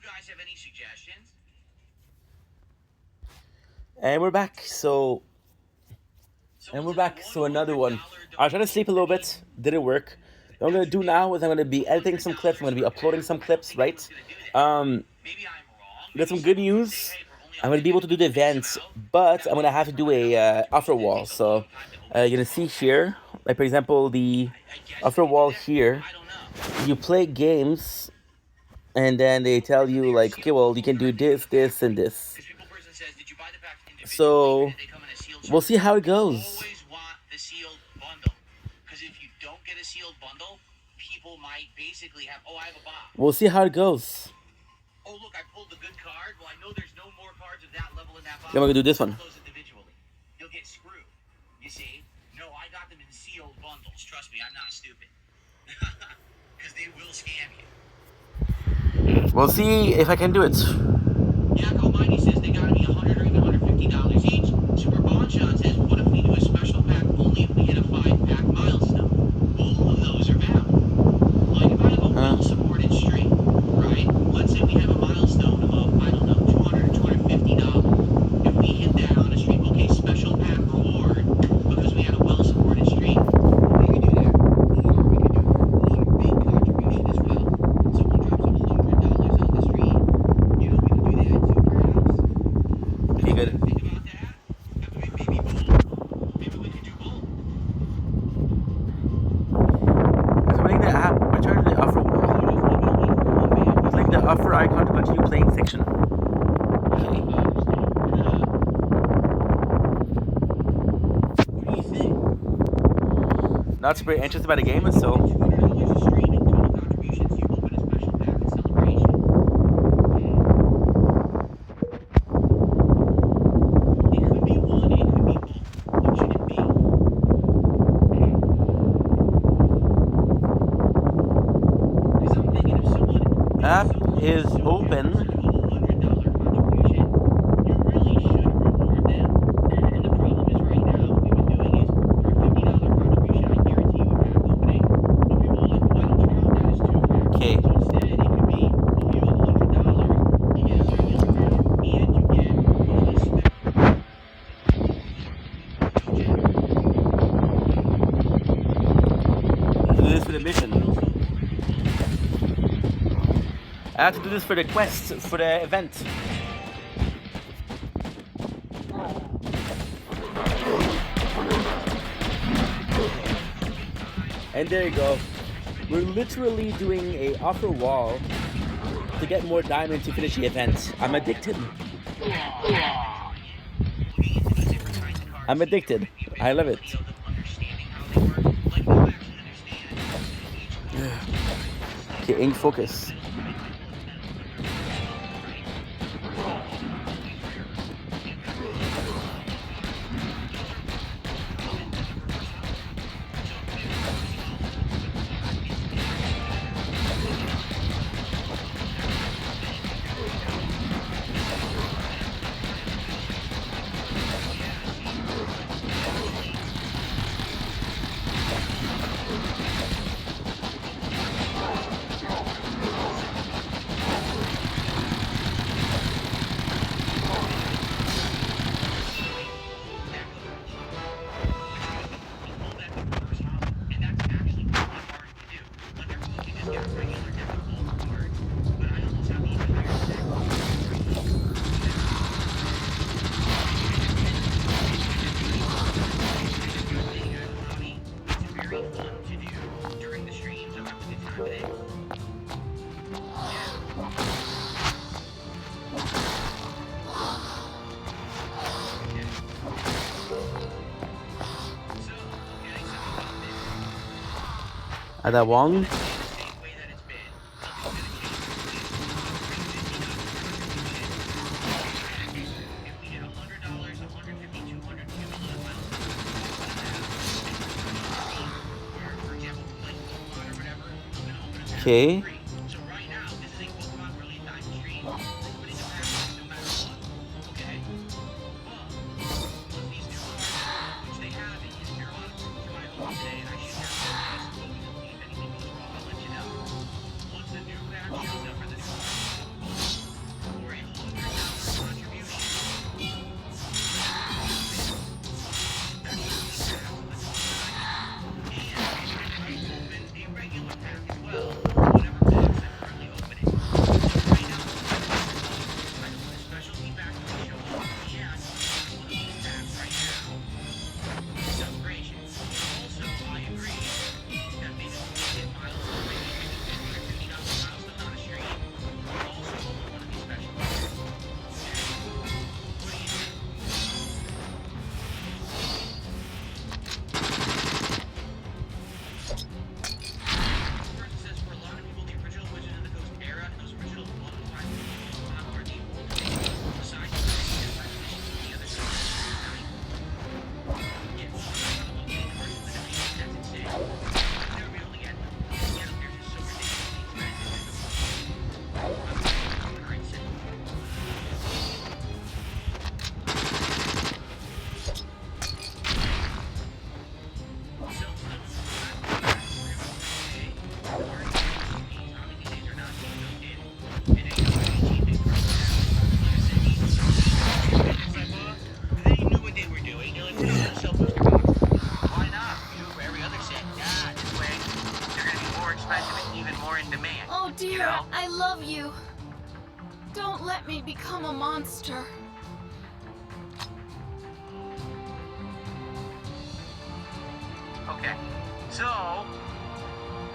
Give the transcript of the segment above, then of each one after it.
guys have any suggestions? And we're back. So another one. I was trying to sleep a little bit. Didn't work. What I'm gonna do now is I'm gonna be editing some clips. I'm gonna be uploading some clips, right? Got some good news. I'm gonna be able to do the events, but I'm gonna have to do a offer wall. So you're gonna see here, like for example, the offer wall here. You play games, and then they tell you like, okay, well, you can do this, this, and this. So we'll see how it goes. Always want the sealed bundle, because if you don't get a sealed bundle, people might basically have, oh, I have a box. We'll see how it goes. Oh, look, I pulled the good card. Well, I know there's no more cards of that level in that box. Then we're gonna do this one. Those individually. You'll get screwed. You see? No, I got them in sealed bundles. Trust me, I'm not stupid. Because they will scam you. We'll see if I can do it. Yak Almighty says they gotta be $100 or even $150 each. Super Bonchon says, what if we do a special pack only if we hit a 5-pack milestone? Both of those are valid. Like if I have a well-supported stream, right? Let's say we have a milestone of, I don't know, $200 or $250. If we hit that on a stream, okay, special pack reward because we had a well-supported stream. We could do that. Or we could do one big contribution as well. Someone drops $100 on the stream. You know, we could do that too, perhaps. Okay, good. Think about that. Maybe both. Maybe we could do both. So we're the app. Return to the offer wall. Click the offer icon to continue playing section. Okay. What do you think? Not super interested by the game, so $200 a stream and total contributions. You open a special pack in celebration. It could be one, it could be both. What should it be? Because I'm thinking if someone app is open. $100 contribution, you really should reward them. And the problem is right now, what we've been doing is for a $50 contribution, I guarantee you a pack opening. But people are like, why don't you count that as 2 packs? Okay. So instead, it could be, well, if you have $100, you get a regular pack and you get one of the Do this for the mission. I have to do this for the quest, for the event. And there you go. We're literally doing a offer wall to get more diamond to finish the event. I'm addicted. I'm addicted. I love it. Okay, ink focus. Ada Wong. Okay. So right now, this is a Pokemon Brilliant Diamond stream. Opening a pack no matter what. Okay? But once these new cards, which they have in Carolina to my home today, and I should have this so we don't leave anything goes wrong, I'll let you know. Once the new pack shows up for the new more in demand. Oh dear, You know? I love you. Don't let me become a monster. Okay. So,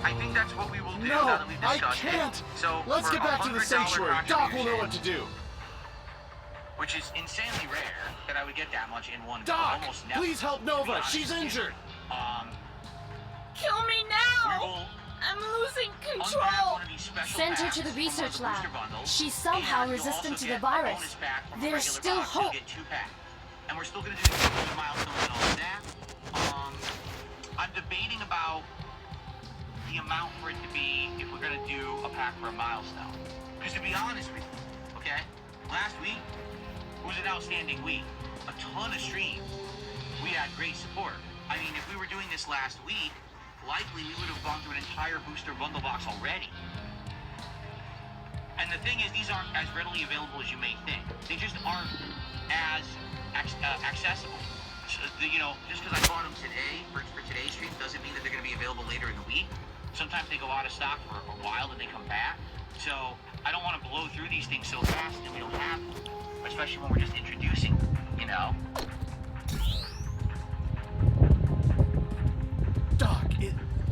I think that's what we will do No, now that we've I discussed can't. it. So, Let's for get back to the $100 sanctuary. Doc will know what to contribution, do. which is insanely rare that I would get that much in one go. Doc, Almost never. please help to be Nova. honest She's with you. injured. Kill me We now! will I'm losing unpack control! one of these special Send her packs to the from one of research the lab. booster bundles, She's somehow and you'll resistant also to the get a virus. bonus pack from a There's regular still box, so you'll hope. get 2 packs. And we're still going to do the milestones and all of that. I'm debating about the amount for it to be if we're going to do a pack for a milestone. Because to be honest with you, okay, last week was an outstanding week. A ton of streams. We had great support. I mean, if we were doing this last week, likely we would have gone through an entire booster bundle box already. And the thing is, these aren't as readily available as you may think. They just aren't as accessible. So, you know, just because I bought them today for today's stream doesn't mean that they're going to be available later in the week. Sometimes they go out of stock for a while and they come back. So I don't want to blow through these things so fast and we don't have them, especially when we're just introducing them, you know? Doc,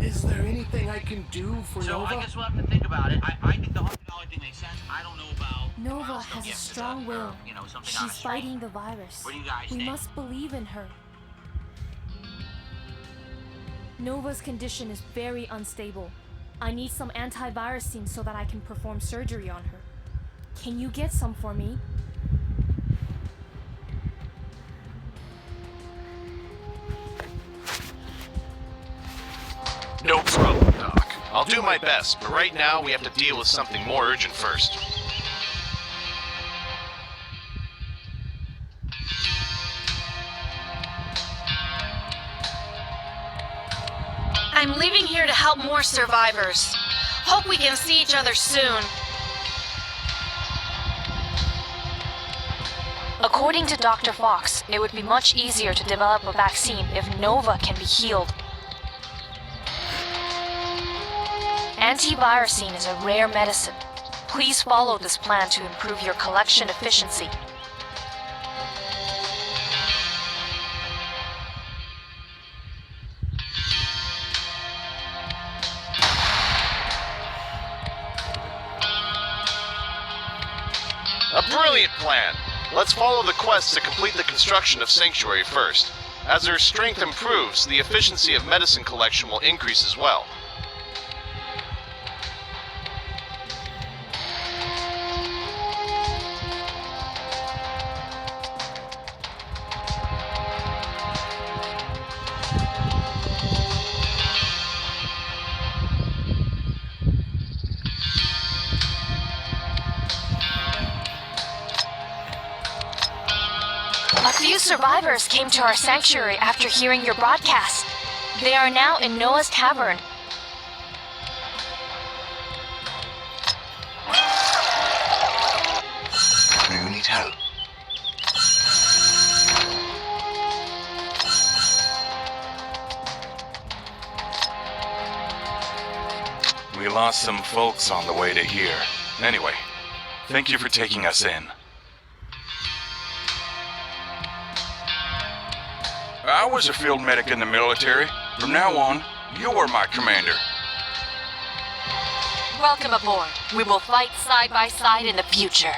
is there anything I can do for So Nova? I guess we'll have to think about it. I think the $100 thing makes sense. I don't know about Nova milestone has a gifts strong or, will. you know, something on a She's string. fighting the virus. What do you guys We think? must believe in her. Nova's condition is very unstable. I need some antivirusine so that I can perform surgery on her. Can you get some for me? No problem, Doc. I'll do my best, but right now we have to deal with something more urgent first. I'm leaving here to help more survivors. Hope we can see each other soon. According to Dr. Fox, it would be much easier to develop a vaccine if Nova can be healed. Antivirusine is a rare medicine. Please follow this plan to improve your collection efficiency. A brilliant plan! Let's follow the quest to complete the construction of Sanctuary first. As her strength improves, the efficiency of medicine collection will increase as well. A few survivors came to our sanctuary after hearing your broadcast. They are now in Noah's Tavern. Do you need help? We lost some folks on the way to here. Anyway, thank you for taking us in. I was a field medic in the military. From now on, you're my commander. Welcome aboard. We will fight side by side in the future.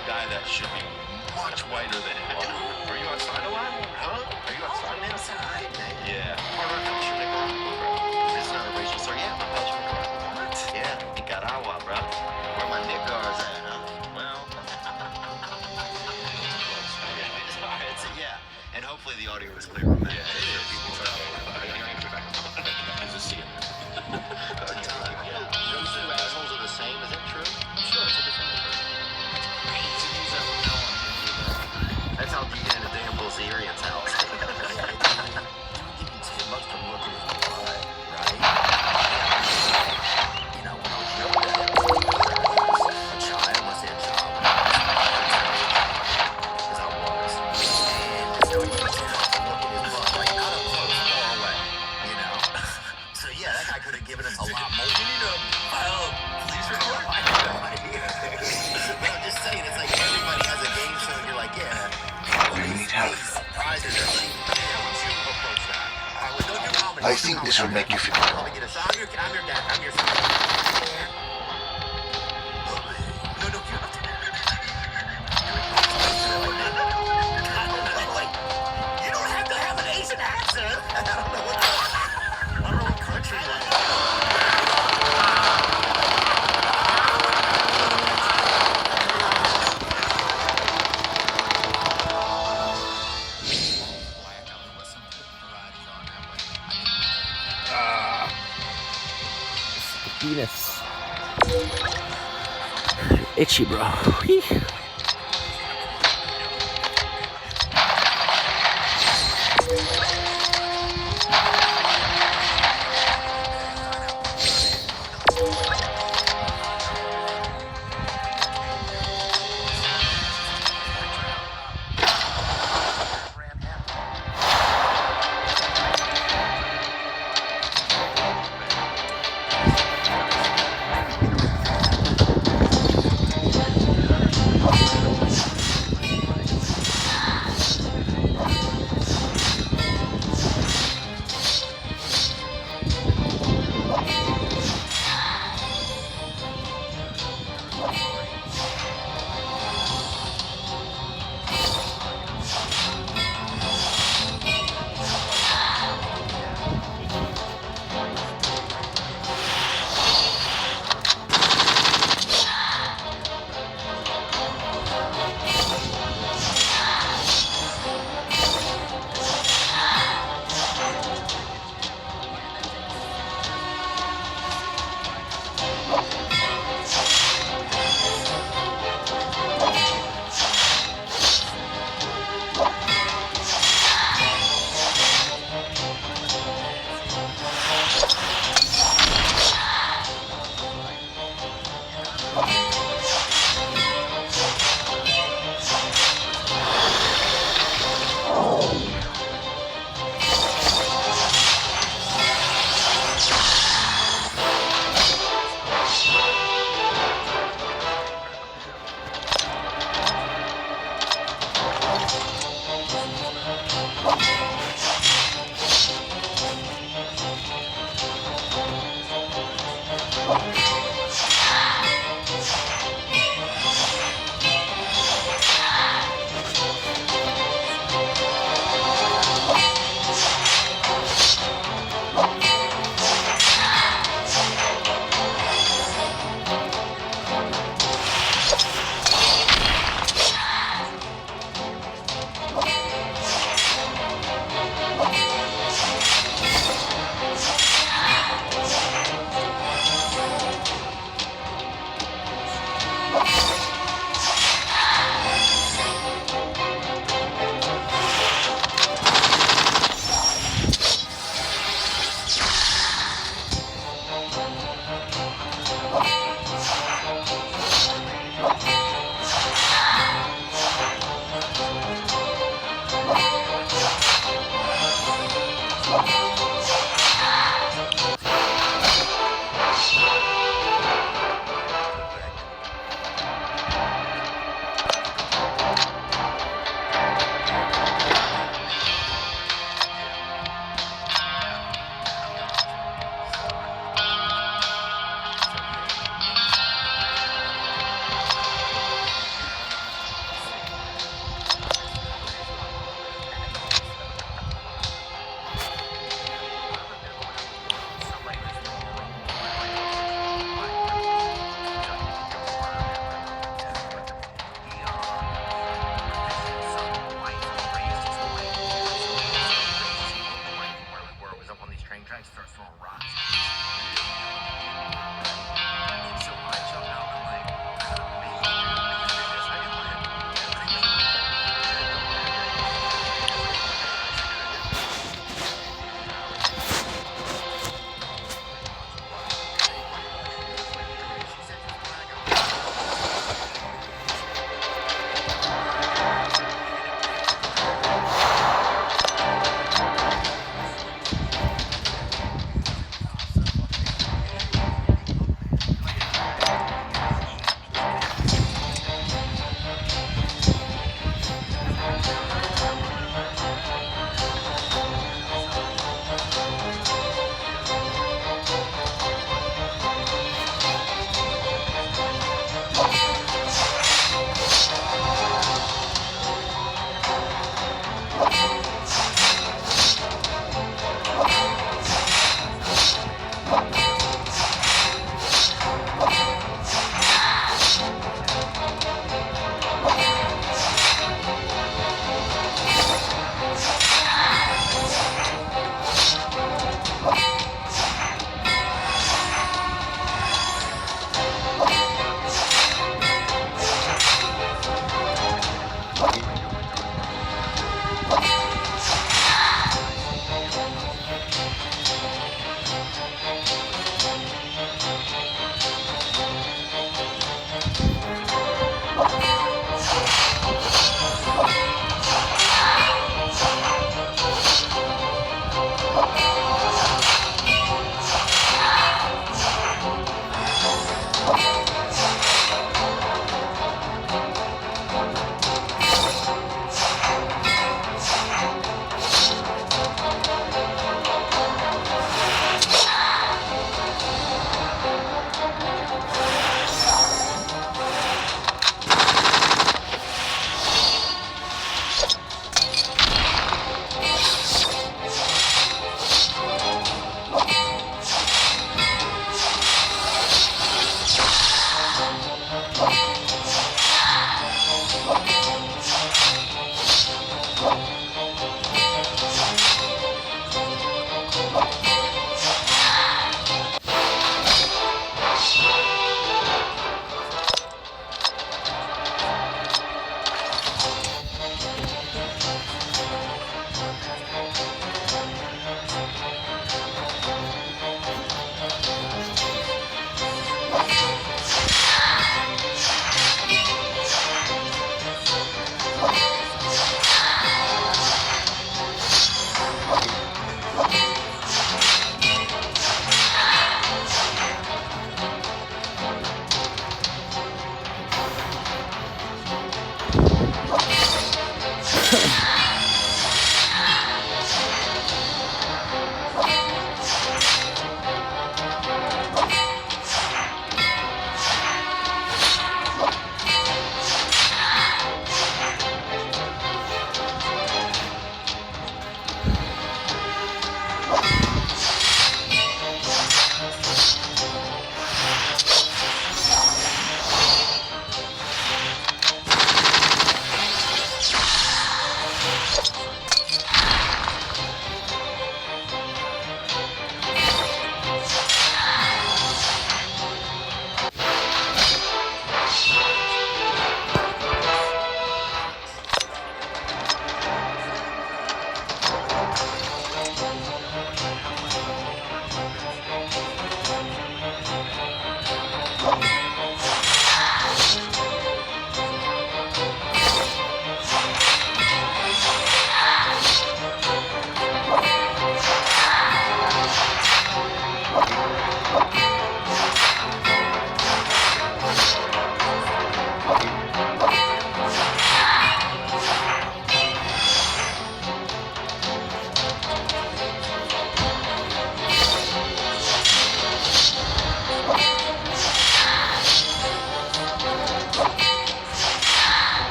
a guy that should be much whiter than him. Are you outside a lot? Huh? Are you outside? I'm inside, man. Yeah. Part of our culture, Nicaragua, bro. It's not a racial slur. Yeah, my culture, Nicaragua. What? Yeah, Nicaragua, bro. Where my niggars at, huh? Well. Alright, so yeah. And hopefully the audio was clear on that. Yeah, people Those two assholes are the same, is that true? Sure, it's a different number. That's how you get into Dan Bilzerian's house. $10 from looking at his blood, right? You know, when I was younger, a child, I say a child, because I was. And so he was $10 from looking at his blood, like not up close, far away, you know? So yeah, that guy could have given us a lot more. We need to file a police report. I have no idea. But I'm just saying, it's like everybody has a game show, and you're like, yeah. I think this will make you feel better. I'm your dad. I'm your son. No, you're not. You don't have to have an Asian accent. I don't know what country you're in. Penis. Itchy, bro. Whee.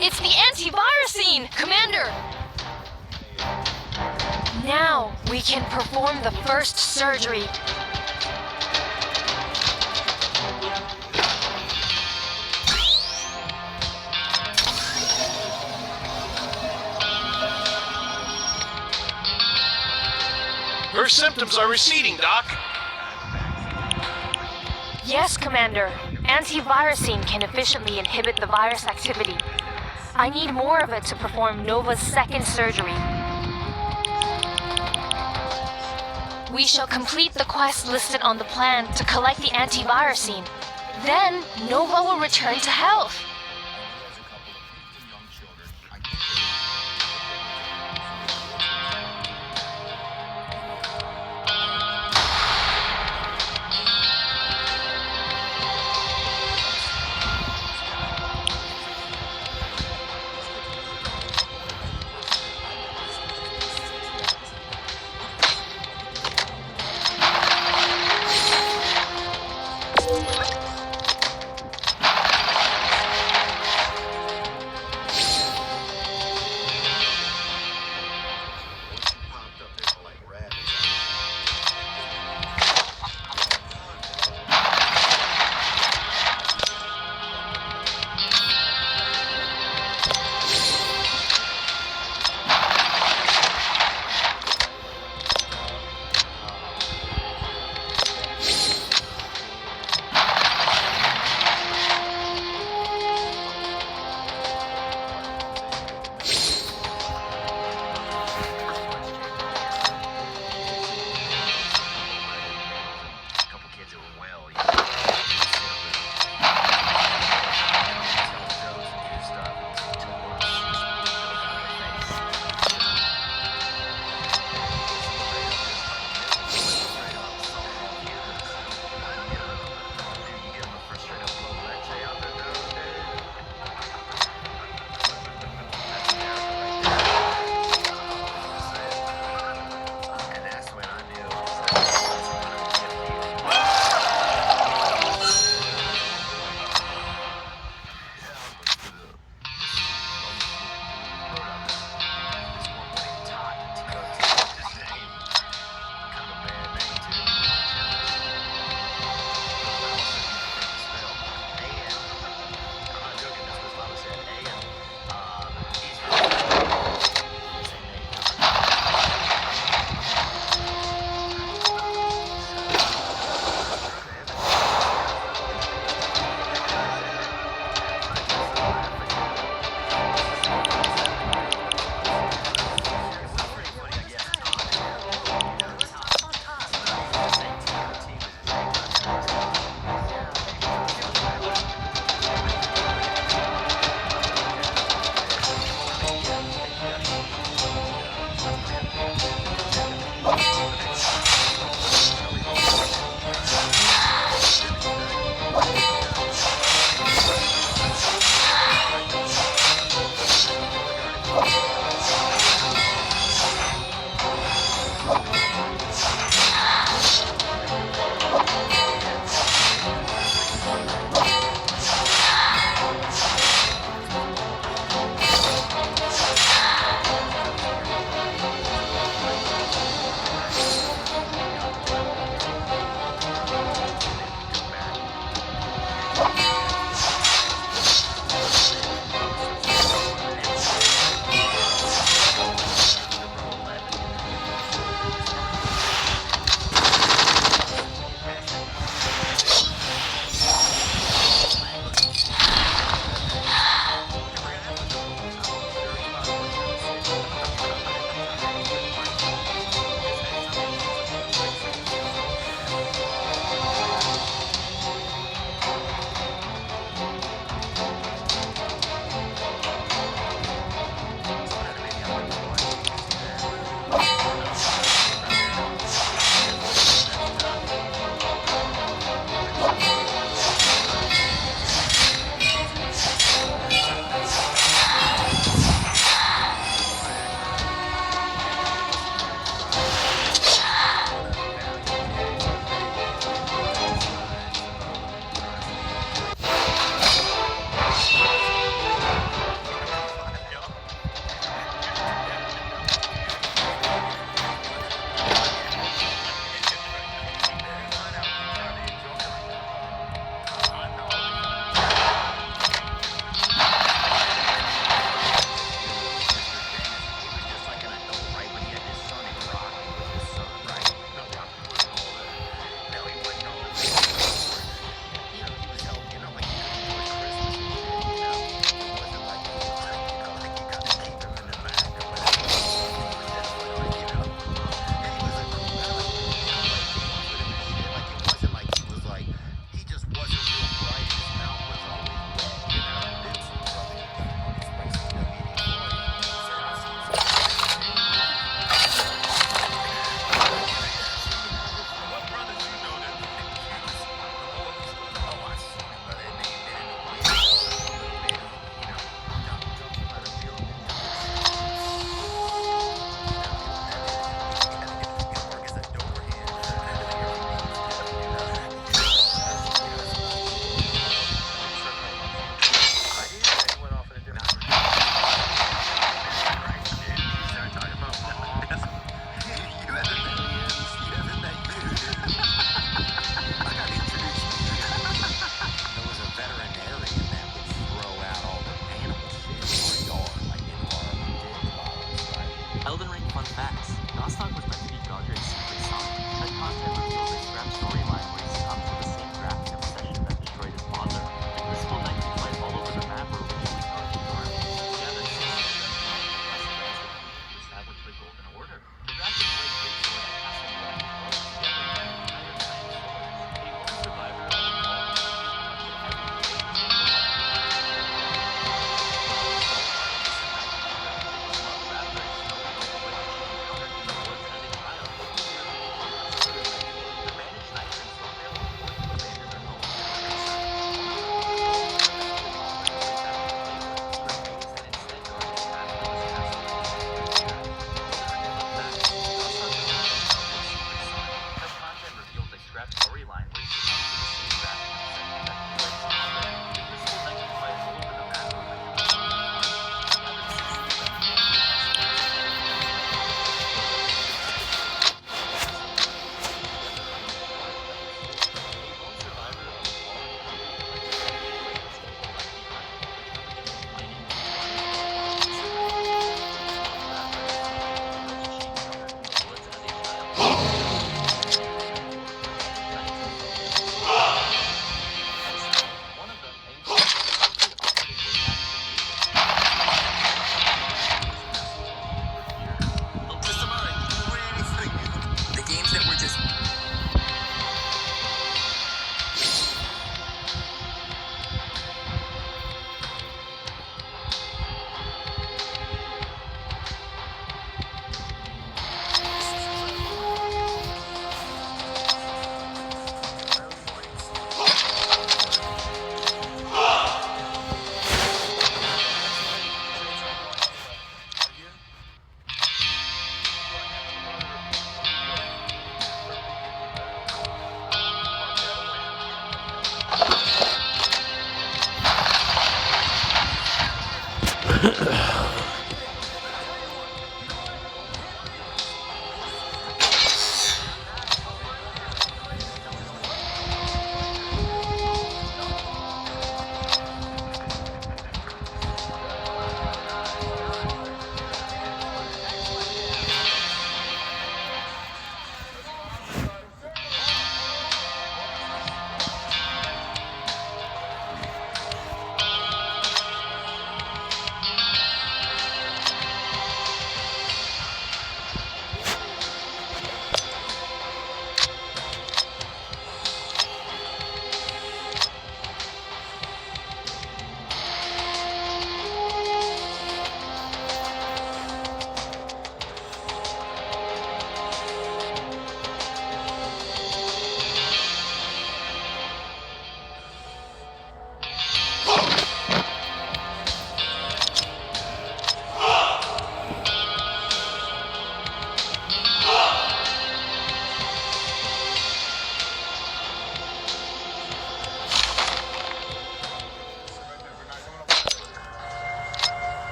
It's the antivirusine, Commander! Now we can perform the first surgery. Her symptoms are receding, Doc. Yes, Commander. Antivirusine can efficiently inhibit the virus activity. I need more of it to perform Nova's second surgery. We shall complete the quest listed on the plan to collect the antivirusine. Then, Nova will return to health.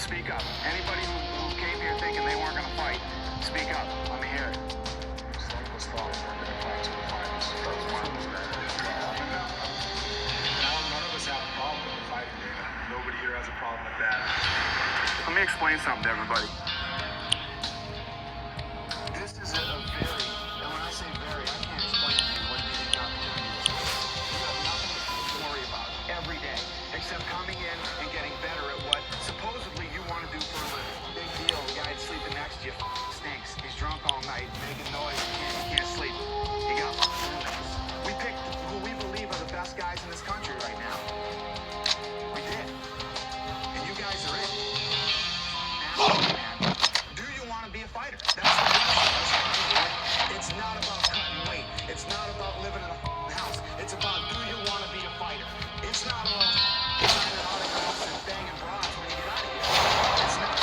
Speak up. Anybody who came here thinking they weren't gonna fight, speak up. Let me hear it. Some of us thought we were gonna fight to the finals. None of us have a problem with fighting, Dana. Nobody here has a problem with that. Let me explain something to everybody. This is a very, and when I say very, I can't explain to you what the opportunity is. You have nothing to worry about every day, except coming in and getting better at what supposedly you want to do for a living. Big deal. The guy sleeping next to you stinks. He's drunk all night, making noise. He can't sleep. You got roommates. We picked who we believe are the best guys in this country right now. We did. And you guys are it. Now, man, do you want to be a fighter? That's the question. It's not about cutting weight. It's not about living in a house. It's about, do you want to be a fighter? It's not about signing autographs and banging broads when you get out of here. It's not.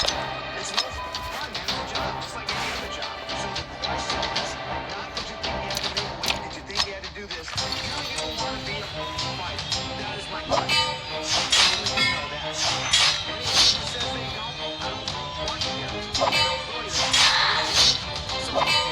It's no fun, man. It's a job just like any other job. So the question is, not did you think you had to make weight? Did you think you had to do this? Do you want to be a fighter? That is my question. You know that. Anyone who says they don't, I don't want you to. So that's it.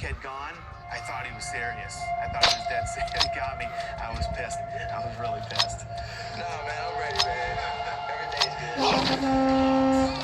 Had gone, I thought he was serious. I thought he was dead serious. He got me. I was pissed. I was really pissed. No, man, I'm ready, man. Every day's good.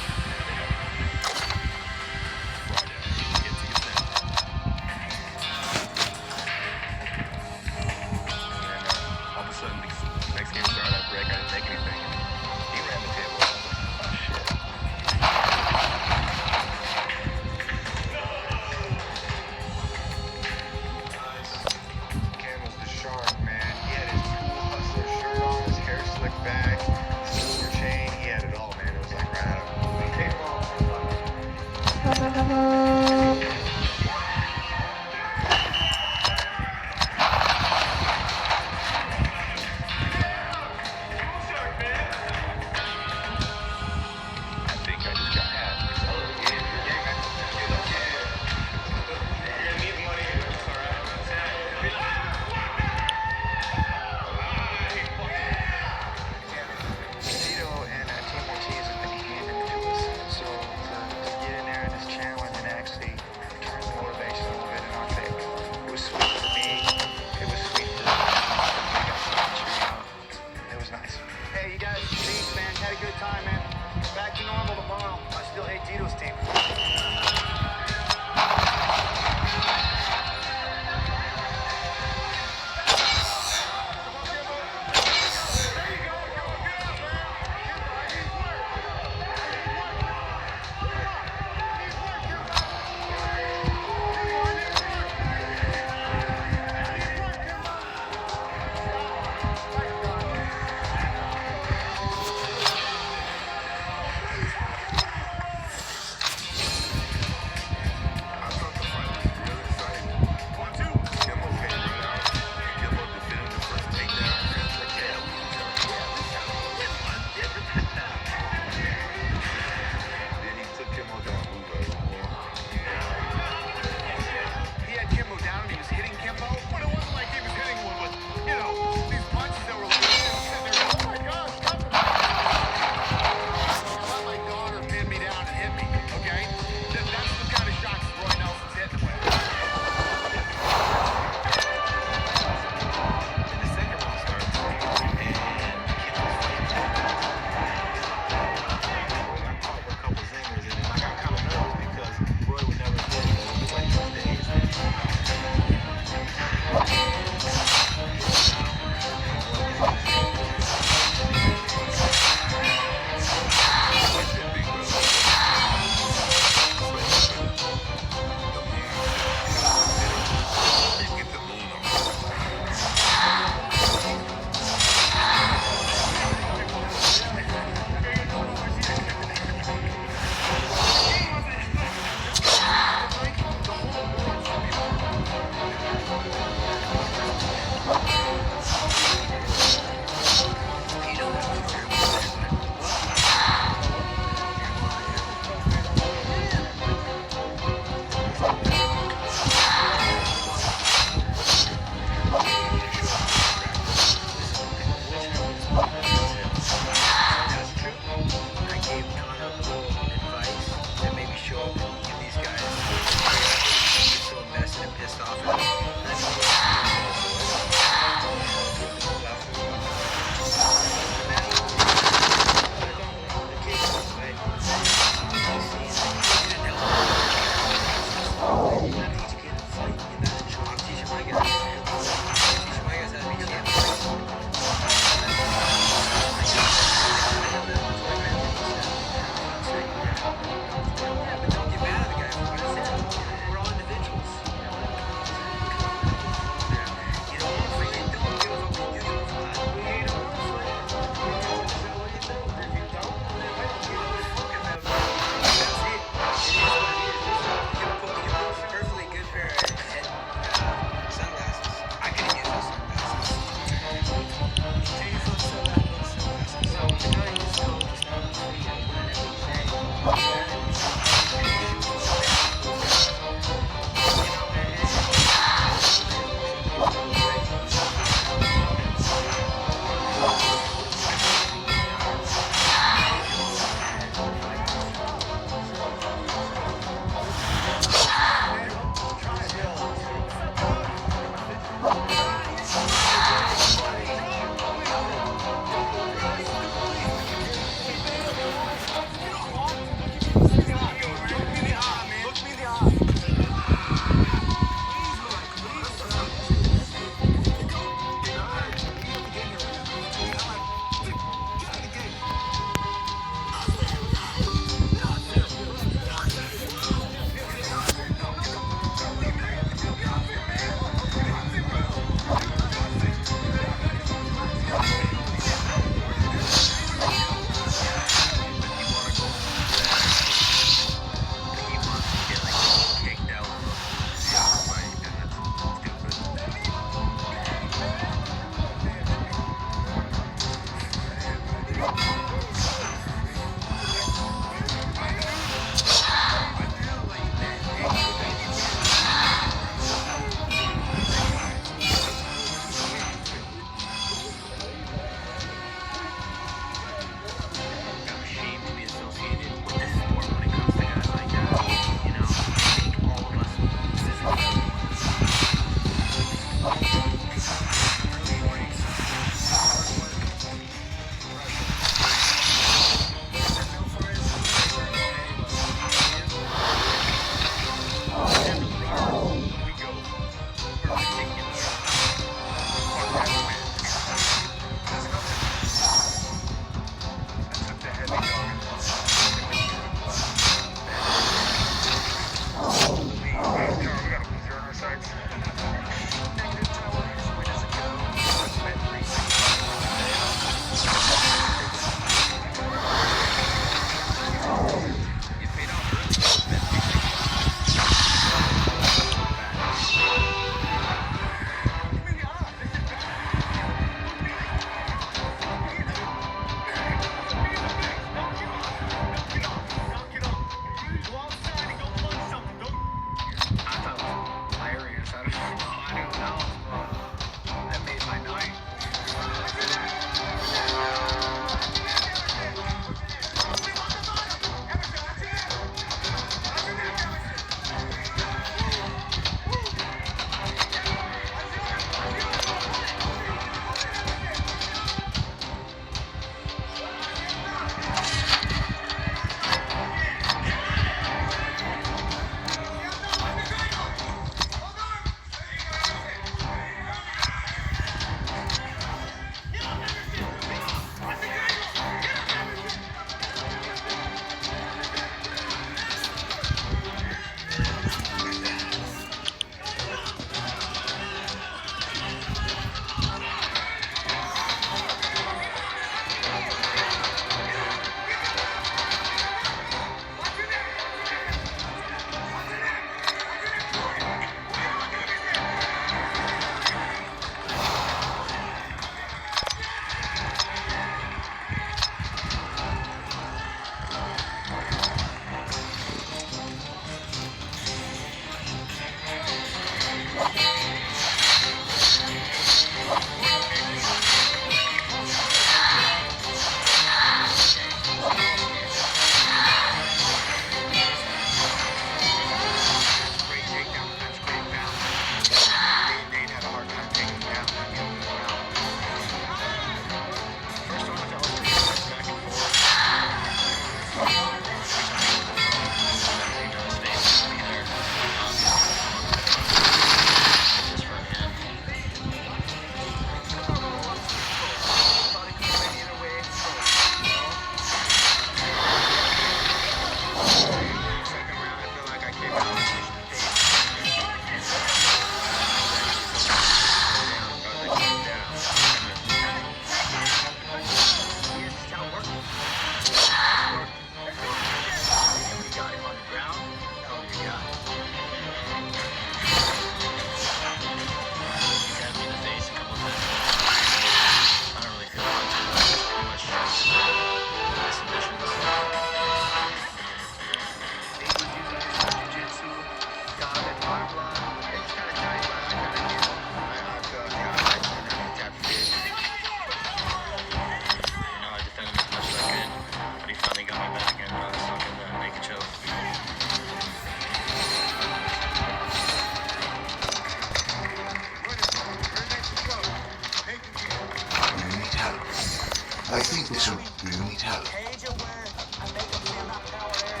I think this will really need help. Cage it where I make them feel that power area.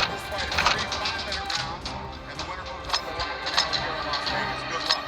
This fight is 3 5-minute rounds, and the winner moves on to the rock finale here in Las Vegas. Good luck.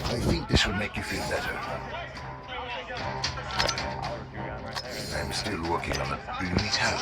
I think this will make you feel better. I'm still working on it. Do you need help?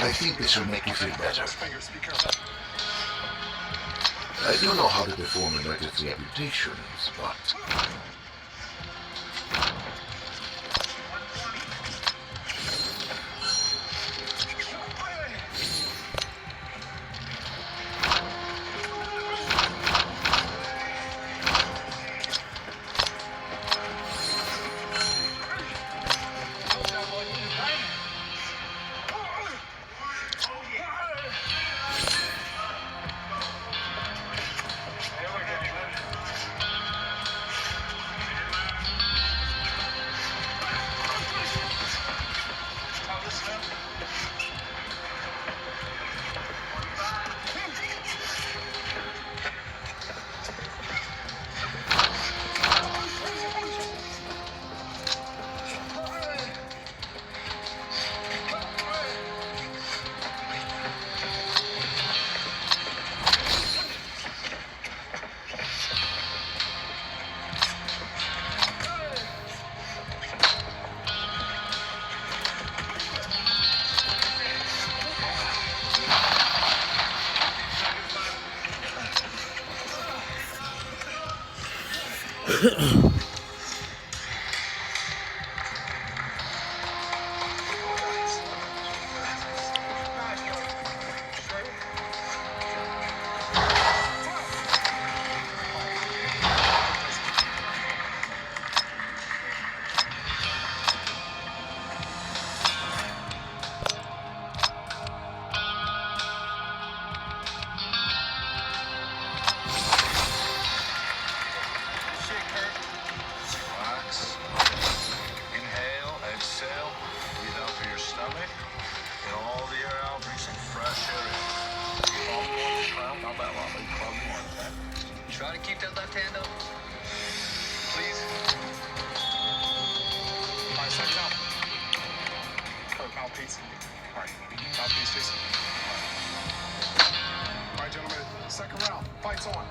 I think this will make you feel better. I don't know how to perform emergency amputations, but... Shit, Kurt. Relax. Inhale, exhale. Breathe out through your stomach. Get all the air out. Bring some fresh air in. Probably one this round. Not that long, but probably one, okay? Try to keep that left hand up. Please. All right, second out. Kurt, mouthpiece. All right. Mouthpiece, Jason. All right, gentlemen. Second round. Fights on.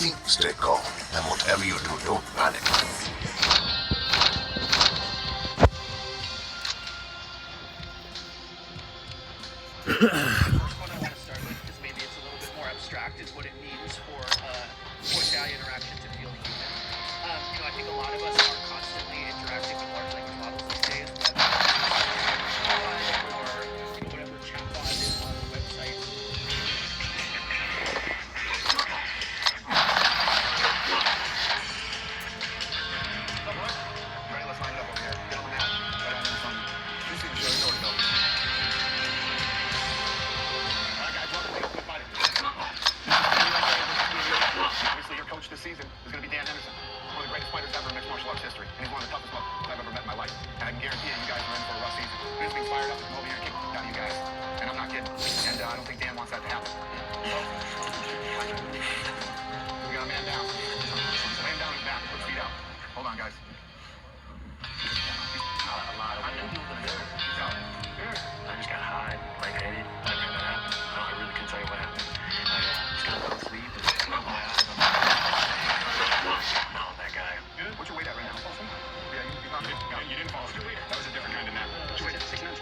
think, stay calm. And whatever you do, don't panic. The first one I want to start with, because maybe it's a little bit more abstract, is what it means for voice AI interaction to feel human. I think a lot of us are constantly interacting with large language models these days, whether it's or whatever chatbot is on the website. Ready? Let's line it up over here. Get on the map. Right on this one. This is the show. You know where to go. Alright guys, welcome to the Ultimate Fighter. Obviously your coach this season is going to be Dan Henderson, one of the greatest fighters ever in mixed martial arts history, and he's one of the toughest motherfuckers I've ever met in my life. And I can guarantee you guys are in for a rough season. He's being fired up to come over here and kick the out of you guys, and I'm not kidding. And I don't think Dan wants that to happen. We got a man down. Lay him down on his back, put his feet out. Hold on guys. I knew you were going to do it. He's out. I just got high, lightheaded. I never had that happen. I really couldn't tell you what happened. I just got to sleep and opened my eyes. No, that guy. Good. What's your weight at right now? Yeah, you didn't fall asleep. That was a different kind of nap. What's your weight? 6'9".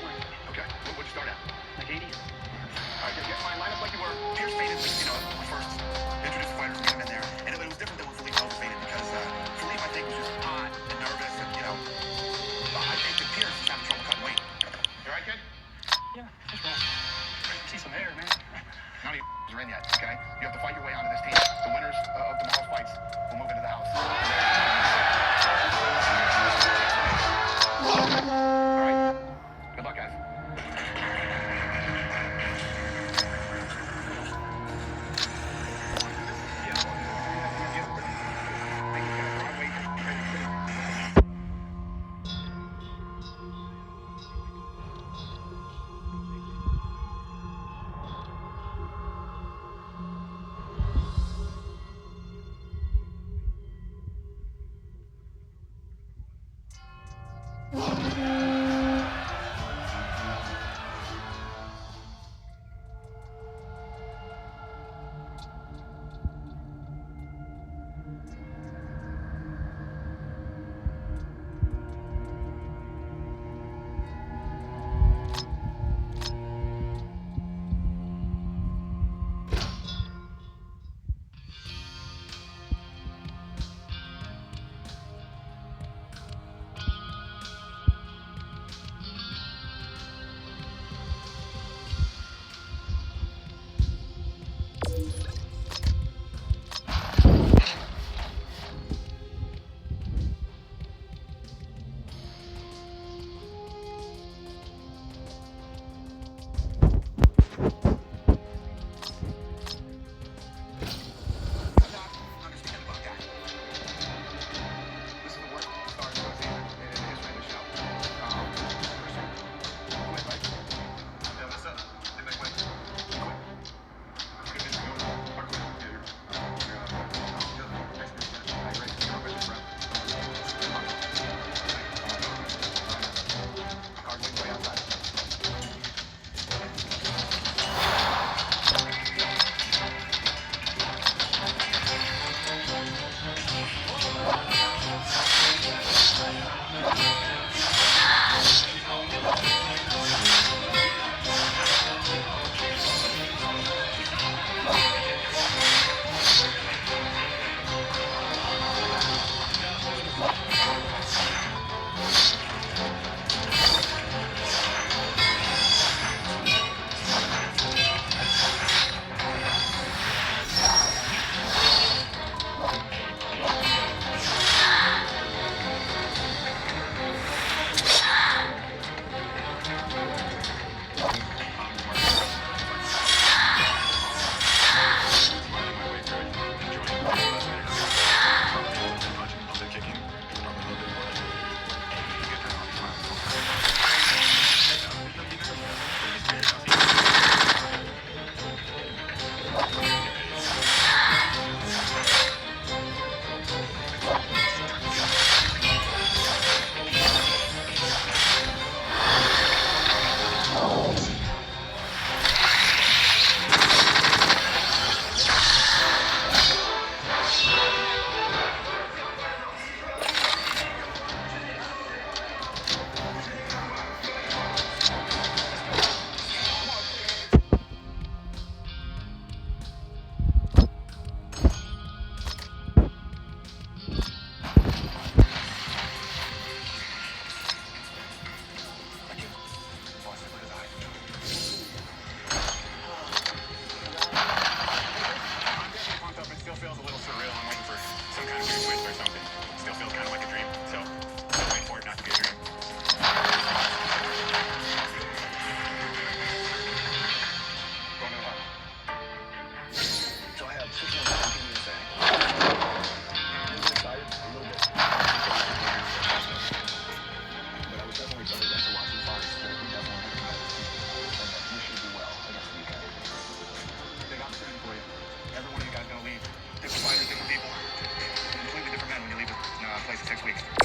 Okay. What'd you start at? Like 80. Alright, get fine. Line up like you were. Pierce fainted, first introduced the fighters and get him in there. And it was different than when Philippe was fainted because Philippe, I think, was just hot and nervous and, I think that Pierce is having trouble cutting weight. You alright, kid? Yeah, just wrong. See some air, man. None of you are in yet, okay? You have to fight your way onto this team. The winners of tomorrow's fights will move into the house. Alright? Good luck, guys.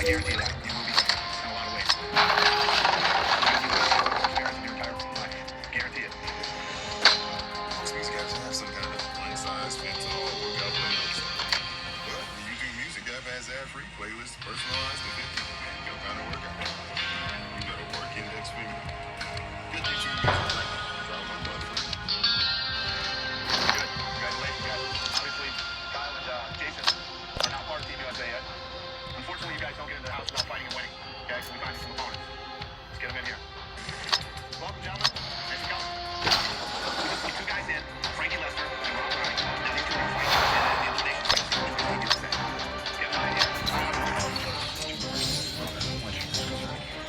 guarantee you that. You will be successful in a lot of ways. Experience in your entire life. Guarantee it. These guys have some kind of one-size-fits-all workout playlist. But the YouTube Music app has ad-free playlists personalized to fit your kind of workout. You got a work index finger. Get YouTube Music. Try 1 month free. Good. Congratulations, guys. Obviously, Kyle and Jason are not part of Team USA yet. Unfortunately, you guys don't get into the house without fighting and winning. Okay, so we find some opponents. Let's get them in here. Welcome, gentlemen. Nice to come. We just get 2 guys in, Frankie Lester and Rob Browning. Now these 2 are fighting in the elimination fight. Which one do you say? Get them in here.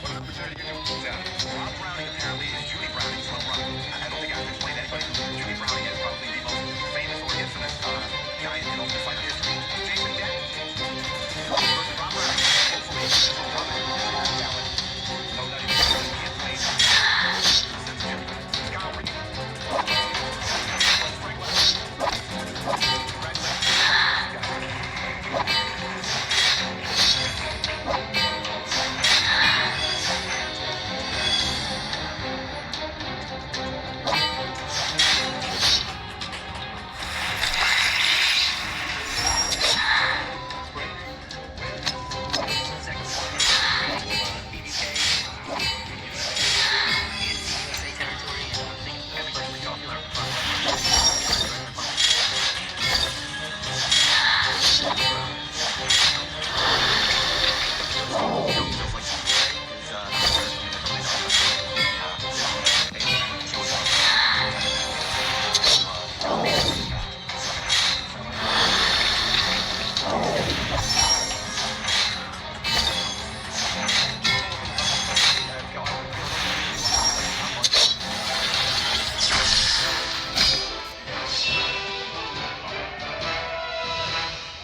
What opportunity you do? Exactly. Rob Browning apparently is Judy Browning's little brother. I don't think I have to explain to anybody. Judy Browning is probably the most famous or infamous guy in ultimate fighter history. Jason Denton versus Rob Browning. Hopefully, his little brother is more talent. No, that he can't play. Scott Reed. Frank Lester.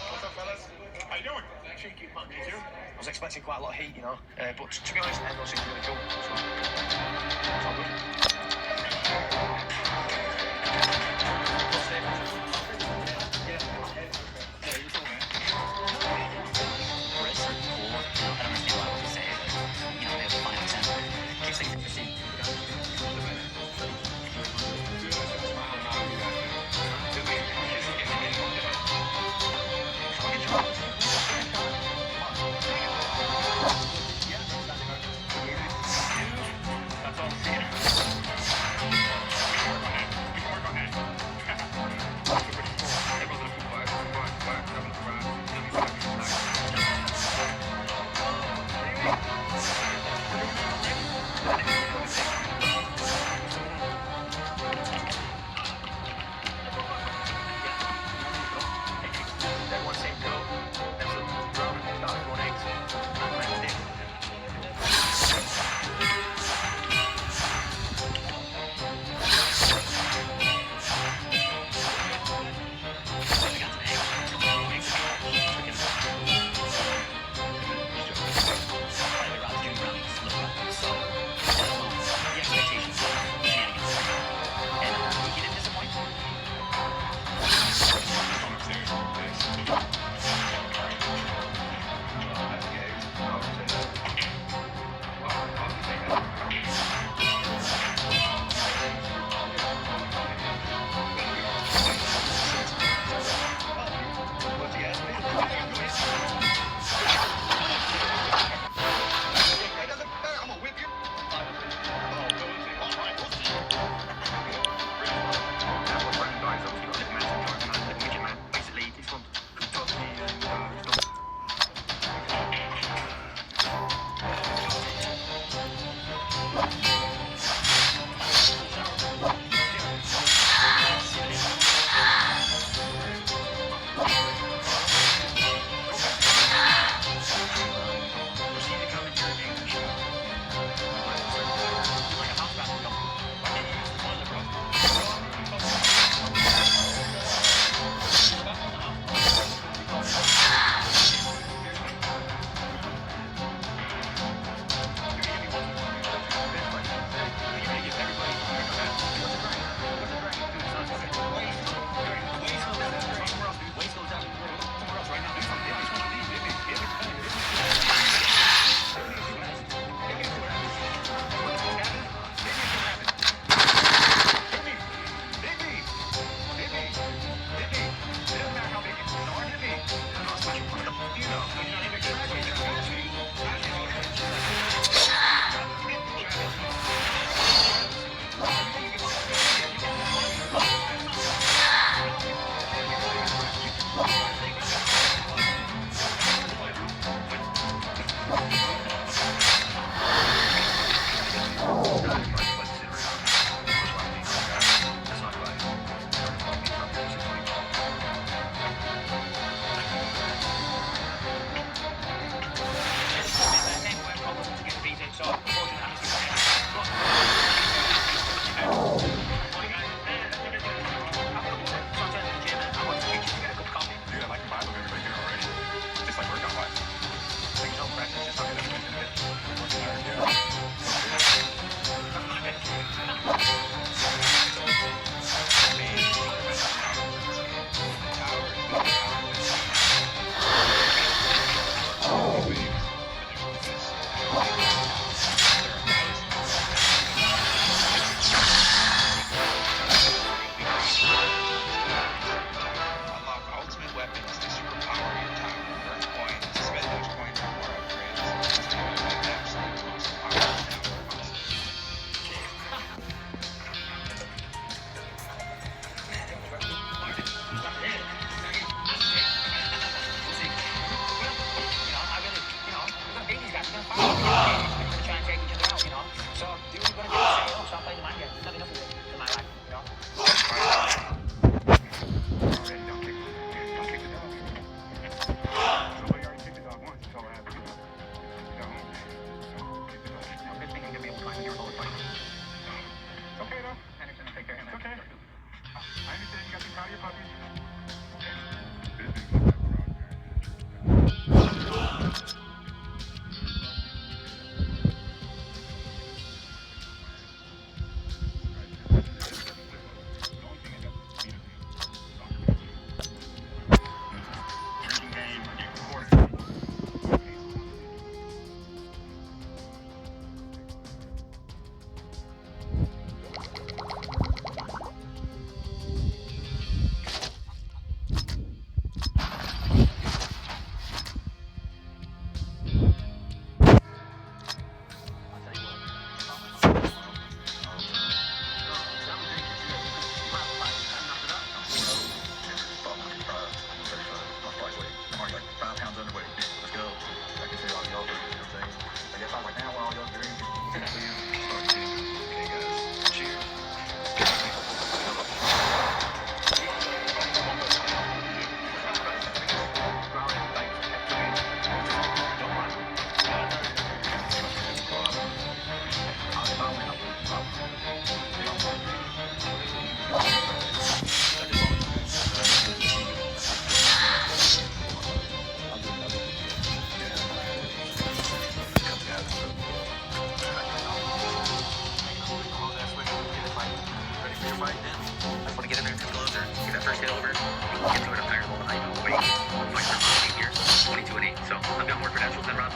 What's up, fellas? How you doing? Cheeky monkeys here. I was expecting quite a lot of heat, you know, but to be honest, everyone seems really cool. So, it's all good. That's all. See ya. We can work on that.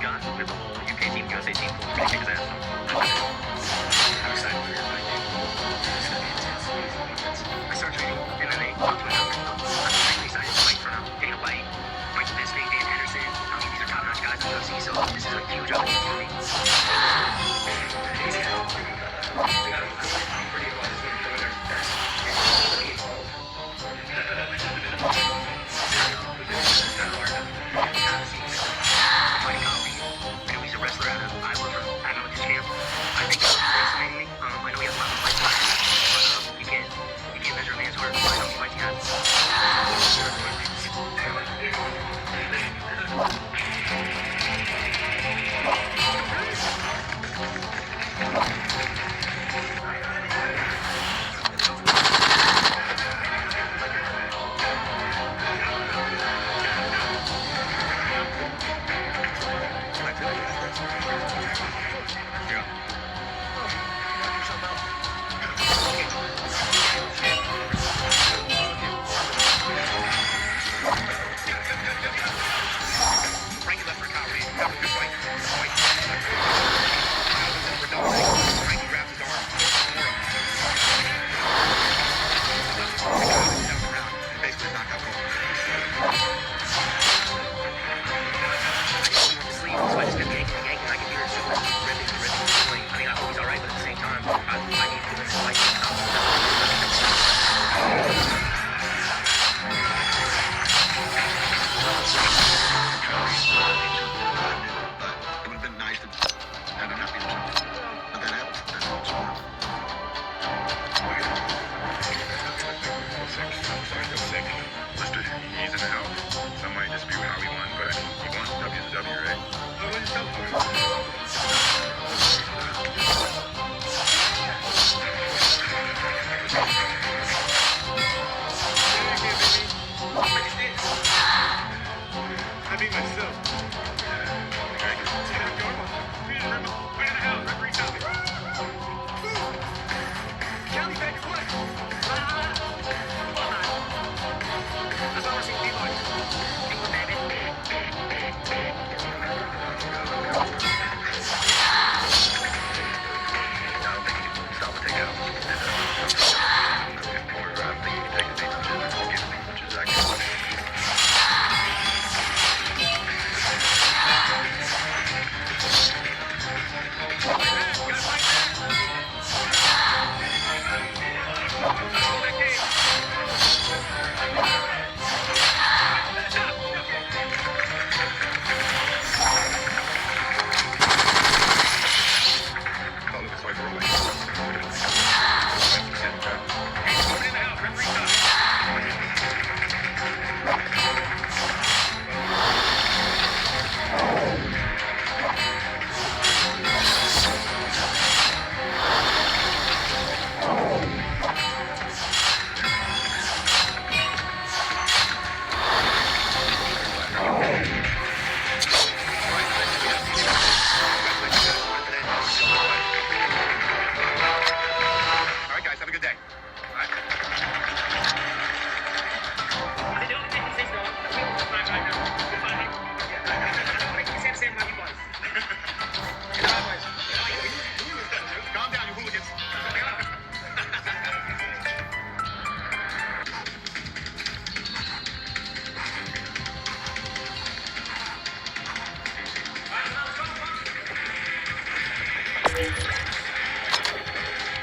got with the whole UK team, USA team, really kick his ass. I'm excited for your fight, dude. It's gonna be intense. I start training, and then they talk to another. I'm really excited to fight for Dana White, Mike Bisping, Dan Henderson. I mean, these are top-notch guys in the UFC, so this is a huge opportunity. He's a wrestler out of Iowa, amateur champ. I think he's fascinating. I know he has a lot of fights, but you can't measure a man's heart by how many fights he has. Frankie left for Kyrie. That was a good fight. Frankie grabs his arm. Basically knocked out cold. Sleep, so I just kept yanking. I can hear it so ripping. I mean, I hope he's alright, but at the same time, I need to win this fight. It would have been nice to have him happy himself. But that happens. That's all sport. Mister, he's in the house. Some might dispute how he won, but he won. W is a W, right? Oh, what is I beat myself.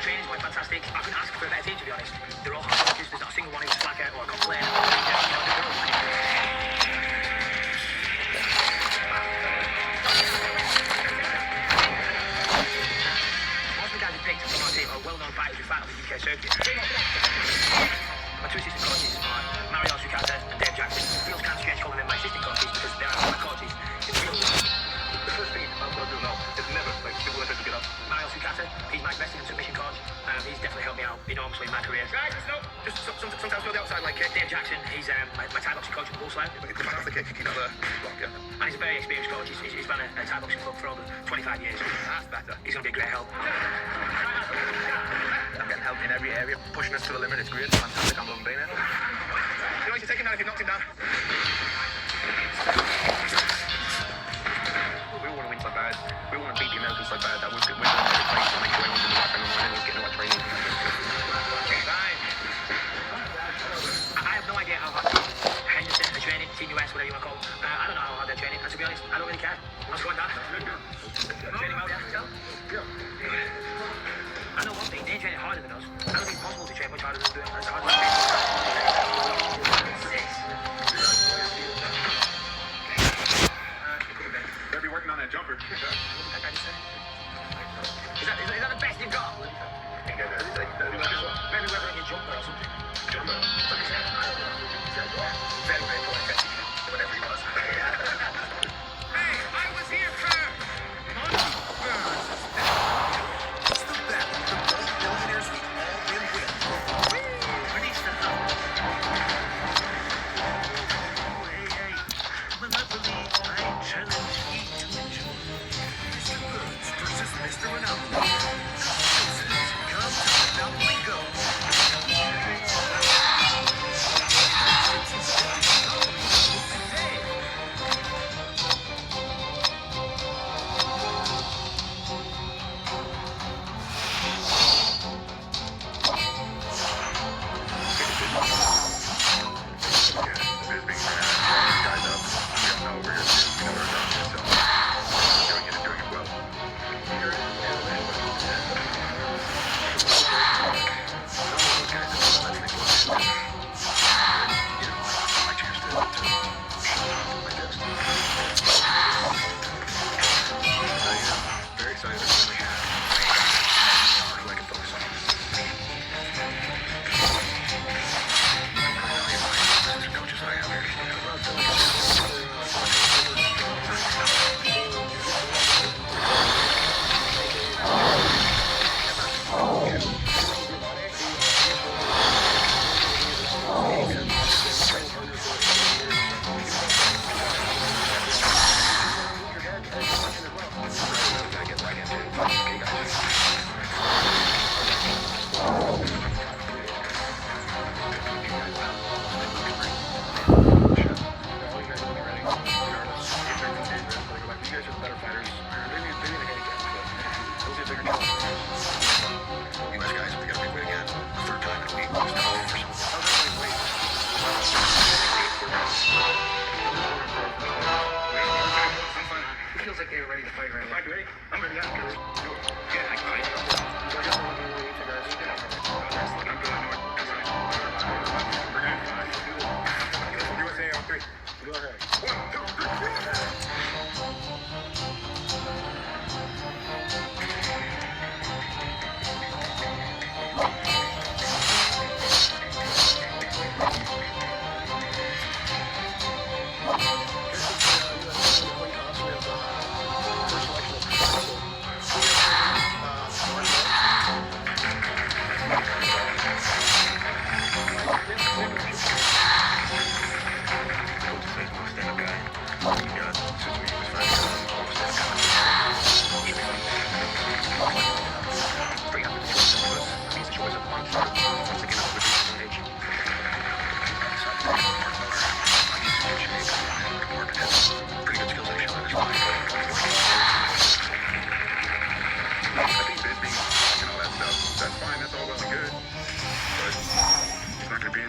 Training's quite fantastic. I couldn't ask for a better team, to be honest. They're all hard workers. There's not a single one who's a slacker or a complainer. Most of the guys we picked from our team are well-known fighters who fight on the UK circuit. My two assistant coaches are Mario Sukata and Dave Jackson. It feels kind of strange calling them my assistant coaches because they are my coaches. The first thing I'm going to do now is never, people let us get up. Mario Sukata, he's my wrestling and submission coach. He's definitely helped me out enormously in my career. Guys, no. Just sometimes go the outside like Dave Jackson. He's my Thai boxing coach in Bullslow. And he's a very experienced coach. He's run a Thai boxing club for over 25 years. That's better. He's going to be a great help. I'm getting help in every area, pushing us to the limit. It's great, it's fantastic. I'm loving being here. You know, you can take him down if you knocked him down. We to be honest, I don't really care. What's going on? Training well, yeah? I know one thing, they ain't training harder than us. I don't think it's possible to train much harder than us. It's harder than Better be working on that jumper. Is that the best you've got? Maybe we're like a jumper or something. Jumper? Very, very important. Whatever he was. Hey, I was here first! It's the battle of the gold billionaires we've all been waiting for. Release the hub. Hey, Monopoly, I challenge you to enjoy. Mr. Burns versus Mr. Monopoly. Come to Monopoly Go.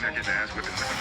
Getting ass whipping with him.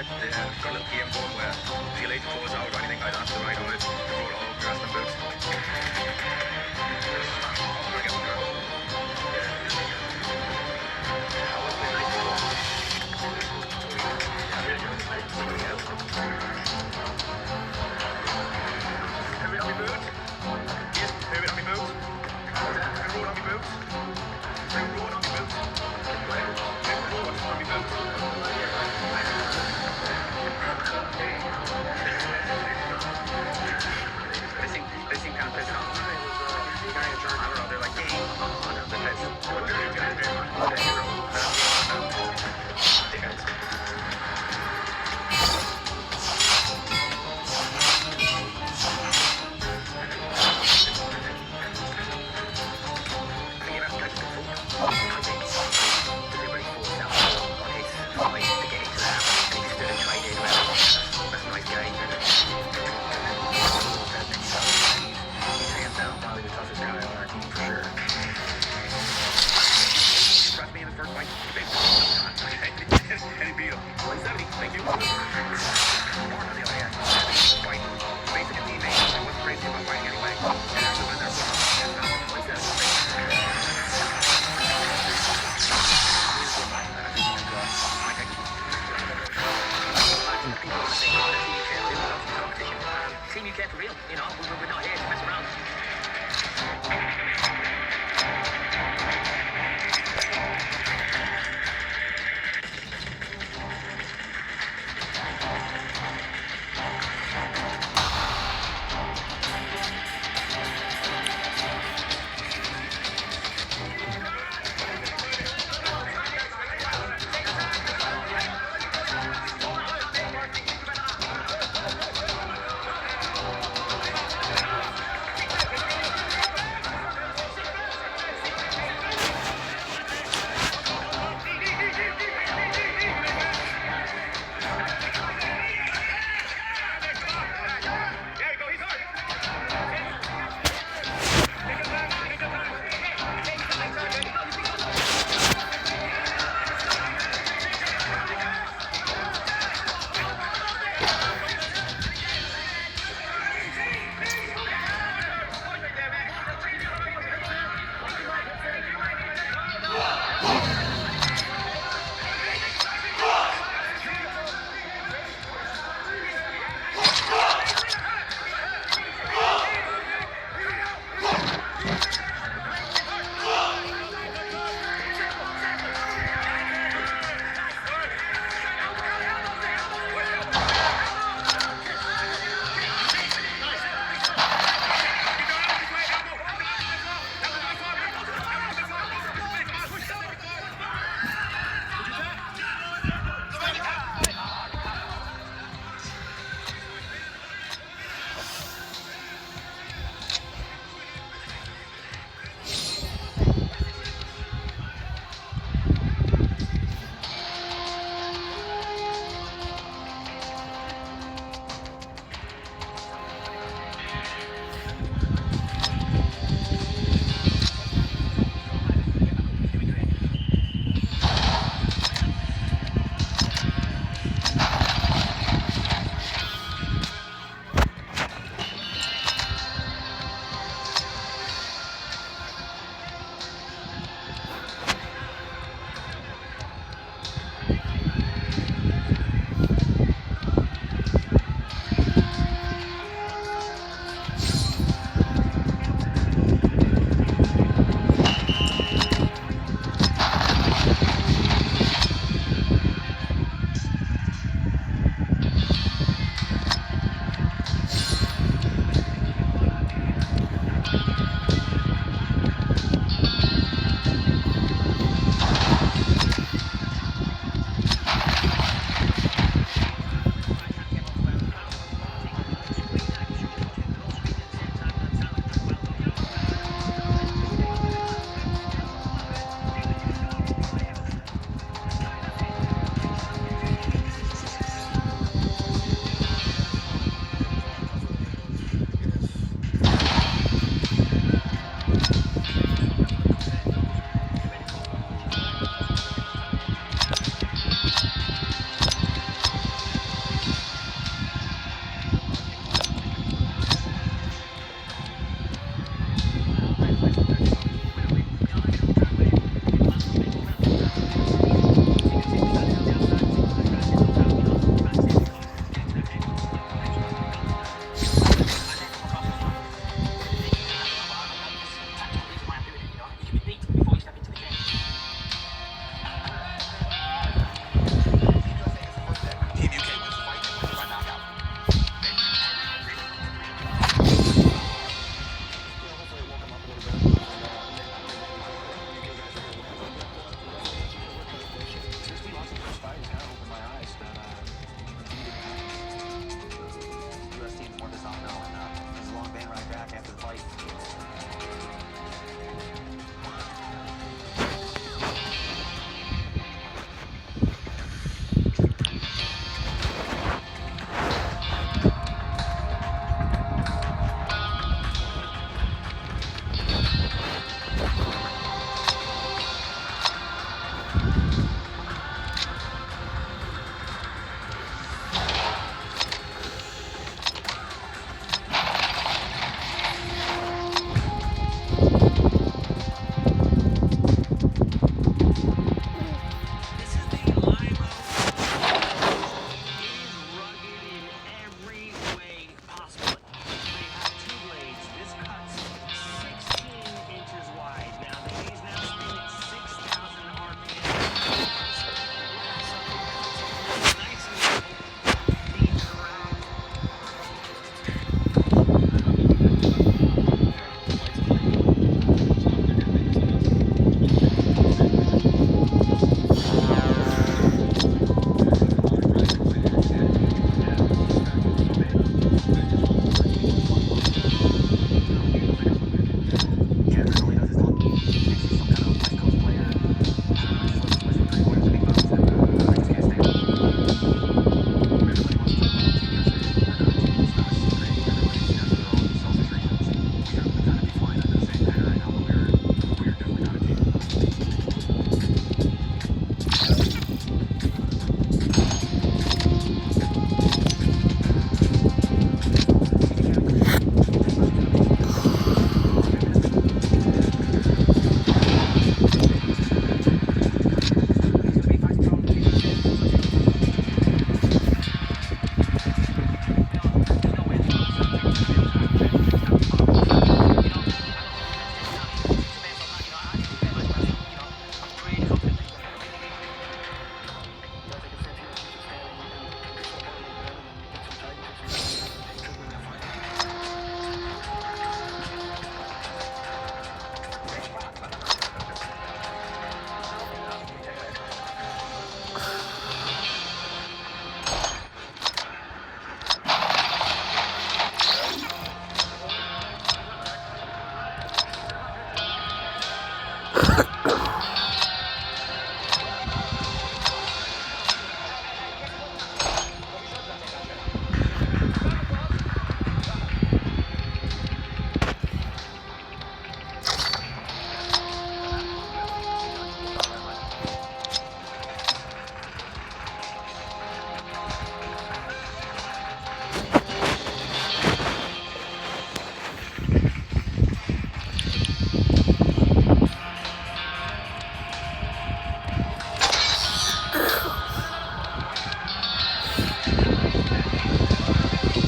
got a little game going where if you like to close out or anything like that, the right on it, you roll all grass and boots.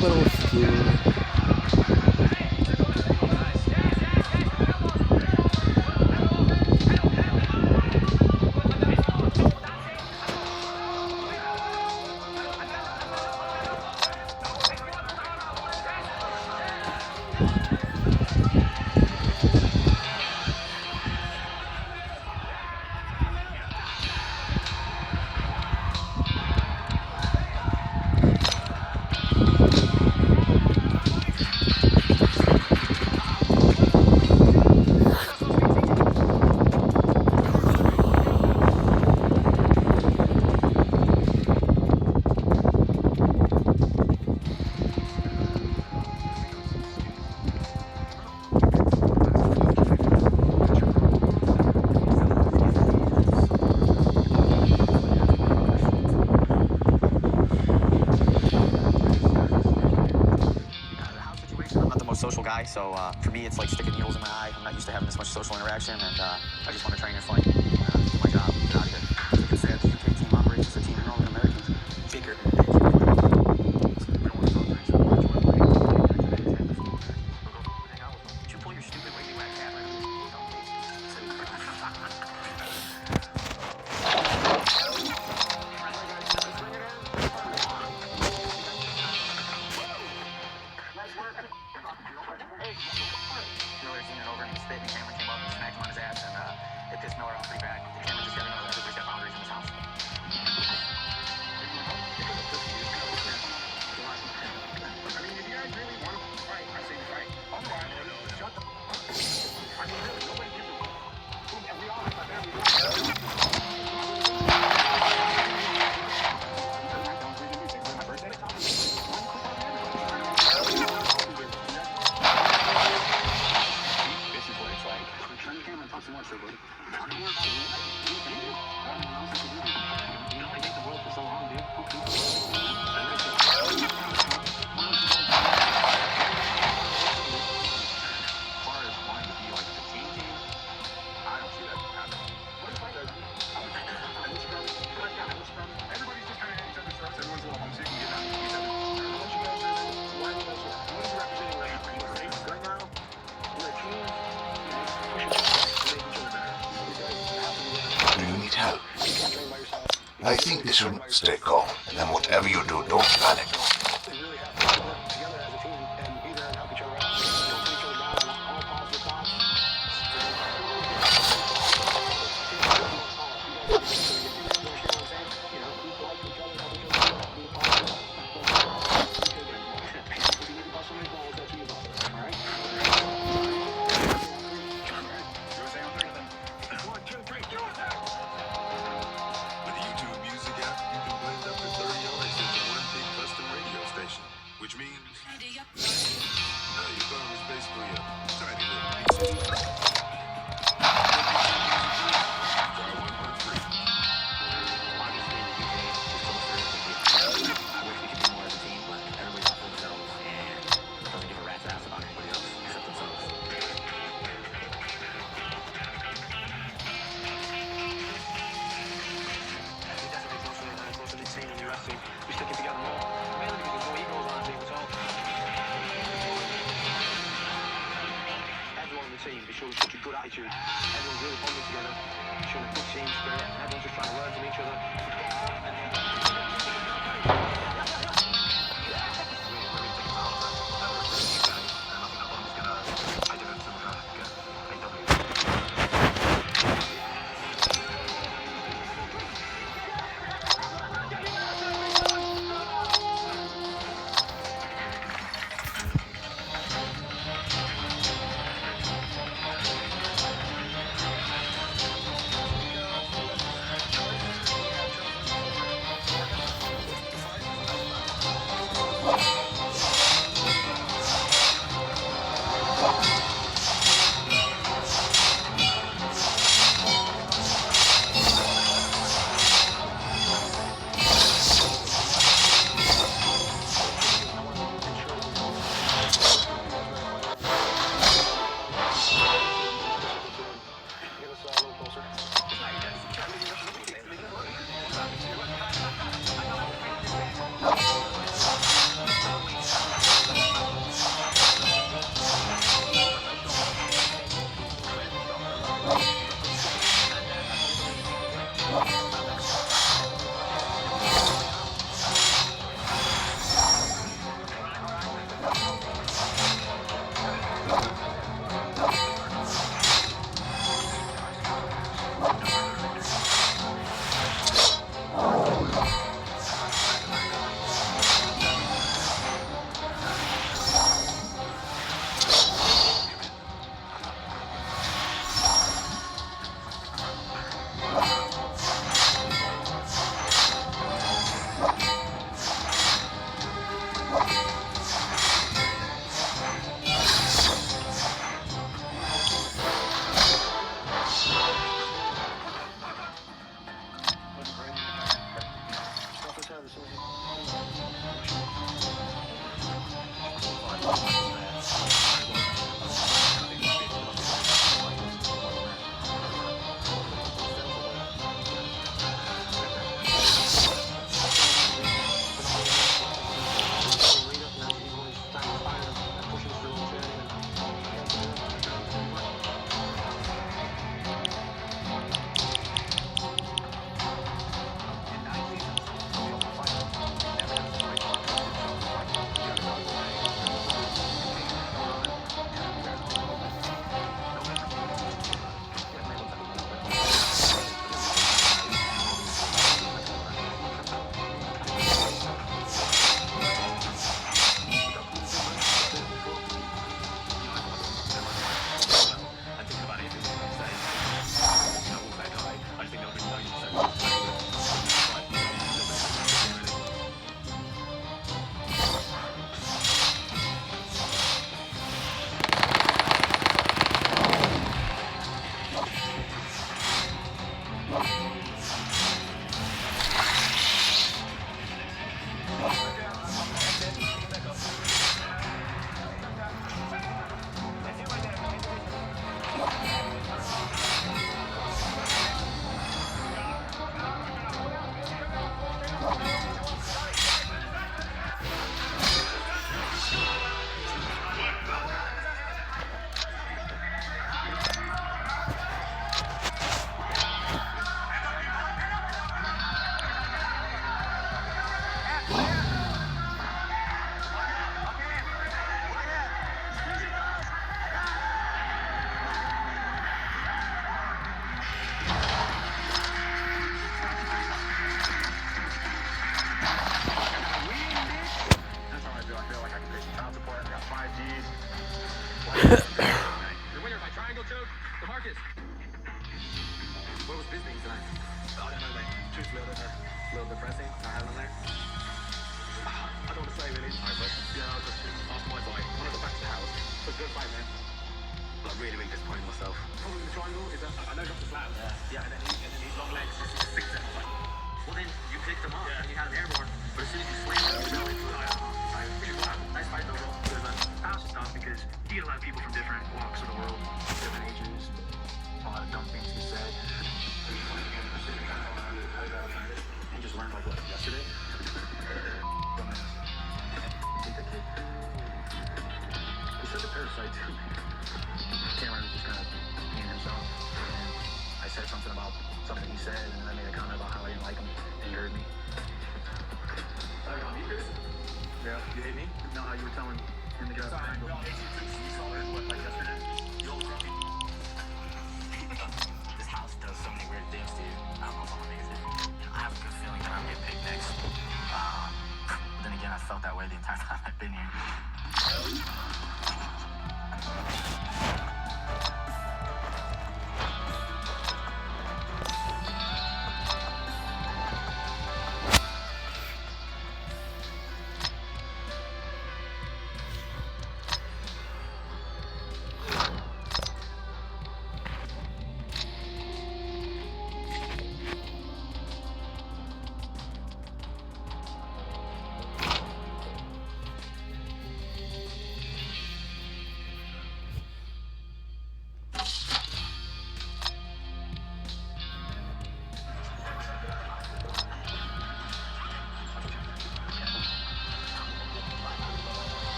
little skew. Social guy, so for me it's like sticking needles in my eye. I'm not used to having this much social interaction, and I just want to train and fight. Do my job, get out of here. You can say that the UK team operates as a team, you're only Americans. Bigger. You pull your stupid wavy whack hat right away. Miller seen it over and he spit, and the camera came up and smacked him on his ass, and it pissed Miller off pretty bad. The camera just got to know that everybody's got boundaries in this house. I mean, if you guys really want to fight, I say fight. Otherwise, shut the fuck up. I mean, really, nobody gives a fuck. And we all have our Do you need help? I think this will stay calm, and then whatever you do, don't panic. With the YouTube Music app, you can blend up to 30 artists into one big custom radio station, which means your phone is basically a tiny little piece of Try one for free. Obviously, the UK is closer. I wish we could do more as a team, but everybody's off themselves and doesn't give a rat's ass about anybody else except themselves. We stick it together more. Mainly because there's no egos on the team at all. Everyone on the team is showing such a good attitude. Everyone's really bonding together, showing a good team spirit. Everyone's just trying to learn from each other.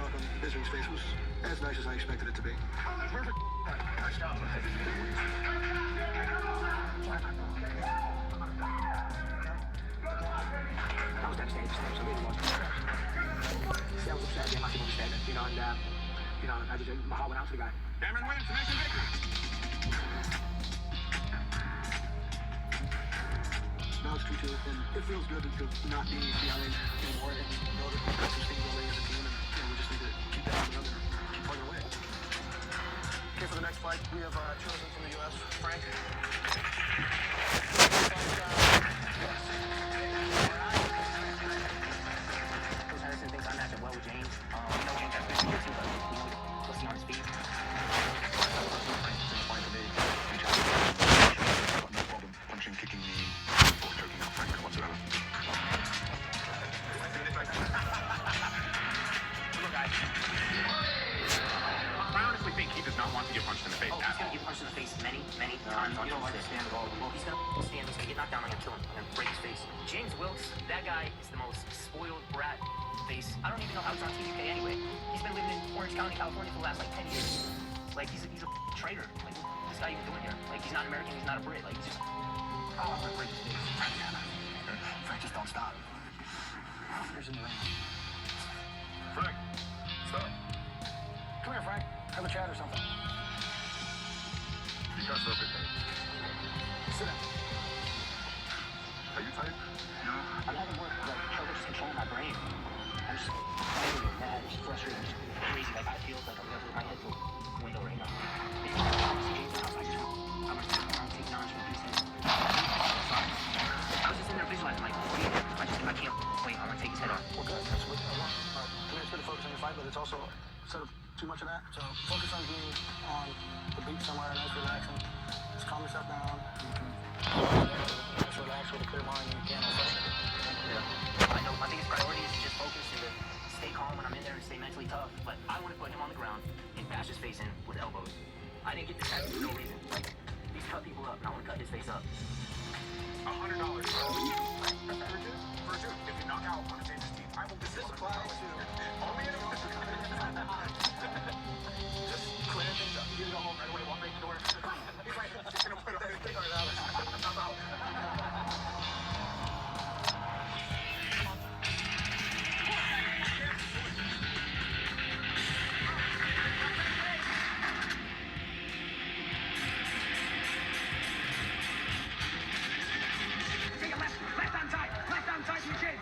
chocolate Misery's face was as nice as I expected it to be. Perfect. I was devastated. So I really was. I was upset. Yeah, massive understatement. You know, and I just my heart went out to the guy. Cameron wins the nation victory. Now it's 2-2, and it feels good to not be behind anymore and know that we've got some steam building as a team, and we just need to keep that on the other, keep plugging away. Okay, for the next fight, we have chosen from the U.S. Frank. Coach Harrison thinks I match up well with James. We know James has good skills too, but we know he's on his feet. No problem punching, kicking me, or choking out Frank whatsoever. Look, guys. I honestly think he does not want to get punched in the face. Oh, he's gonna get punched in the face many, many times on Tuesday. Well, he's gonna stand, he's gonna get knocked down, I'm gonna kill him, I'm gonna break his face. James Wilkes, that guy is the most spoiled brat face. I don't even know how he's on TVK anyway. He's been living in Orange County, California for the last like 10 years. Like he's a traitor. Like what's this guy even doing here? Like he's not American, he's not a Brit. Like he's just I'm gonna break his face. Frank, just don't stop. Here's in the ring. Frank, stop. Come here, Frank. Have a chat or something. You got something. Sit down. Are you tight? No. I'm having work like trouble just controlling my brain. I'm just angry, mad, just frustrated, just crazy. Like I feel like I'm gonna my head to a window right now. If I see James in the house, I'm gonna take Naj from his head. I was just in there visualizing like, if I can't wait, I'm gonna take his head off. Well, good. That's what I want. I mean, it's good to focus on your fight, but it's also instead of too much of that. So focus on being on the beach somewhere, nice, relaxing. Just calm yourself down. You can just relax with a clear mind. You can't affect it. Yeah. I know my biggest priority is to just focus and to stay calm when I'm in there and stay mentally tough. But I want to put him on the ground and bash his face in with elbows. I didn't get this tattoo for no reason. Like, he's cut people up, and I want to cut his face up. $100 for Virgil. If you knock out one of James' teeth, I will This applies to only in just clearing things up. You go home right away, walk right in the door. He's like, just gonna put everything on out. I'm out. Take a left on tight to your chin.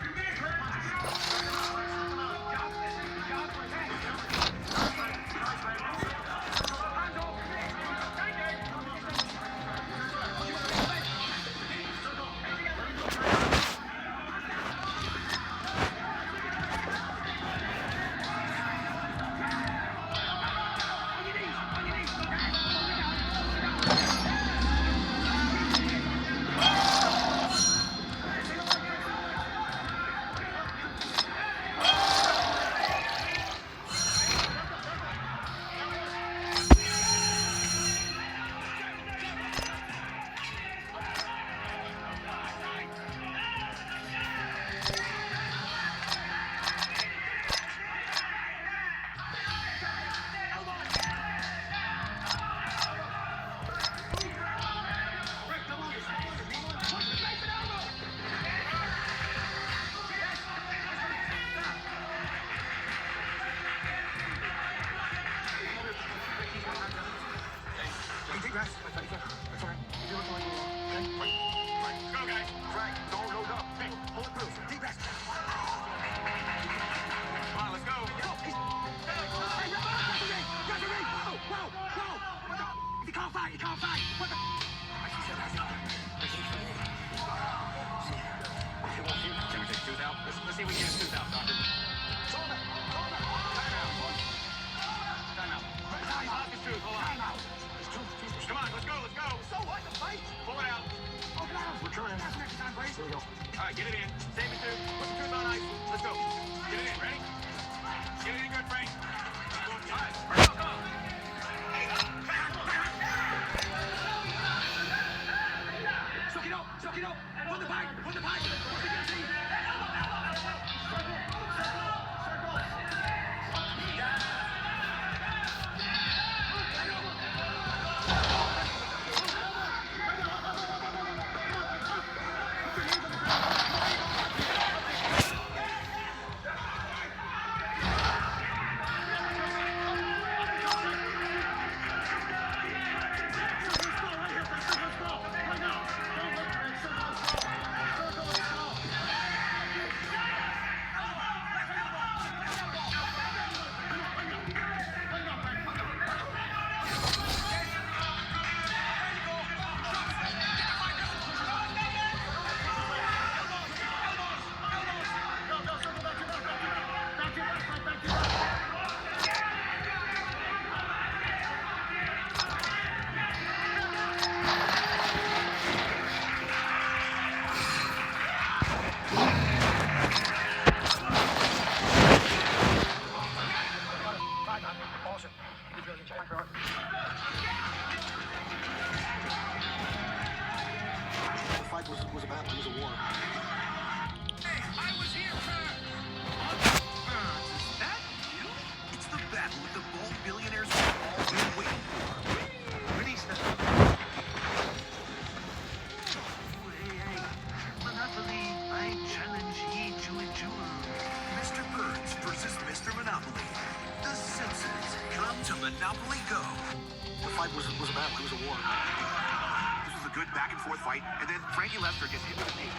fight was a battle. It was a war. Hey, I was here, sir! Is that you? It's the battle of the bald billionaires we've all been waiting for. Release them. Hey, Monopoly, I challenge ye to a duel. Mr. Burns versus Mr. Monopoly. The senses come to Monopoly Go. The fight was a battle. It was a war. This was a good back and forth fight, and then Frankie Lester gets hit with a knee.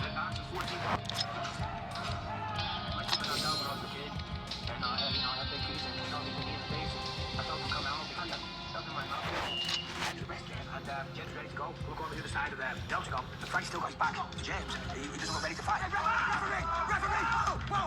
That knocks the 14. I keep it on down when I was a kid, and I had big keys and saw me in the face. I felt them come out because I stuck in my mouth. And the rest came, and James ready to go. We'll go over to the side of the Delta go. But Frank still got his back to James. He doesn't look ready to fight. Hey, referee! Referee! Whoa!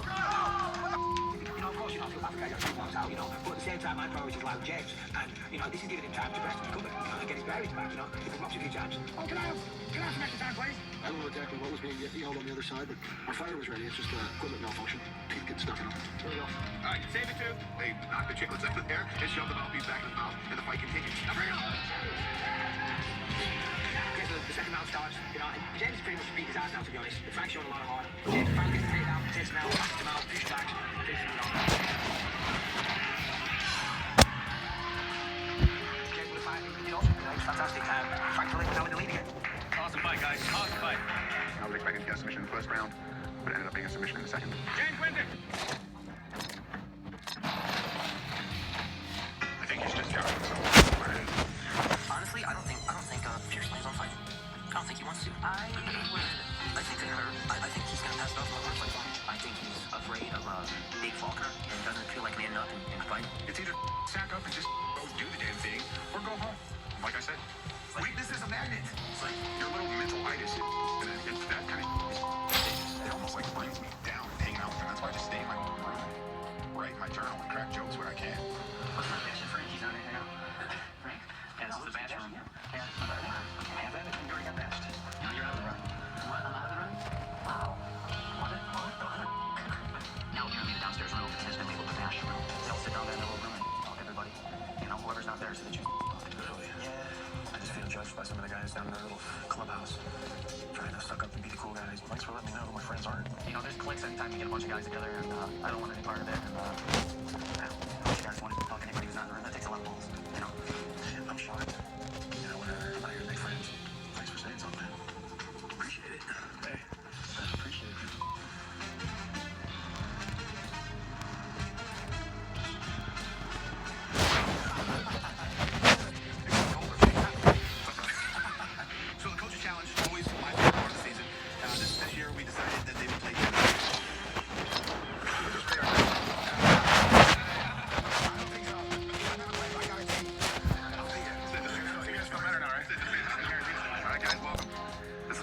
You know, of course, you don't feel bad for guys that walks out, you know. But at the same time, my priority is like James. And, you know, this is giving him time to rest and recover, you know, and get his bearings back, you know. If he drops a few times. Oh, can I have some extra time, please? I don't know exactly what was being yelled on the other side, but our fire was ready. It's just equipment malfunction. Teeth get stuck in them. There we go. All right, save it, too. They knocked the chicklets out of there and shoved the mouthpiece back in his mouth, and the fight continues. Now bring it on! Okay, so the second round starts, you know, and James pretty much beat his ass now, to be honest. Frank's showing a lot of heart. James finally gets the takedown, takes him out, knocks him out, pushes back, finishes him off. James with a fight, you know, fantastic. Frank Phillips now in the lead again. Awesome fight, guys. Awesome fight. I was expecting to get a submission in the first round, but it ended up being a submission in the second. James wins it. I think he's just counting himself. Honestly, I don't think Fierce plans on fighting. I don't think he wants to. I think he's gonna pass it off on a fight. I think he's afraid of Dave Falker and doesn't feel like manning up and fighting. It's either sack up and just go do the damn thing, or go home. Like I said, weakness is a magnet. It's like your little mental itis. And that kind of it almost like brings me down hanging out with him. That's why I just stay in my room, write my journal, and crack jokes when I can. What's my best friend? He's on it now. Frank? Yeah, this is the bathroom. Yeah. Have that and you're your best. Now you're out of the run. What? I'm out of the run? Wow. What? Now we're gonna be in the downstairs room. It's been labeled the Nash room. They'll sit down there in the little room and talk to everybody. You know, whoever's not there so that you yeah. I just feel judged by some of the guys down in their little clubhouse. Trying to suck up and be the cool guys. Thanks for letting me know who my friends aren't. You know, there's cliques anytime you get a bunch of guys together, and I don't want any part of it. And I don't you guys want to talk to anybody who's not in the room. That takes a lot of balls. You know, I'm shocked. You know, when I'm not here to make friends. Thanks for saying something. Appreciate it. Hey, I appreciate it. So the coach's challenge is always my favorite part of the season. This year we decided that they would play tennis.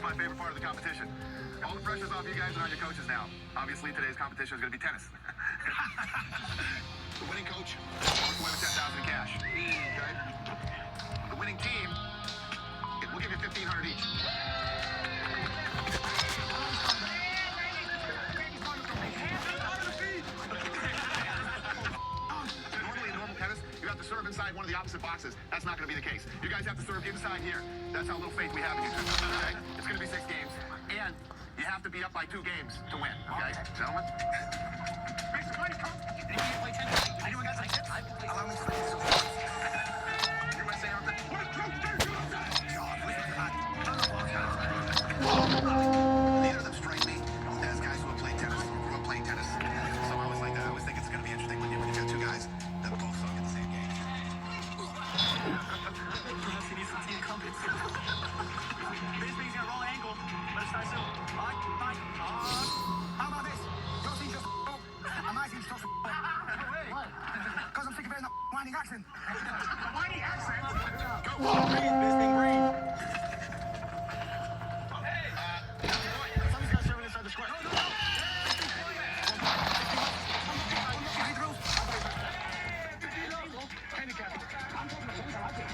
My favorite part of the competition. All the pressure's off you guys and on your coaches now. Obviously, today's competition is going to be tennis. The winning coach walks away with $10,000 in cash. Okay? The winning team, we'll give you $1,500 each. Normally in normal tennis, you have to serve inside one of the opposite boxes. That's not going to be the case. You guys have to serve inside here. That's how little faith we have in you. Okay? It's going to be 6 games, and you have to be up by 2 games to win. Okay, gentlemen? Make some money, coach. You play tennis. I do got like allow me to play some. You might say something. What a coach do? Neither of them strike me as guys who have played tennis or grew up playing tennis. So I always think it's going to be interesting when you got 2 guys that both suck at the same game. Perhaps he needs some team compass. This thing's got a wrong angle. Let's start soon. All right, fine. How about this? Your team just and my team's just What? Because I'm sick of hearing the whining accent. Whining accent? Go. Breathe, this thing, breathe. Somebody's got to serve it inside the square. No. Handicap. I'm talking to someone I like it.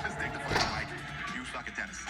Let's take the fight, Mike. You suck at tennis.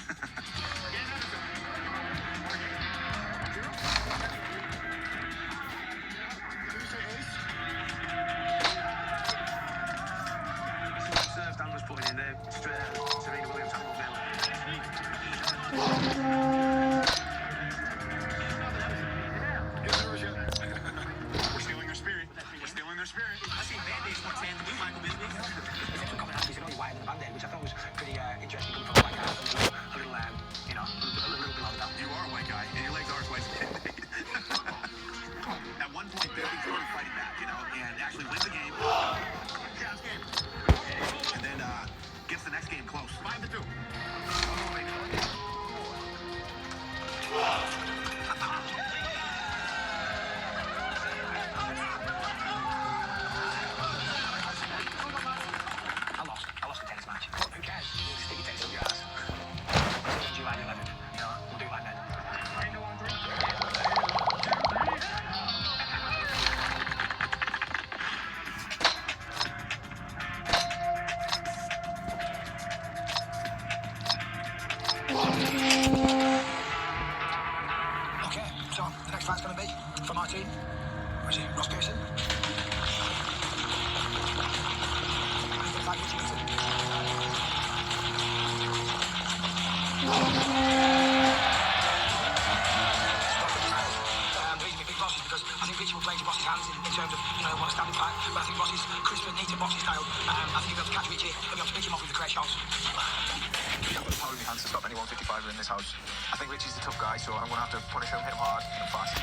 So, the next fight's going to be for my team. Where is it? Ross Pearson? Because I think Richie will play into Ross's hands in terms of, what a standing fight. But I think Ross's crisp and neat and boxing style. I think he'll be able to catch Richie. He'll be able to pick him off with the correct shots. I've got the power in my hands to stop any 155er in this house. I think Richie's the tough guy, so I'm going to have to punish him, hit him hard and fast.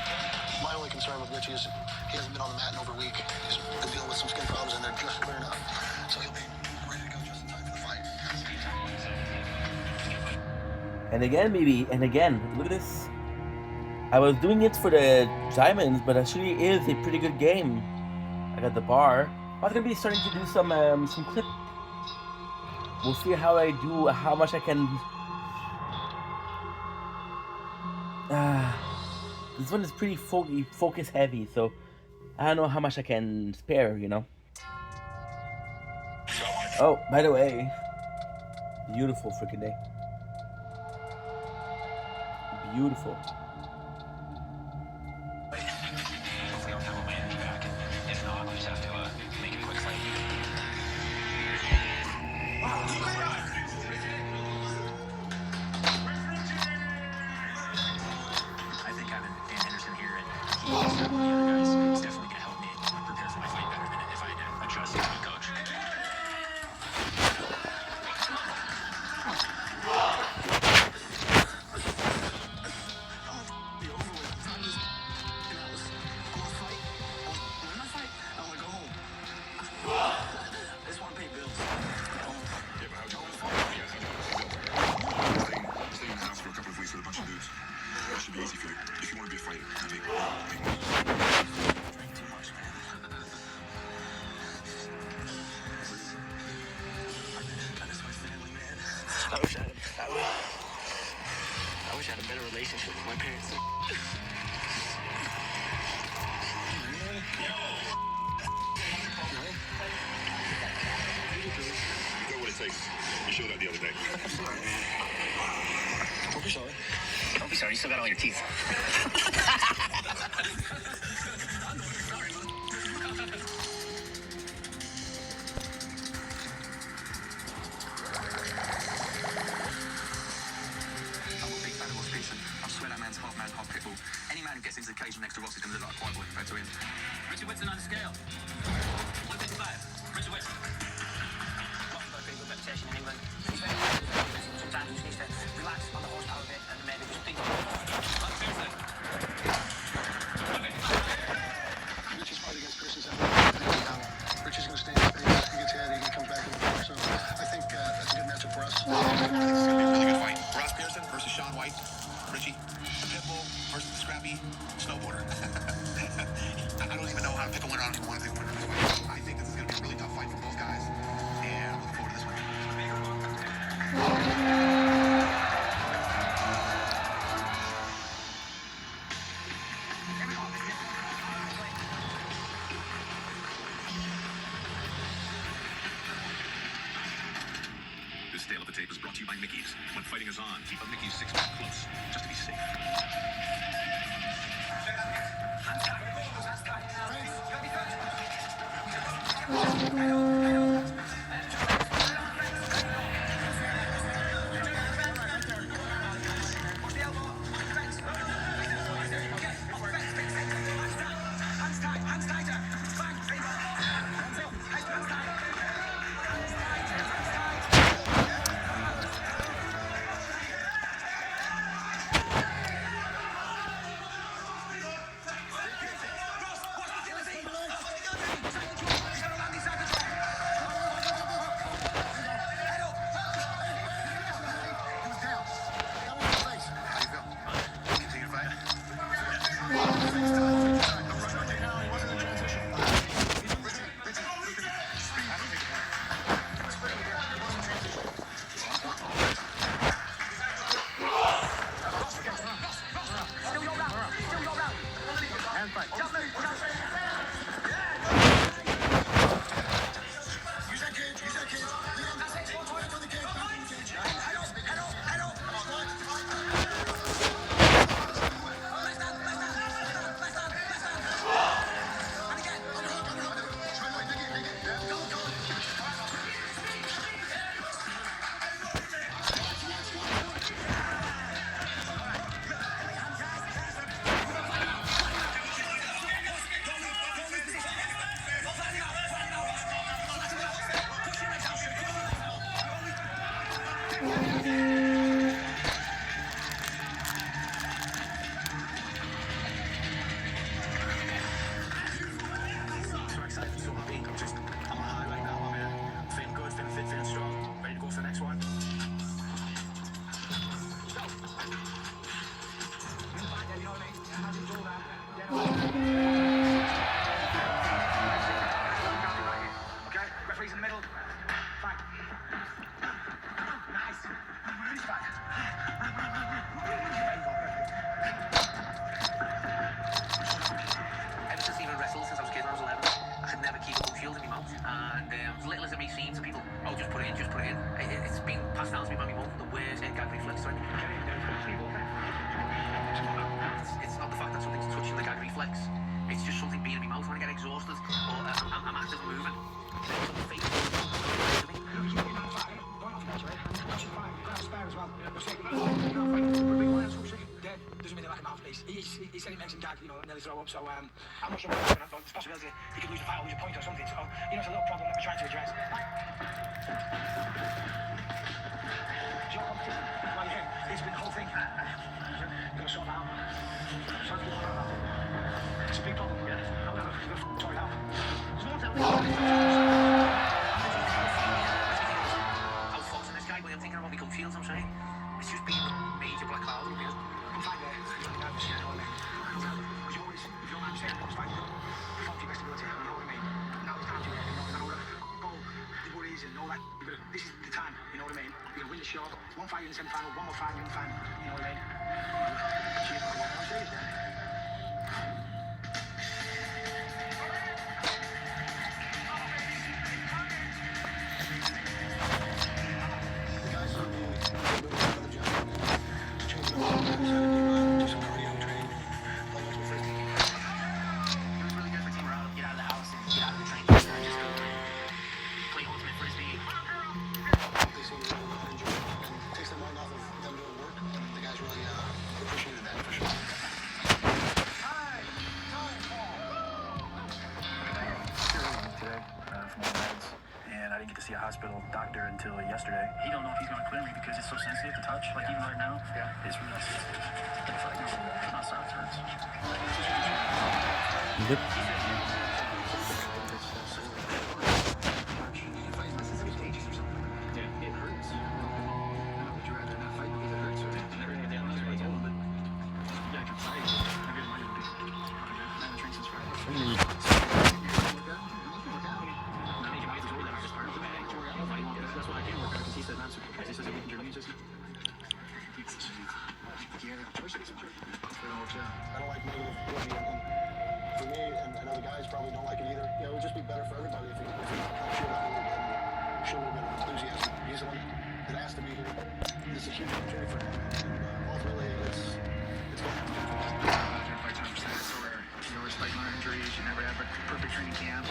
My only concern with Richie is he hasn't been on the mat in over a week. He's been dealing with some skin problems and they're just clearing up. So he'll be ready to go just in time for the fight. And again, maybe, and again, look at this. I was doing it for the diamonds, but actually is a pretty good game. I got the bar. I was gonna be starting to do some clip. We'll see how I do, how much I can. This one is pretty focus heavy, so I don't know how much I can spare, Oh, by the way, beautiful freaking day. Beautiful. Hopefully I'll have a man back. If not, I'll just have to make a quick fight. I think having Dan Henderson here and the other guys is definitely going to help me prepare for my fight better than if I had to adjust to the coach. I wish I had a better relationship with my parents. You know what it takes. You showed that the other day. Don't be sorry. Don't be sorry. You still got all your teeth. Any man who gets into the cage next to Ross is going to look like a quiet boy compared to him. Richard Whitson on the scale. 155. Richard Whitson. Ross got a pretty good reputation in England. He's very good. Sometimes he just needs to relax on the horsepower a bit and maybe just think. Richard's fight against Pearson's Richard's going to stay in space. He gets heavy. He comes back in the floor. So I think that's a good matchup for us. It's going to be a really good fight. Ross Pearson versus Shaun White. Richie, the Pitbull versus the scrappy snowboarder. I don't even know how to pick a winner. I don't even want to pick a winner in this fight. I think this is going to be a really tough fight for both guys. And I'm looking forward to this one. This tale of the tape is brought to you by Mickey's. When fighting is on, keep a Mickey's six-pack close, just to be safe. doesn't really like a mouthpiece. He said it makes him gag, you know, nearly throw up. So I'm not sure what's happening, but there's a possibility he could lose the fight or lose a point or something. So, you know, it's a little problem that we're trying to address. Your competition, while you're here, it's been the whole thing. You're gonna sort that out. Sorry for that. It's a big problem. Yeah. However, you're gonna sort it out. There's no one telling how false in this guy, but I'm thinking about become fields, I'm saying. It's just being a major black cloud. I'm fine there. You're really nervous, you know what I mean? Because you always, if you're not saying, I was fine. Perform to your best ability, you know what I mean? Now it's time to, you know, go, the worries and all that. This is the time, you know what I mean? You're gonna win the show. One fight in the semi-final, one more fight in the final, you know what I mean? Cheers, man. I'm serious, man. See a hospital doctor until yesterday. He don't know if he's going to clear me because it's so sensitive to touch. Like even right now, it's really sensitive. It's like not soft hurts. Yep. It hurts. Would you rather not fight because it hurts or yeah, I can fight. I really might be. I haven't trained since Friday. That's why I can't work out because he said not supervised. He says it weakens your immune system. I don't like negative energy, and for me and other guys probably don't like it either. Yeah, it would just be better for everybody if he helps you out a little bit and show a little bit of enthusiasm. He's the one that has to be here. This is a huge opportunity for him, and ultimately it's going to happen. Fight time percent so rare. You always fight minor injuries. You never have a perfect training camp.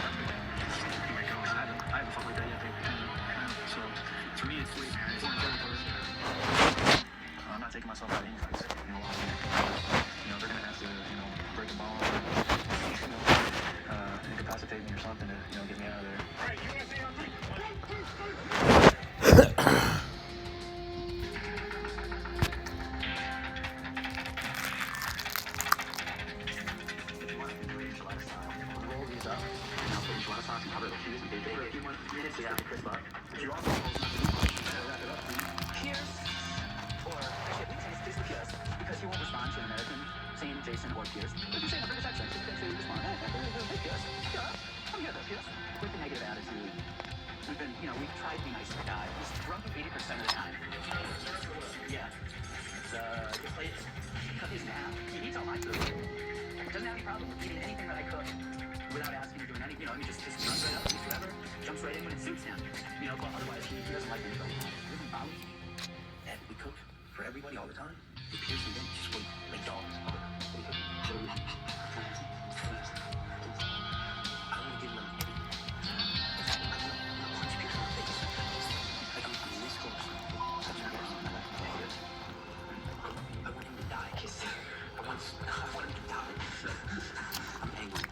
I haven't fought like that yet. So to me, it's way more important. I'm not taking myself out of any fights. You know, they're gonna have to, you know, break a bone, incapacitate me or something to, you know, get me out of there. All right, USA on 3. 1, 2. Because he won't respond to an American saying Jason or Pierce. But you say in a British accent, so you can say respond. Hey, Pierce. Yeah, I'm here, Pierce. With the negative attitude, we've been, you know, we've tried to be nice to the guy. He's drunk 80% of the time. Yeah. It's cut his in half. He eats all my food. Doesn't have any problem eating anything that I cook without asking or doing anything. You know, he just runs right up, eats whatever, jumps right in when it suits him. You know, but otherwise he doesn't like anything. He doesn't bother me. And we cook for everybody all the time. The Pierce and then just wait like dogs. I want to give them every. I want to punch Pierce in the face. Like I'm this close. Touching Pierce. I want him to die. Kiss. I want him to die. I'm angry.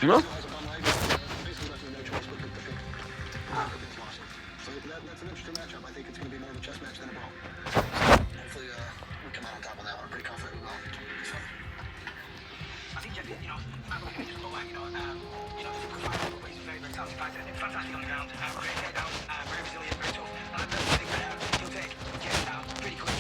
No? So that's an interesting matchup. I think it's going to be more of a chess match than a brawl. Hopefully, we come out on top on that one. I'm pretty confident we will. I think, you know, I'm looking at just look like, you know, he's a good fighter, but he's a very, very talented fighter. Fantastic on the ground, great takedown, very resilient, very tough. And I personally think that he'll take James down pretty quickly.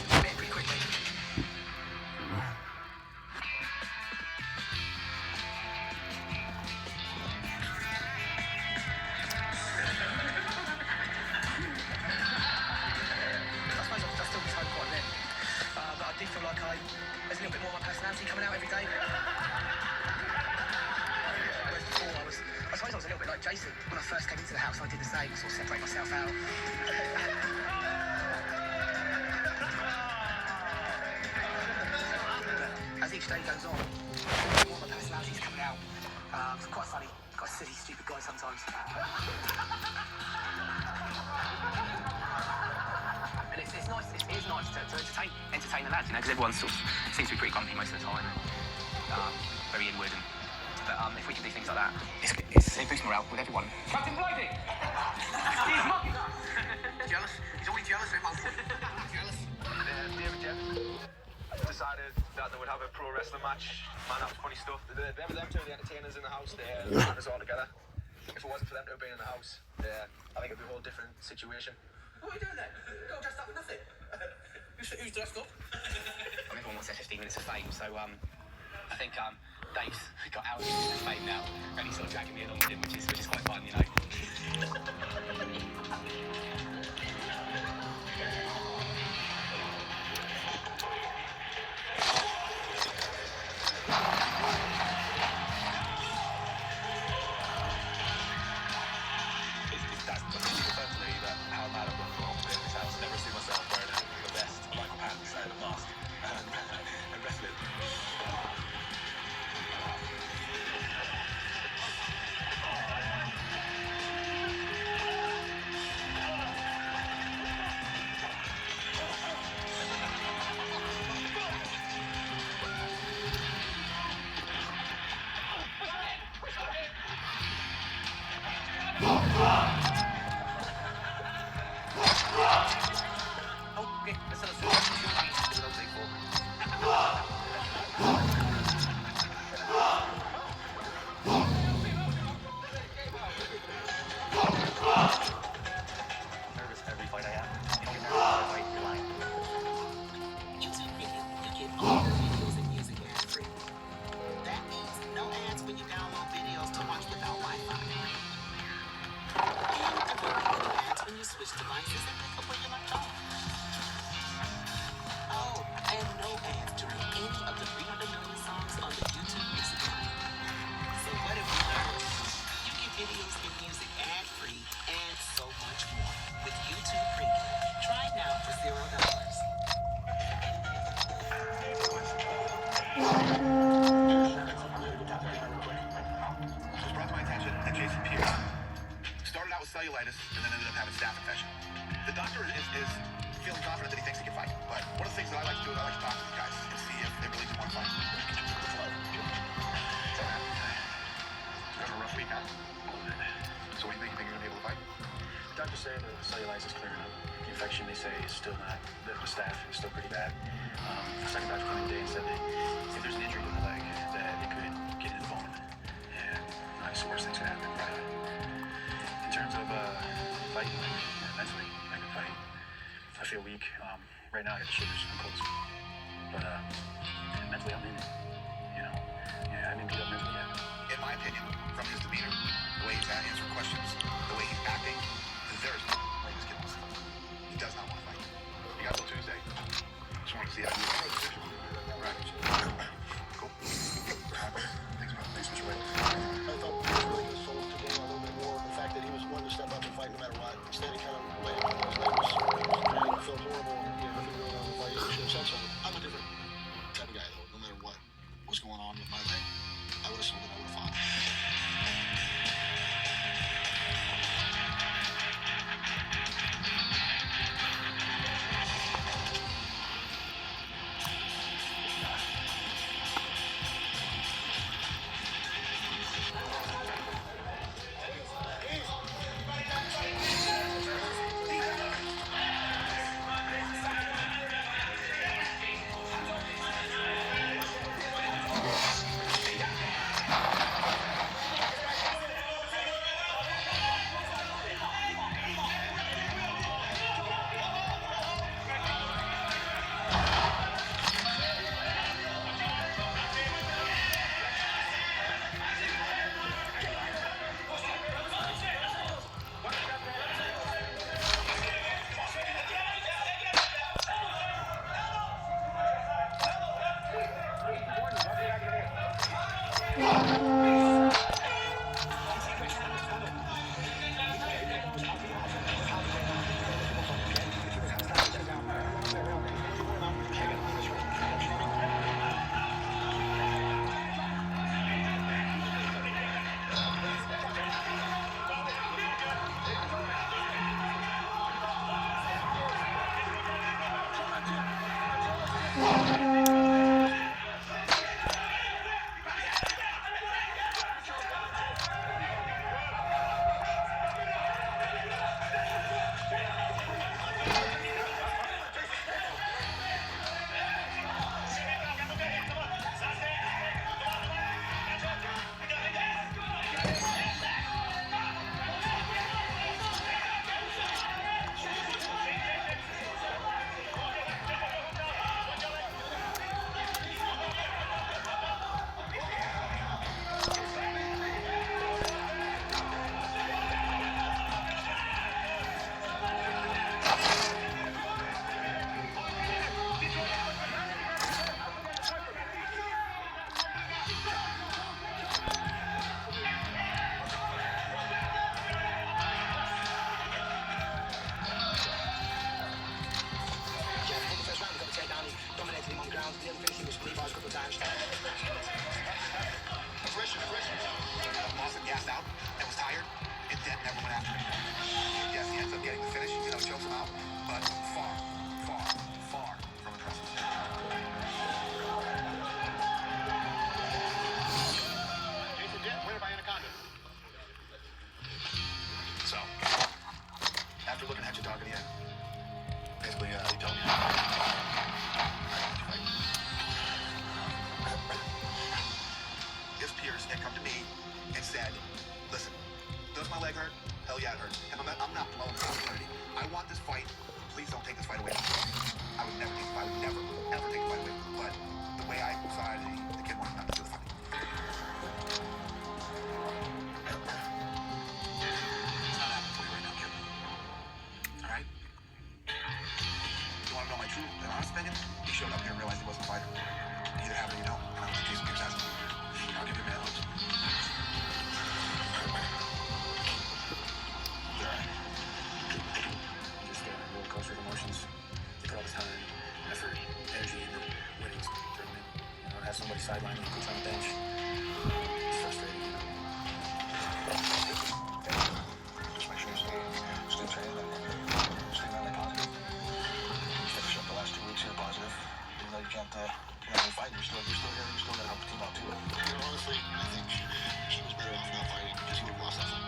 I feel like there's a little bit more of my personality coming out every day. Whereas before I suppose I was a little bit like Jason, when I first came into the house, I did the same, sort of separate myself out. As each day goes on, more of my personality's coming out. It's quite funny, quite a silly, stupid guy sometimes. And it's nice, it is nice to entertain the lads, you know, because everyone sort of seems to be pretty grumpy most of the time, and very inward. But if we can do things like that, it boosts morale with everyone. Captain Blighty! He's mocking us! Jealous? He's always jealous, jealous. David Jeff decided that they would have a pro wrestling match. Man, that was funny stuff. Them two are the entertainers in the house. They're putting us all together. If it wasn't for them two being in the house, I think it'd be a whole different situation. What are you doing then? Go dressed up with nothing. Who's dressed up? Everyone wants their 15 minutes of fame, so I think Dave's got our fame now, and he's sort of dragging me along with him, which is quite fun, you know. cellulitis and then ended up having staph infection. The doctor is feeling confident that he thinks he can fight. But one of the things that I like to do is I like to talk to these guys and see if they really do want to fight. It's been a rough week, huh? So what do you think? You think you're going to be able to fight? The doctors say the cellulitis is clearing up. The infection, they say, is still not. The staph is still pretty bad. The second doctor came in today and said that if there's an injury to the leg, that it could get in the bone. And that's the worst things could happen. But in terms of fighting, mentally, I can fight. I feel weak. Right now I got the shivers. I'm cold. But mentally I'm in it. You know? Yeah, I haven't beat up mentally yet. In my opinion, from his demeanor, the way he's answering questions, the way he's acting, there is no way this kid wants to fight. He does not want to fight. You got till Tuesday. Just want to see how you do. Right. Cool. Thanks, Mr. Wade. I thought he was really going to sold today a little bit more. The fact that he was willing to step up and fight no matter what. Instead, he kind of waited on those legs. He felt horrible. You know, if he really wanted to fight, he should have said something. I'm a different type of guy, though. No matter what was going on with my leg, I would have sold it. I would have fought. Lawson gassed out and was tired, and Dent never went after him. Yes, he ends up getting the finish, chokes him out, but far, far, far from impressive. Jason Dent, winner by Anaconda. So, after looking at you, dog, at the end, basically, he told me. If Pierce had come to me and said, listen, does my leg hurt? Hell yeah, it hurts. And I'm not promoting this opportunity. I want this fight. Please don't take this fight away. I would never take the fight. I would never, ever take the fight away. But the way I saw it, the kid wanted not to do the fight. It's not happening for you right now, kid. All right? You want to know my true and honest opinion? He showed up here and realized he wasn't a fighter. You either have it or you don't. And I don't think Jason Pierce has it. I'll give you a man hugs. Just a roller coaster of emotions. You put all this time, effort, energy into winning this tournament. To have somebody sideline you, coach on the bench. It's frustrating, Just make sure you stay training and stay really positive. Finish up the last 2 weeks here positive. Even though you can't fight, you're still here. You're still gonna help the team out too. Honestly, I think she was better off not fighting because he would have lost that fight.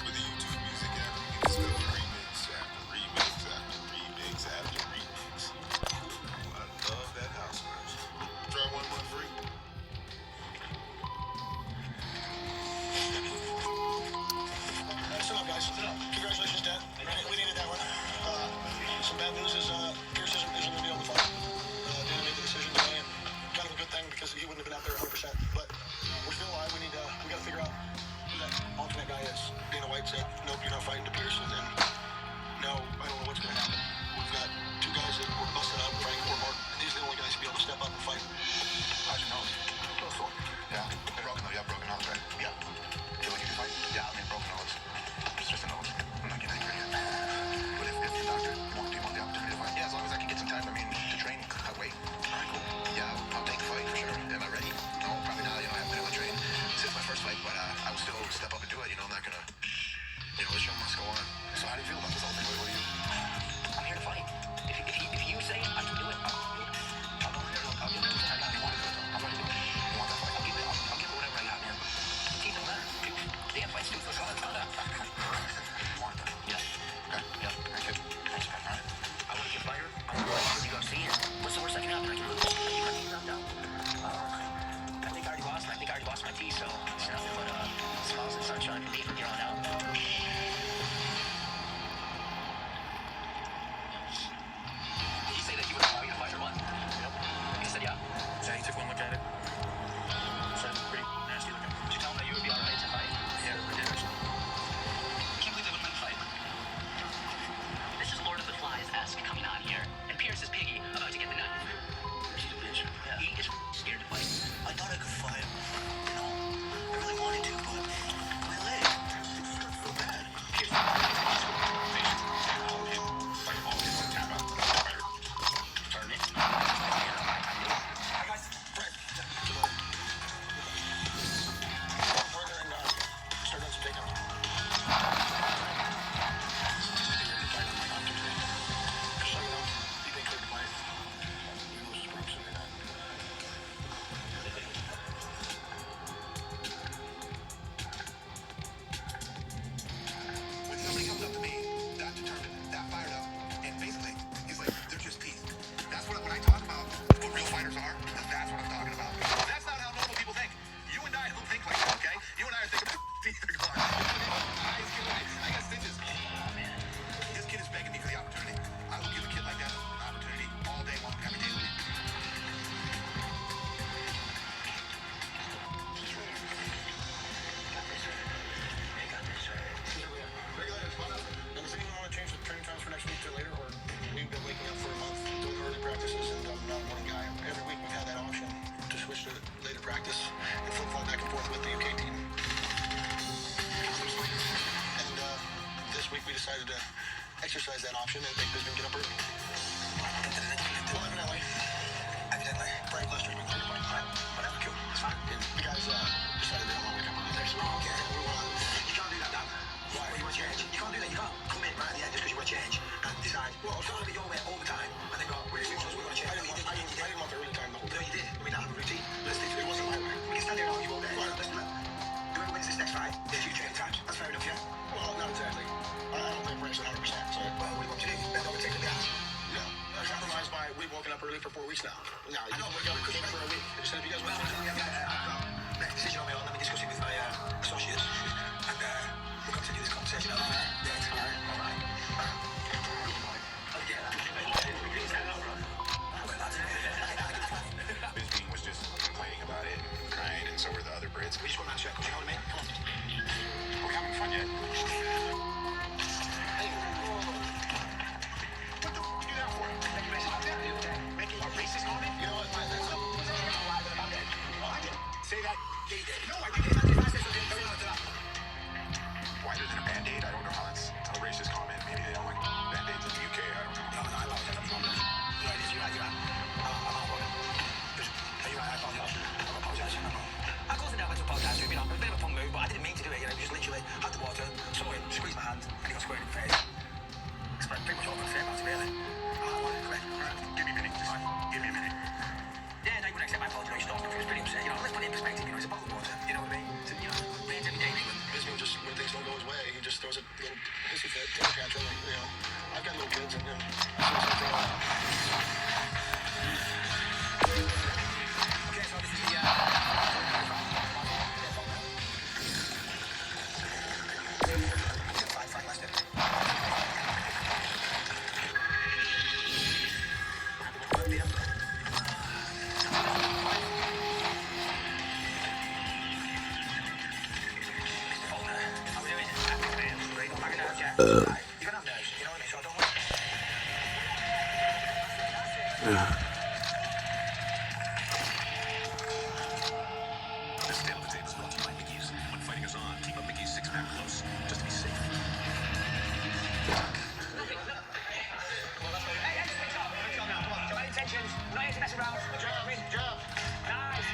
For the YouTube music app, you can discover remix after remix after remix after remix. Ooh, I love that house version. Try 1 month free. Sit up, guys. Sit up. Congratulations, Dad. We needed that one. Some bad news is Pierce isn't going to be able to fight. Dana made the decision today, and kind of a good thing because he wouldn't have been out there 100%. But we're still alive. We got to figure out who that alternate guy is. Dana White said, nope, you're not fighting to Pierce. And then, no, I don't know what's going to happen. We've got 2 guys that were busted up, Frank or Mark, and these are the only guys to be able to step up and fight. How's your nose? Yeah. Broken though, yeah, broken nose, right? Yeah. Feel like you can fight? Yeah, I mean, broken nose. It's just a nose. I'm not getting angry yet. But if the doctor, do you want the opportunity to fight? Yeah, as long as I can get some time, to train, cut weight. All right, cool. Yeah, I'll take the fight for sure. Am I ready? No, probably not. I haven't been able to train since my first fight, but I will still step up and do it. I'm not gonna, the show must go on. So how do you feel about this whole thing? What do you? I'm here to fight. If you say I can do it, I'll do it. I'll go in there. I'll give it everything I got. You want to do it? I'm ready to do it. You want that fight? I'll give it whatever I got, man. Keep it better. Damn fight's too close. You want it? Yeah. Okay. Yeah. Thank you. Thanks, man. All right. I want to be a fighter. I want to go to the UFC. What's the worst that can happen? I can lose. You got me knocked out. I think I already lost. I think I already lost my teeth, so it's nothing but smiles and sunshine for me from here on out. decided to exercise that option and make this dude get up early. Well, evidently, Brave left treatment cleared by time. Whatever, cool. It's fine. And you guys decided they don't want to come on next week. Okay, we want. You can't do that, Dan. Why? You want to change? You can't do that. You can't come in right at the end just because you want to change and decide, well, it's going to be your way all the time, and then go, we're going to change. I didn't want the early time the whole day. No, you did. I mean, I have a routine. Let's stick to it. It wasn't my way. We can stand there and argue all day. Right. Let's do it. Whoever wins this next fight, there's you training times. That's fair enough, yeah? Well, not exactly. I don't play breaks 100%, so. Well, what do you want to do? Bend over and take the gas. Yeah. Compromised by we've woken up early for 4 weeks now. No, you came for a week. I just said, if you guys want to make a decision on my own, let me discuss it with my associates, and we'll continue this conversation. All right. Bisbee was just complaining about it and crying, and so were the other Brits. We just want to check. You know what I mean? Come on. Are we having fun yet? What the f*** you do that for? Making a racist comment? You know what? Say that they did. No, I didn't. Wider than a band-aid? I don't know how that's a racist comment. Maybe they don't like band-aids in the UK. I don't know. No, I apologize. You're right. I apologize. I caused him to apologize to him. A bit of a punk move, but I didn't mean to do it. Just literally had the water, saw him, squeezed my hand, and he got squared in the face. That's pretty much all I'm going to say about it, really. Give me a minute. Just give me a minute. Yeah, no, you wouldn't accept my apology. He was pretty upset. Let's put it in perspective. It's a bottle of water. You know what I mean? Rains every day in England. Bisbee just, when things don't go his way, he just throws a little hissy fit, temper tantrum. I've got little kids, and I see something. Okay, so this is the fight last episode. This stale potato is brought to you by Mickey's. When fighting is on, keep a Mickey's six-pack close, just to be safe. My intentions, not here to mess around. Job. Nice.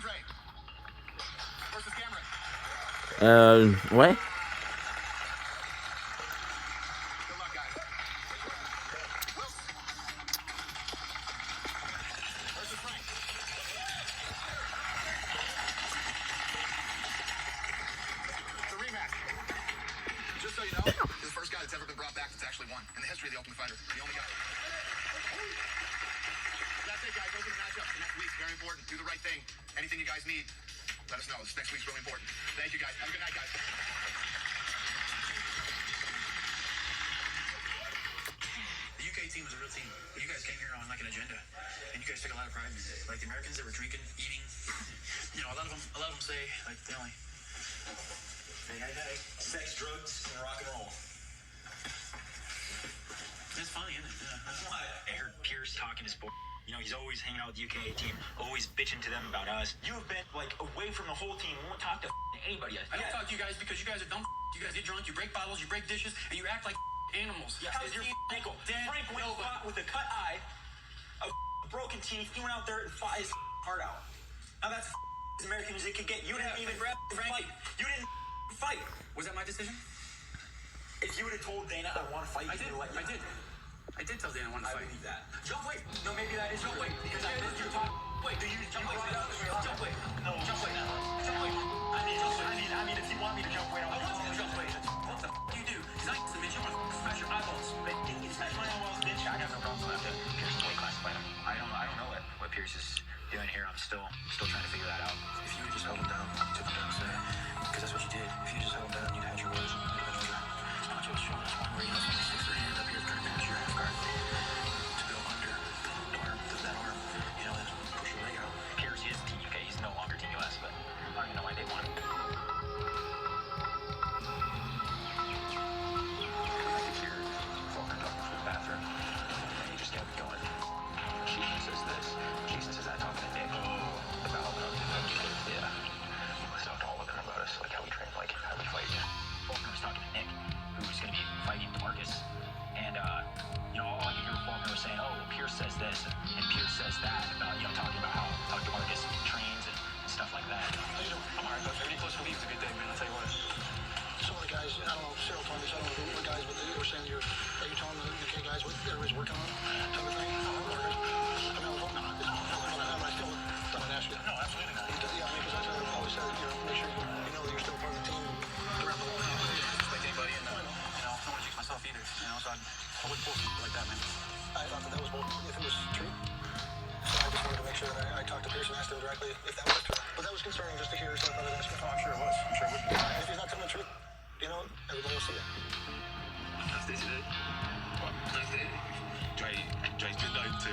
Andre. Versus Cameron. Ouais. Good luck, guys. Versus Frank. It's a rematch. Just so you know, you're the first guy that's ever been brought back that's actually won in the history of the Ultimate Fighter. The only guy. That's it, guys. Those are the matchups for next week. Very important. Do the right thing. Anything you guys need, let us know. This next week's really important. Thank you, guys. Have a good night, guys. The UK team was a real team. You guys came here on like an agenda, and you guys took a lot of pride in it. Like the Americans that were drinking, eating, you know, a lot of them say like they only hey, sex, drugs, and rock and roll. That's funny, isn't it? Yeah. That's why I heard Pierce talking to sport. You know, he's always hanging out with the UK team, always bitching to them about us. You have been like away from the whole team. Won't talk to anybody. I don't talk to you guys because you guys are dumb. You guys get drunk, you break bottles, you break dishes, and you act like animals. Yeah, how's your ankle? Frank went fought with a cut eye, a broken teeth. He went out there and fought his heart out. Now that's as American as it could get. You didn't even fight. You didn't fight. Was that my decision? If you would have told Dana I want to fight, I did. I did tell Dana I want to fight. I believe that. Jump weight. No, maybe that is jump weight because I heard you talk. Wait, do you jump weight? Jump weight. No, jump weight. Jump weight. I mean, if you want me to jump weight, I want to jump weight. What the you do? Because I submit you want to smash your eyeballs. But you smash my eyeballs, bitch. I got no problem with that. Pierce is weight classified him. I don't know what Pierce is doing here. I'm still trying to figure that out. If you would just held him down, you took him down, so because that's what you did. If you just held him down, you'd had your words. Not just showing us one where you know somebody sticks their hand up here trying to pass your half guard to go under the arm, that arm, you know, and push your leg out. Pierce is Team UK. He's no longer Team US, but I don't even know why they won. Says this, and Pierce says that about, you know, talking about how DeMarcus trains and stuff like that. How you doing? I'm alright, but every close to leave is a good day, man. I'll tell you what. Some of the guys, I don't know, Cyril told me, so I don't know who the guys, but they were saying are you telling the UK guys what everybody's working on, type of thing? I mean, I was not. I still thought I'd ask you. No, absolutely not. Yeah, I mean, because I've always said, you know, make sure you know that you're still part of the team throughout the whole thing. Just like anybody, and you know, I don't want to jinx myself either, you know, so I wouldn't pull like that, man. I thought that was both, if it was true. So I just wanted to make sure that I talked to Pierce and asked him directly if that was true. But that was concerning just to hear, so I thought I'd ask him. Oh, I'm sure it was. I'm sure it would be. If he's not telling the truth, you know, everybody will see it. Nice day today. What? Nice day. Dre's been known to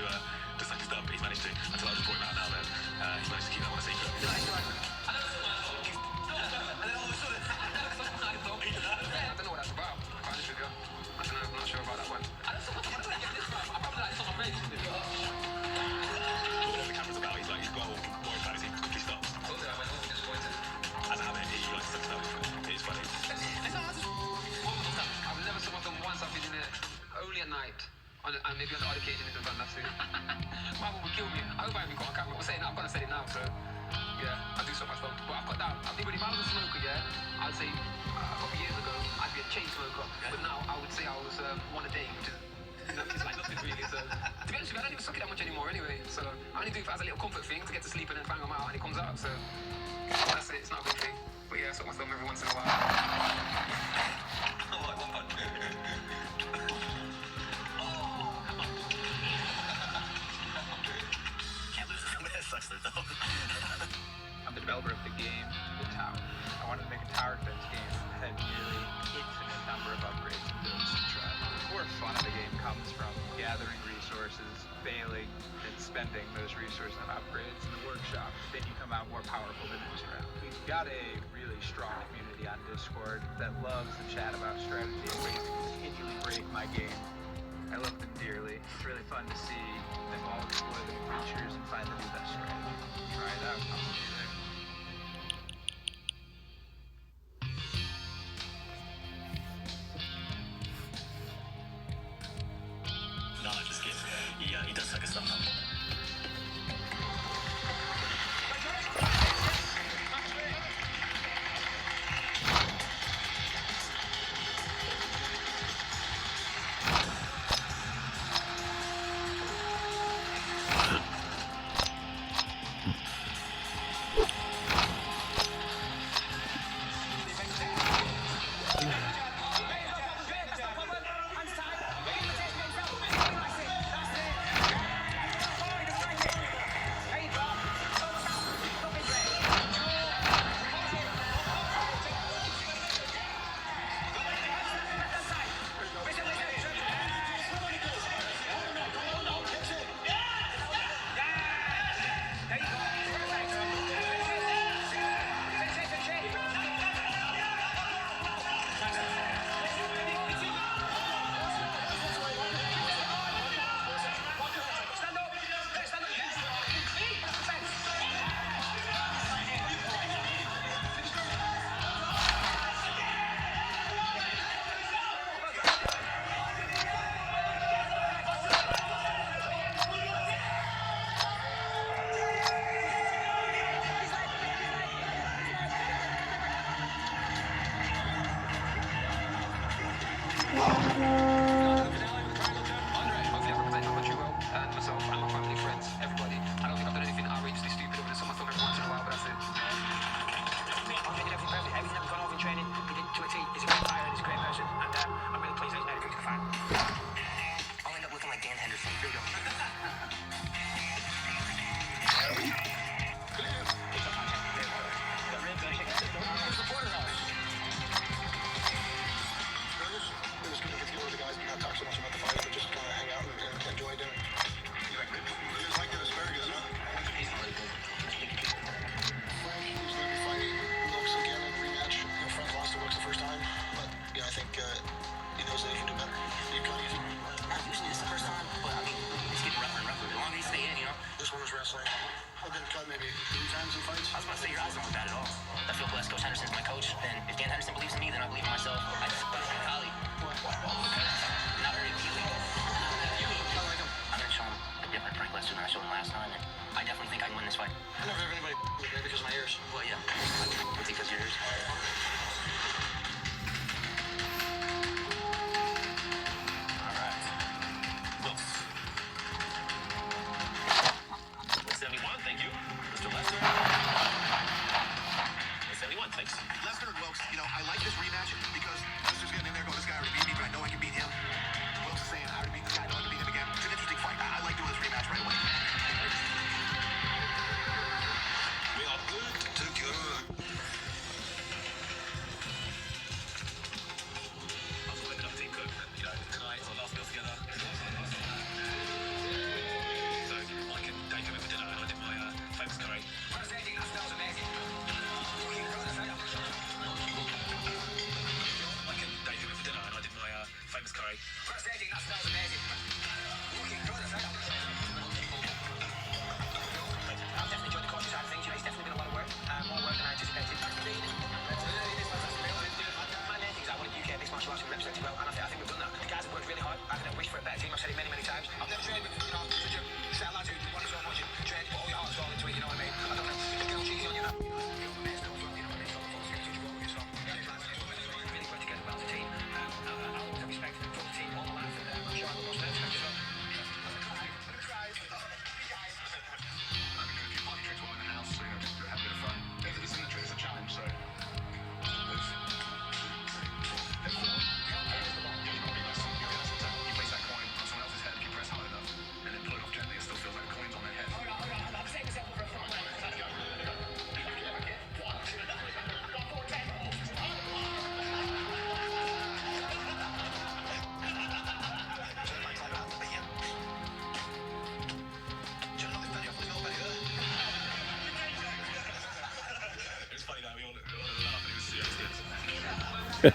suck his thumb, but he's managed to, until I was reporting out now, he's managed to keep that one a secret. I don't know what that's about. I'm not sure about that one. I don't know what I'm doing this time. I probably like some of my mates. Whatever the camera's about, he's got all more fantasy quickly stops. As a habit, he likes to suck his thumb. It is funny. I've never saw them once. I've been in it only at night. And maybe on the odd occasion if I've done nothing. My mum would kill me. I hope I haven't got on camera. We're saying that. I'm gonna say it now, so yeah, I do so much fun. But I've got that. I think if I was a smoker, yeah, I'd say a couple of years ago I'd be a chain smoker. But now I would say I was one a day, which is it's like nothing really. So to be honest with you, I don't even suck it that much anymore anyway. So I only do it as a little comfort thing to get to sleep and then bang them out and it comes out. So that's it. It's not a big thing. But yeah, I suck my thumb every once in a while. I'm the developer of the game, The Tower. I wanted to make a tower defense game that had nearly infinite number of upgrades and builds to try. The core fun of the game comes from gathering resources, failing, and spending those resources on upgrades in the workshop. Then you come out more powerful than most round. We've got a really strong community on Discord that loves to chat about strategy and ways to continually break my game. I love them dearly. It's really fun to see them all explore the new features and find the new best strategy. Try it out. I'll see you there. No, just kidding. He does suck his thumb up.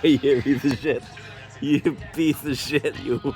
You piece of shit. You piece of shit, you.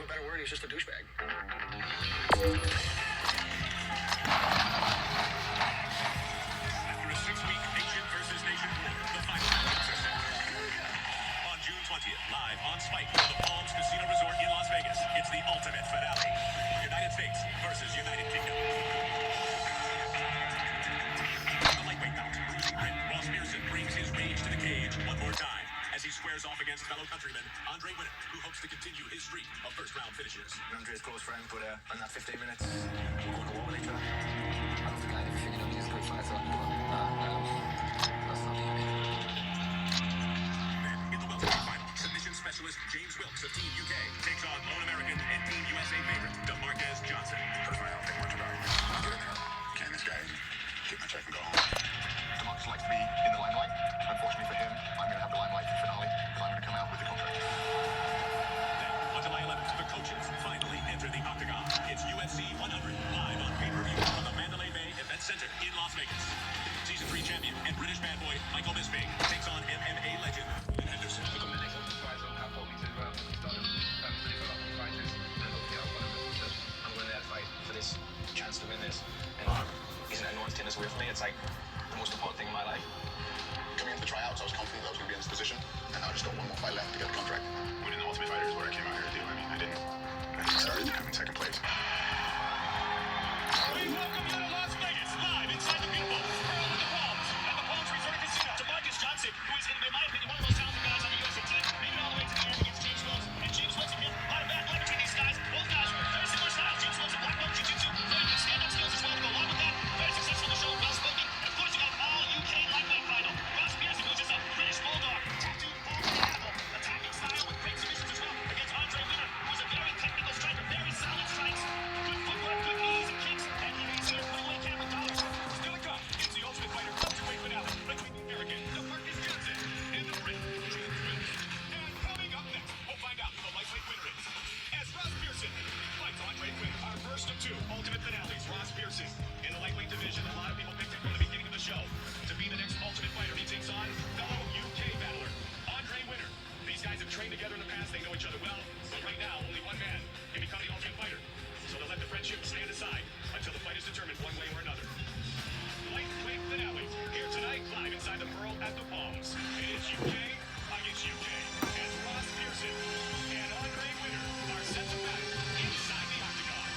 better word, he's just a douchebag. After a 6-week nation versus nation war, the final matchups are set. On June 20th, live on Spike from the Palms Casino Resort in Las Vegas, it's the ultimate finale. United States versus United Kingdom. The lightweight bout, bruising grit, Ross Pearson brings his rage to the cage one more time as he squares off against fellow countryman Andre Winner, who hopes to continue his streak of first-round finishes. Andre's close friend, but in that 15 minutes, we're going to war with each other. I don't think I ever figured out he's a good fighter. That's not me. In the welterweight final, submission specialist James Wilkes of Team UK takes on lone American and Team USA favorite DeMarquez Johnson. Personally, I don't think much about it. I'll get in there, can this guy, get my check and go home. DeMarcus likes to be in the limelight. Unfortunately for him, I'm going to have the limelight for the finale, because I'm going to come out with the contract. Then, on July 11th, the coaches finally enter the octagon. It's UFC 100, live on pay-per-view from the Mandalay Bay Event Center in Las Vegas. Season 3 champion and British bad boy Michael Bisping takes on MMA legend Henderson. Look, I'm the next fighter have told me to start really for a lot of fighters, and hopefully I'll follow them. I'm going there to fight for this chance to win this. And isn't anyone's taking this away from me? It's like the most important thing in my life. Coming into the tryouts, I was confident that I was going to be in this position, and I just got one more fight left to get the contract. Winning the Ultimate Fighter is what I came out here to do. I mean, I didn't start in second place. We welcome you to Las Vegas, live inside the beautiful Pearl with the Palms at the Palms Resort and Casino. DeMarcus Johnson, who is, in my opinion, one of the most talented guys on the USA team, made it all the way to the end against James Wilkes. And James Wilkes and him, a lot of bad blood between these guys. Both guys were very similar styles. James Wilkes a black belt jiu-jitsu, very good stand-up skills as well to go along with that. Very successful in the show, well-spoken. And of course, you got an all-UK lightweight final. Ross Pearson, who's just a British bulldog, tattooed full animal, attacking style with great submissions as well against Andre Winner, who's a very technical striker, very solid strikes, good footwork, good knees and kicks, and he's here putting away camera dollars. Still to come, it's the Ultimate Fighter welterweight finale between the American DeMarcus Johnson and the Brit James Wilkes. And coming up next, we'll find out who the lightweight winner is. As Ross Pearson fights Andre Winner, our first of 2 Ultimate finales. Ross Pearson in the lightweight division, a lot of people picked him from the beginning of the show to be the next Ultimate Fighter. He takes on fellow UK battler Andre Winner. These guys have trained together in the past. They know each other well. But right now, only one man can become the Ultimate Fighter. So they'll let the friendship stand aside until the fight is determined one way or another. Lightweight finale here tonight, live inside the Pearl at the Palms. It's UK against UK. As Ross Pearson and Andre Winner are set to battle inside the octagon.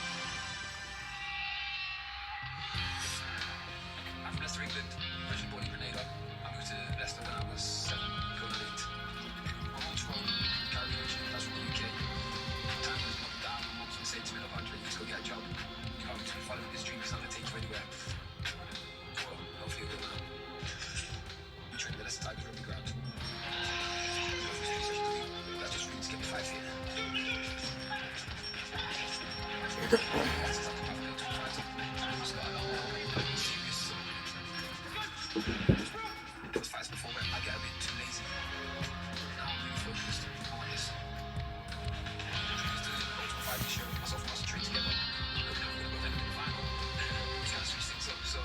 I'm from Leicester, England, originally born in Grenada. I moved to Leicester when I was 7, going on 8. My mom's from Caribbean, that's from the UK. Time was up and down, my mom's been saying to me, look, Andre, let's go get a job. You know, to follow this dream, it's not going to take you anywhere. Well, hopefully it will now. We train the Leicester Tigers rugby ground. That's just really to get me 5 feet. Those fights before when I get a bit too lazy. Now I'm really focused on this. Ultimate Fighting show, myself and Ross train together. We're going to go in the final. We try to switch things up, so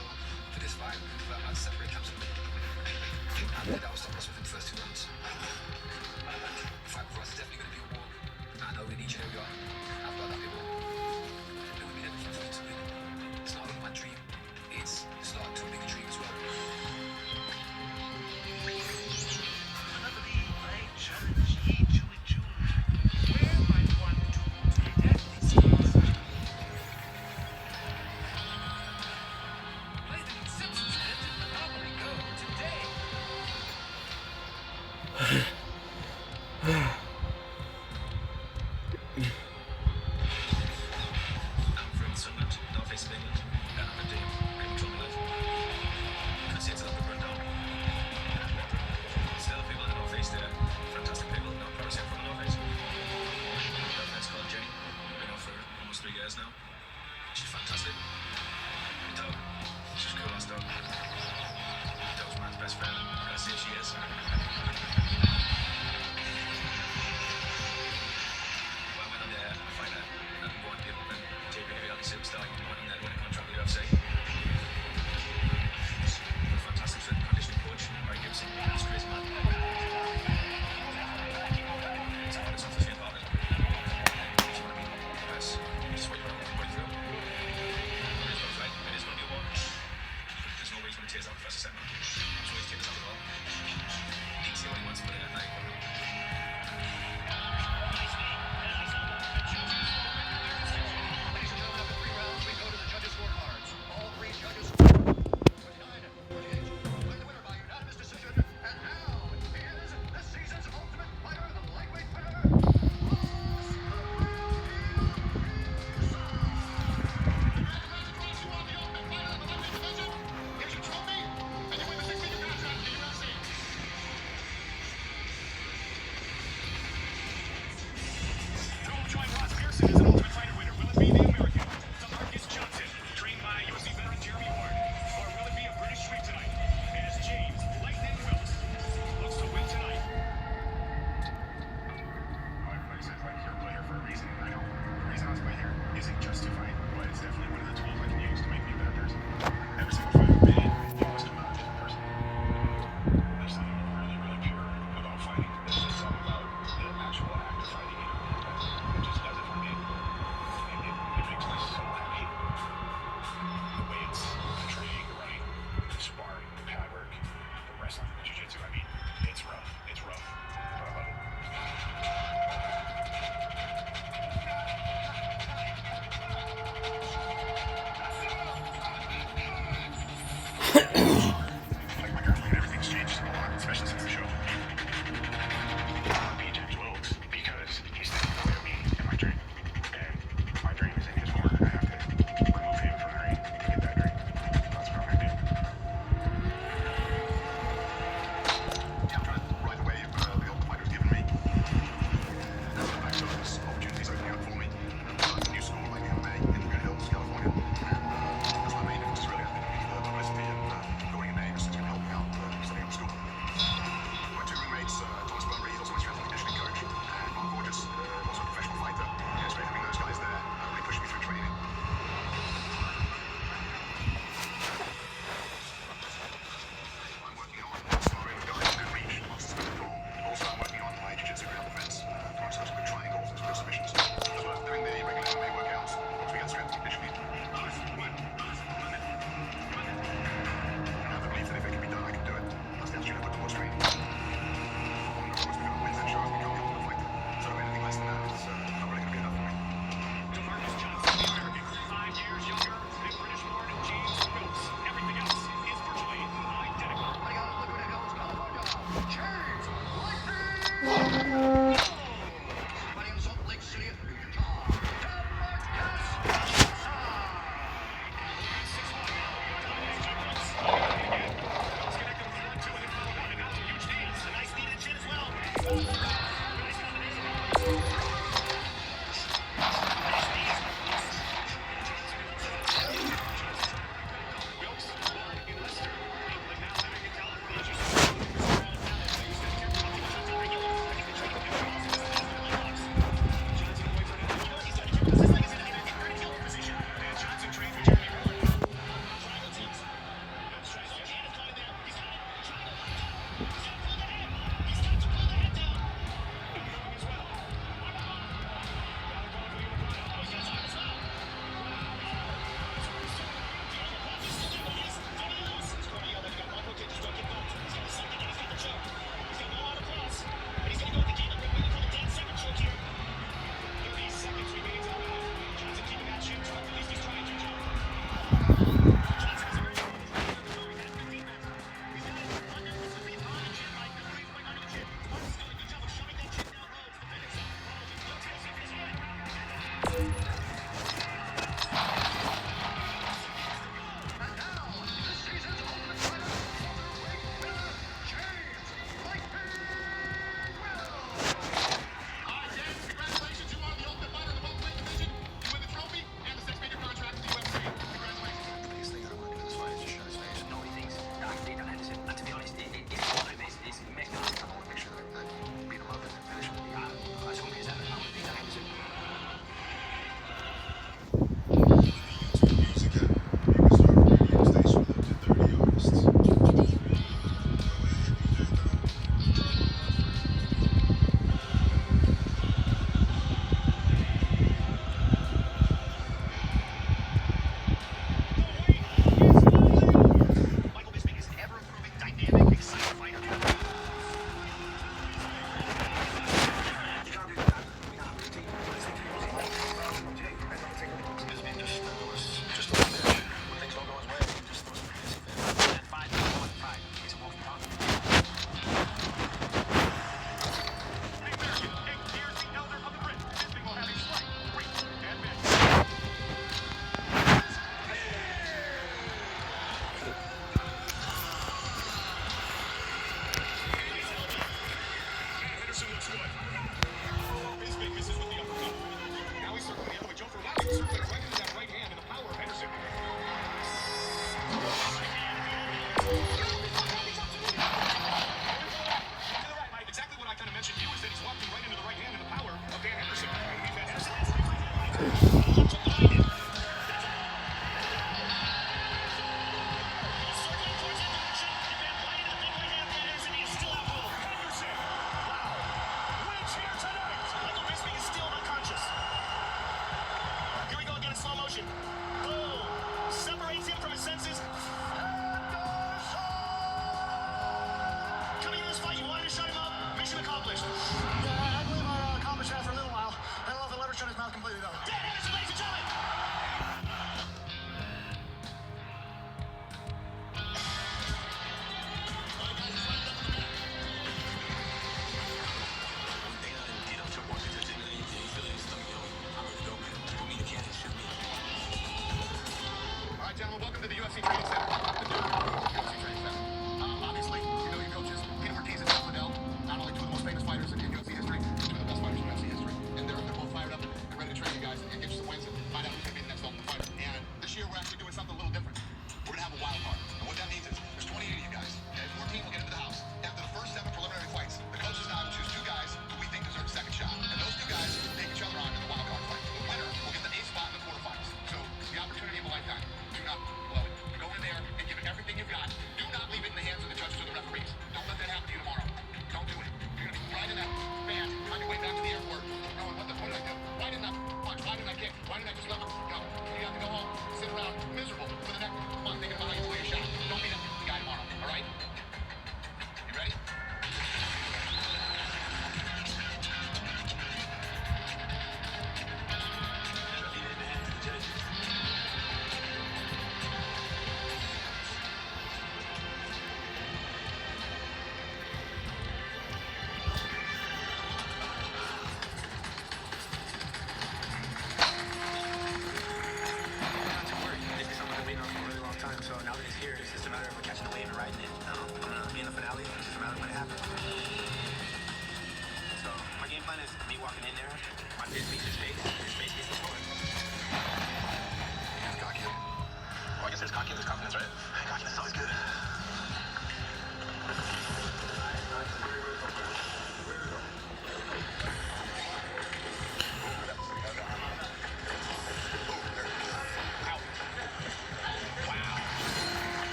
for this fight, we're about to separate camps a bit. And that will stop us within the first 2 rounds. The fight for us is definitely going to be a war. I know in each and every one, I've got that big war. It would mean everything for me to win. It's not only my dream, it's the start to a bigger dream as well. isn't justified, but it's definitely one of the tools I can use to make me a better person. Every single fight I've been in, you always come out a different person. There's something really, really pure about fighting. There's just something about the actual act of fighting you that just does it for me. It makes my soul happy. The way it's training, the running, the sparring, the pad work, the wrestling, the jiu-jitsu. I mean, it's rough. It's rough, but I love it. Like my girlfriend, everything's changed a lot, especially since the show. PJ Wilkes, because he's taking away of me and my dream. And my dream is in his corner. I have to remove him from the ring to get that dream. That's what I'm gonna do. Yeah, I'm trying to ride the wave the old fighter's given me. I saw this opportunities opening up for me. A new school like MMA in Green Hills, California. That's my main interest really. I think publicity and going in names is going to help me out setting up school. My two roommates, Thomas Bunbury, he's also my strength and conditioning coach, and Mark Borges, also a professional fighter. Yeah, it's great having those guys there. Really pushing me through training. I'm working on sparring with guys who reach monsters with the ball. Also, I'm working on my jiu-jitsu ground defense, throwing some good triangles and some good submissions. As well as doing the regular MMA workouts, once we get strength and conditioning. And I have the belief that if it can be done, I can do it. That's the attitude I put towards training. I'm not always going to win that show, we can't be a fighter. So anything less than that is not really going to be enough for me. DeMarcus Johnson, the American, 5 years younger than British-born James Wilkes. Everything else is virtually identical. I gotta look what the hell is going on. James, fighting in Salt Lake City, Utah. mentioned you is that he's walking right into the right hand and the power of Dan Henderson.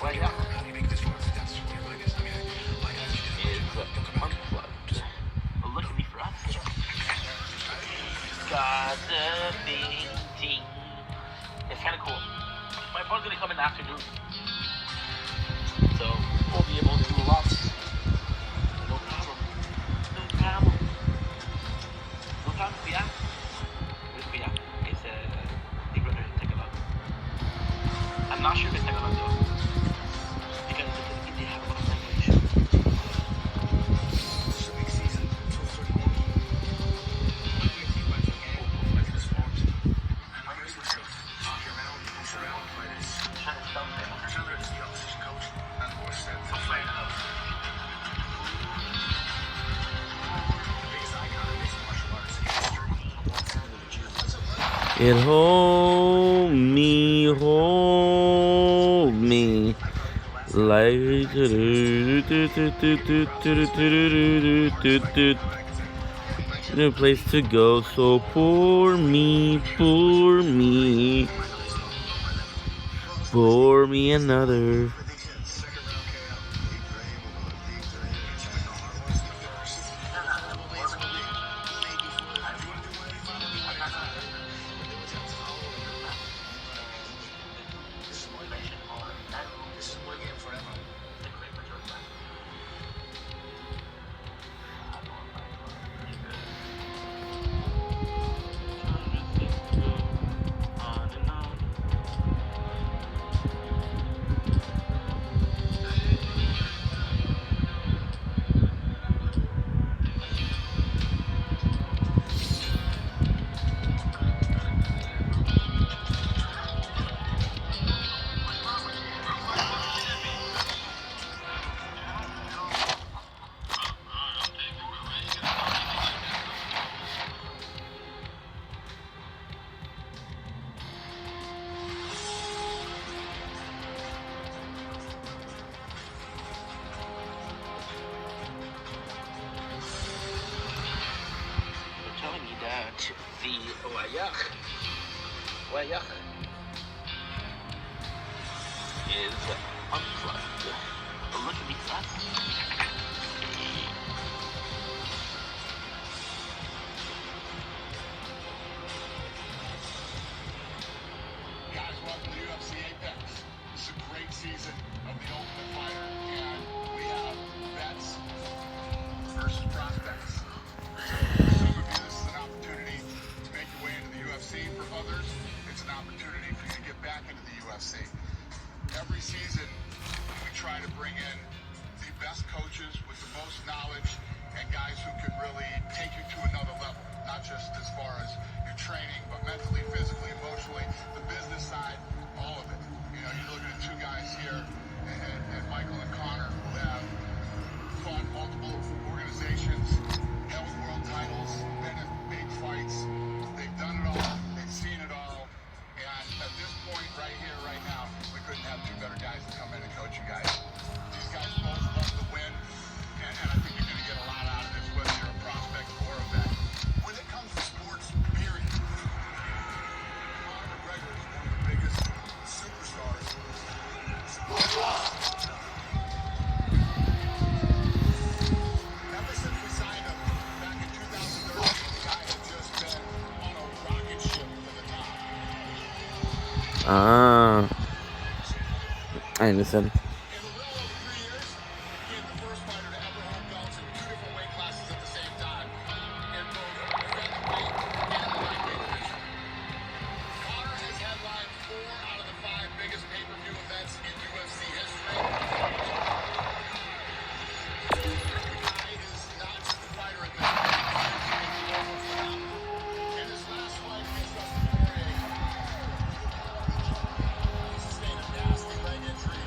Well, yeah. Is unplugged. Look at me for us. Got the painting. It's kind of cool. My phone's gonna come in the afternoon, so we'll be able to do lots. No problem. No problem. No problem, Pia. Where's Pia? It's Big Brother Tagalog. I'm not sure if it's Tagalog though, because the Philippines they have a lot of language. It hold me like no place to go, so pour me another. The Wayak is unplugged. Look at me, class. Guys, welcome to UFC Apex. This is a great season of the Ultimate Fighter, and we have vets versus prospects. For some of you, this is an opportunity to make your way into the UFC. For others, it's an opportunity for you to get back into the UFC. Every season, we try to bring in the best coaches with the most knowledge and guys who can really take you to another level, not just as far as your training, but mentally, physically, emotionally, the business side, all of it. You know, you're looking at two guys here, and Michael and Connor, who have fought multiple organizations, held world titles, been in big fights. They've done it all. They've seen it all. And at this point, right here, right now, we couldn't have two better guys to come in and coach you guys. These guys both love to win, and I think you're going to get a lot out of this, whether you're a prospect or a vet. When it comes to sports, period, Conor McGregor is one of the biggest superstars. Ever since we signed him back in 2013, the guy had just been on a rocket ship to the top. Ah, I understand. In a little over 3 years, he is the first fighter to ever hold belts in two different weight classes at the same time, in both the featherweight and the lightweight division. Conor has headlined 4 out of the 5 biggest pay-per-view events in UFC history. The guy is not just a fighter at this point, he's phenomenal. In his last fight against Dustin Poirier, he sustained a nasty leg injury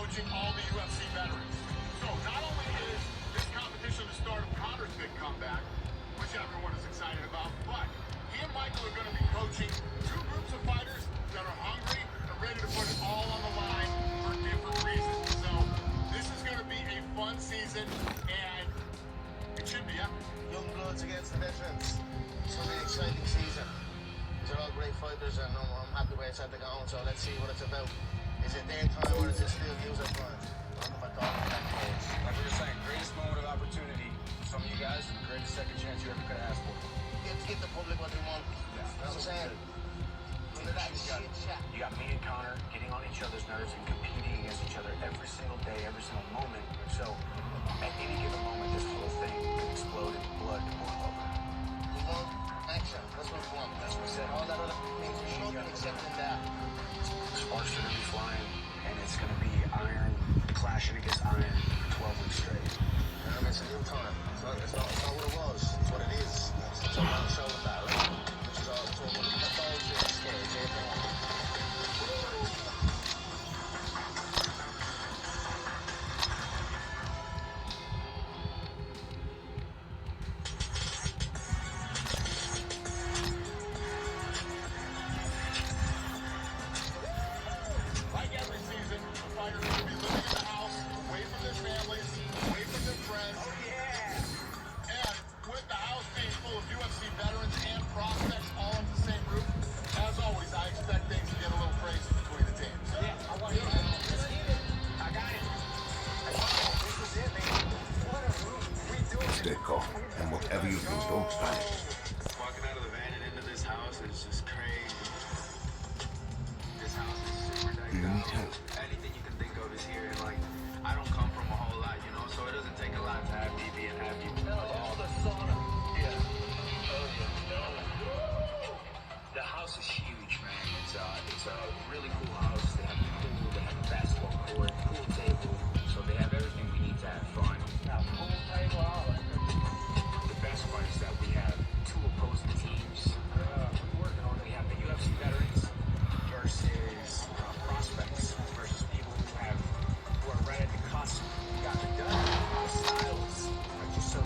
coaching all the UFC veterans. So not only is this competition the start of Connor's big comeback, which everyone is excited about, but he and Michael are going to be coaching two groups of fighters that are hungry and ready to put it all on the line for different reasons. So this is going to be a fun season, and it should be epic. Young bloods against the veterans. It's going to be an exciting season. These are all great fighters, and I'm happy where it's at the going, so let's see what it's about. Is it their time or is it still user time? Welcome back to all the back page. Like we were saying, greatest moment of opportunity for some of you guys, and the greatest second chance you ever could have asked for. Give the public what they want. Yeah. You know what I'm saying? None of that shit chat. You got me and Connor getting on each other's nerves and competing against each other every single day, every single moment. So at any given moment, this whole thing could explode in blood and boil over. We want action. That's what we want. That's what we said. All that other things we nothing except in that. Sparks are going to be flying, and it's going to be iron clashing against iron for 12 weeks straight. It's a new time. It's not what it was. It's what it is. It's a long show with that, right? Which is all that's all it's been scared. Like every season, the fighters will be living in the house, away from their families, away from their friends. Oh, yeah! And with the house being full of UFC veterans and prospects all under the same roof, as always, I expect things to get a little crazy between the teams. Yeah, I want it. Let's get it. I got it. This is it, man. What a room. We do it. Stay calm, and whatever you do, don't panic. Walking out of the van and into this house is just crazy. This house is super decked Do you need out. help? Anything you can think of is here. And like, I don't come from a whole lot, you know, so it doesn't take a lot to have me being happy. Oh, the sauna. Yeah. Oh, yeah. The house is huge, man. It's a really cool house. They have a pool, they have a basketball court, pool table. So they have everything we need to have fun. Now, pool table, all right. The best part is that we have two opposing teams working on. We have the UFC veterans versus prospects versus people who are right at the cusp. We got the styles are just so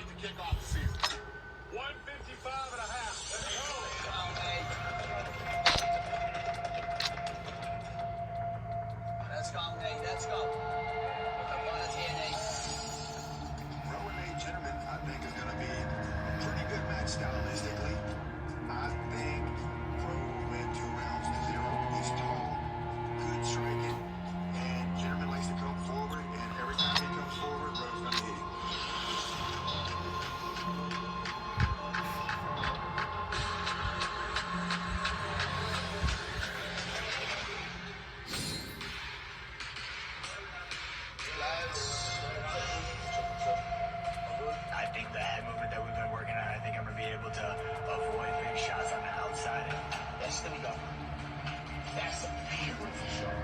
fight to kick off the season. 155 and a half. Let's go. Let's go, Nate. Let's go. Pro and Nate Gentlemen, I think, is going to be a pretty good match stylistically. I think Pro will win 2 rounds to 0. He's tall, good striking, and Gentleman likes to come forward, and every time he comes forward, Pro's going to hit him. I think the head movement that we've been working on, I think I'm going to be able to avoid big shots on the outside. Yes, there we go. That's a beautiful shot.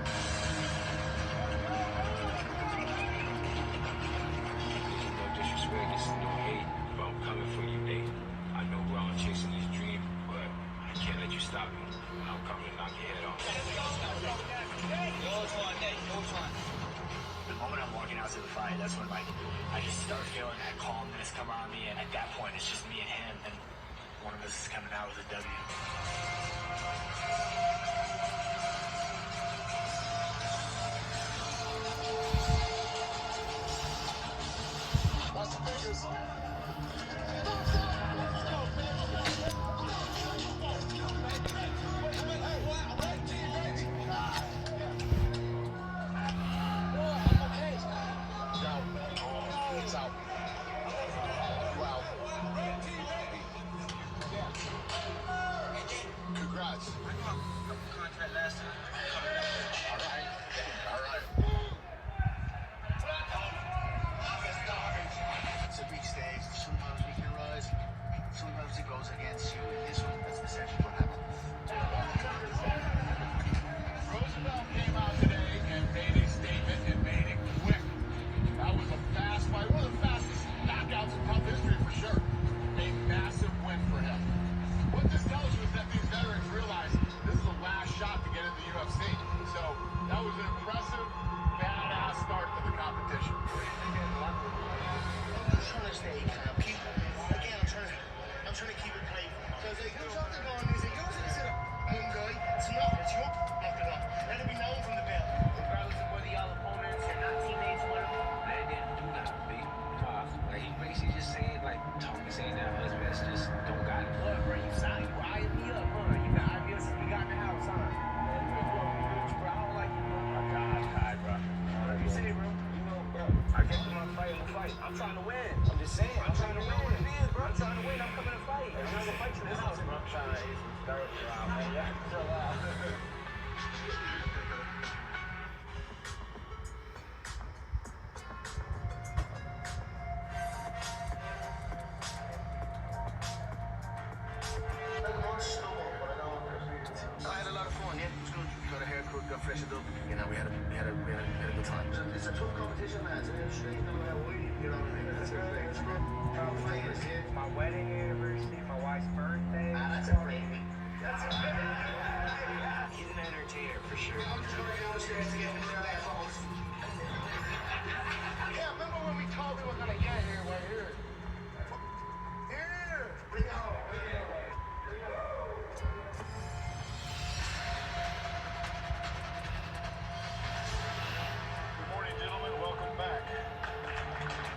No disrespect, it's no hate, but I'm coming for you, Nate. I know we're all chasing this dream, but I can't let you stop me. I'm coming to knock your head off. Yours one, Nate. Yours one. The moment I'm walking out to the fight, that's when I just start feeling that calmness come on me, and at that point, it's just me and him, and one of us is coming out with a W. Las Vegas. It's out. Wow. Congrats. Contract last time. All right. All right. It's a big stage. Sometimes we can rise. Sometimes it goes against you. And this one, that's essentially what happened. Roosevelt came out today and made a statement and made it quick. That was a fast fight. One of the fastest knockouts in tough history for sure. A massive win for him. What this tells you is that these veterans realize this is the last shot to get into the UFC. So that was an impressive, badass start to the competition. I'm just trying to stay calm. Again, I'm trying to keep it playful. Because they come out there going, they say, you don't sit up, young guy. It's not. It's your after all. Let it be known from the bell. Regardless of whether y'all opponents or not teammates or whatever, man didn't do nothing, B. Like, he basically just saying, like, Tony saying that us best just don't got it. What, bro? You signed? You eyeing me up, huh? You got ideas since we got in the house, huh? Man, bro, I don't like you, bro. Oh, God, bro. What you say, bro? You know, bro, I came to my fight in the fight. I'm trying to win. I'm just saying. I'm trying to win. What it is, bro. I'm trying to win. I'm coming to fight. I'm trying to fight you in this house, bro. I'm trying to ace some dirt around, man. Yeah, chill out. I had a lot of fun, yeah. It was good. Got a haircut, got freshened up. You know, we had a good time. It's a tough competition, man. It's a straight no matter what you know what I mean? That's good. That's good. It's my wedding anniversary, my wife's birthday. That's a baby. That's a baby. He's an entertainer for sure. I'm just going downstairs to get me to that house. Yeah, remember when we thought we were gonna get here? We're here. Here. Bring it home. Bring it home. Good morning, gentlemen. Welcome back.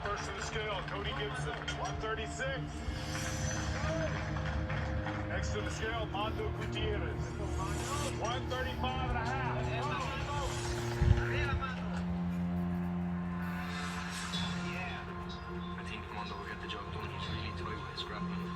First to the scale, Cody Gibson, 136. Next to the scale, Mondo Gutierrez, 135 and a half. I think Mondo will get the job done. He's really toy with his grappling.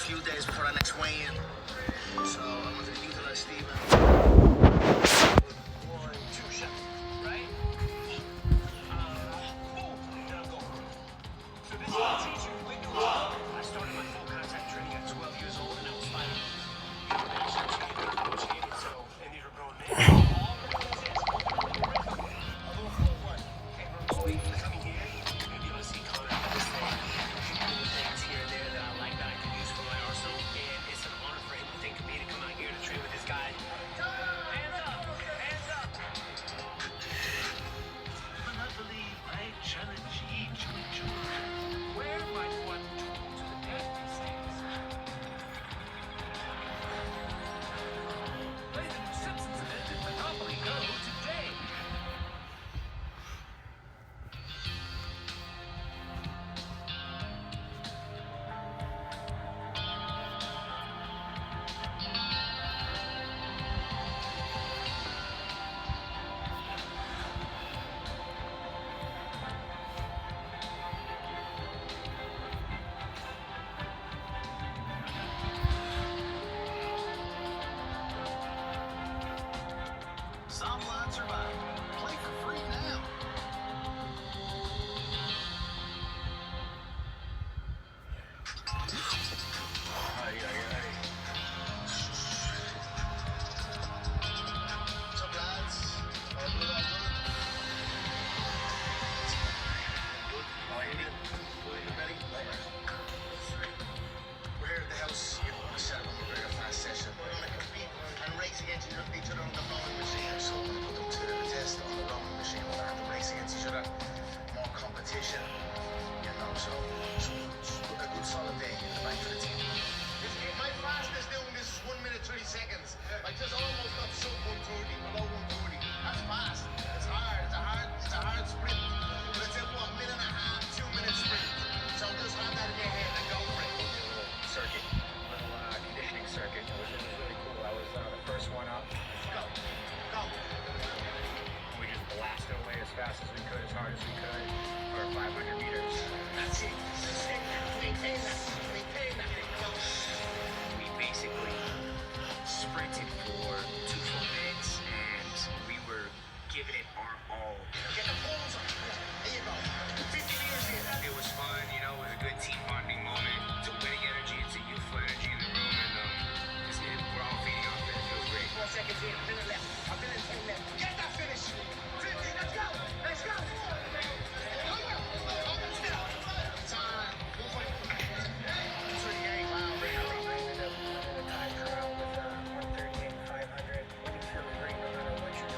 few days before our next weigh-in. So I wanted to utilize Steven. 1, 2 shots, right? Boom! Then I'm going. So this is what I teach you. When you I started my full contact training at 12 years old, and I was fighting. So, and these were grown men. All we're doing is this. A little full one. And we're going coming here. You're gonna be able to see Connor have this thing. Little things here and there that I like that I can use for my arsenal. And it's an honor for him to think of me to come out here to train with this guy. Hands up! Hands up! But I believe I challenge each of you. Where might one tool to the dead these days? Play the new Simpsons event at Monopoly Go today. Soundline Survivor. Play for free now. What's up, lads? All good, all good? Good. How are you? Good. You ready? We're here at the house. You know, we set up a very fast session. We're going to compete and race against each other on the rowing machine. So we're going to put them to the test on the rowing machine. We're going to have to race against each other. More competition. You know, so a good solid day in the bank for the team. My fastest doing this is 1 minute 30 seconds. I just almost got sub 130, below 130. That's fast. It's hard. It's a hard sprint. But it's a 1.5 minute, 2 minute sprint. So just have that in your head and go for it. Circuit, little conditioning circuit. It was really cool. I was the first one up. Go. Go. We just blasted away as fast as we could, as hard as we could, for 500 meters. That's it. Maintain that. Maintain that. Go. We basically sprinted for 2 full minutes, and we were giving it our all. Get the pulls on. There you go. 50 meters in. It was fun, you know, it was a good team bonding moment. It's a winning energy, it's a youthful energy in the room, and we're all feeding off it. It feels great. 4 seconds in. A minute left. A minute 10 left. Get that finish. 50. Let's go. Let's go. Time. 1:38. Wow. Time trial with 138, 500. It feels great no matter what you're doing.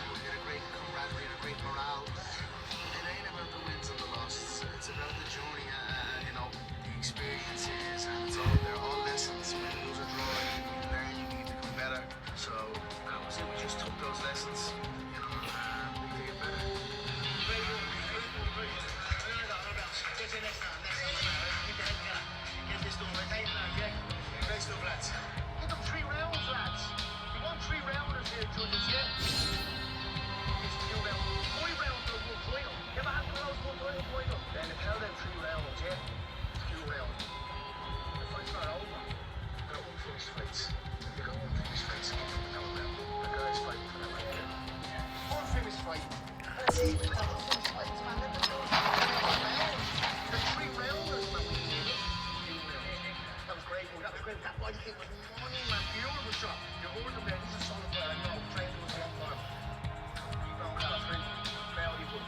We get a great camaraderie and a great morale. It ain't about the wins and the losses. It's about the journey, you know, the experiences, and they're all lessons. When you lose or draw, you learn, you need to become better. So that was it. We just took those lessons, you know, and we get better. Very good. Very good. Get your next time. Next time. Keep the head down. Get this done. Right now, Jack. Great stuff, lads. Give them 3 rounds, lads. You want 3 rounders here, judges, yeah? It's 2 rounds. 5 rounds for one final. You ever had one of those one final? Then it's now them 3 rounds, yeah? 2 rounds. The fight's not over. They're unfinished fights. If you got unfinished fights, keep them down now. The guys fighting for that right there. Unfinished fight. That's it. They're unfinished fights, man. Let them go. The 3 rounders, man. We need it. 2 rounds. That was great. That was great. That body kick was money, man. Beautiful shot. You're more than there. This is solid player. I know. Trained with a long time. Round out of 3. Valuable.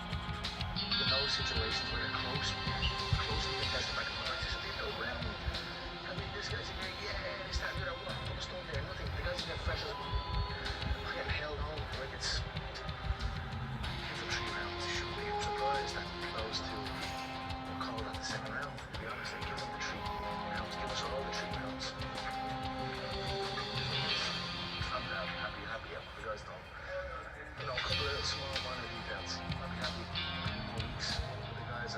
In those situations where you're close to the test, if I can participate in a round. I mean, this guy's in here, yeah, this, that, what? Put a stone there, nothing. The guys get fresh as I'm getting held home. Like it's. Give them 3 rounds. Should be surprised that those 2 were called at the 2nd round. To be honest, give them the 3 rounds. Give us all the 3 rounds. I'm happy. The guys don't. You know, a couple of small minor details. I'll be happy in 4 weeks with the guys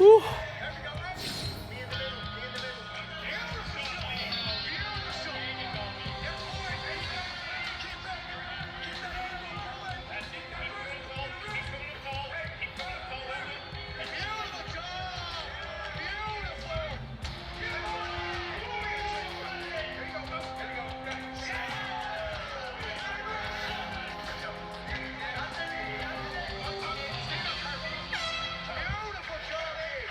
Whew.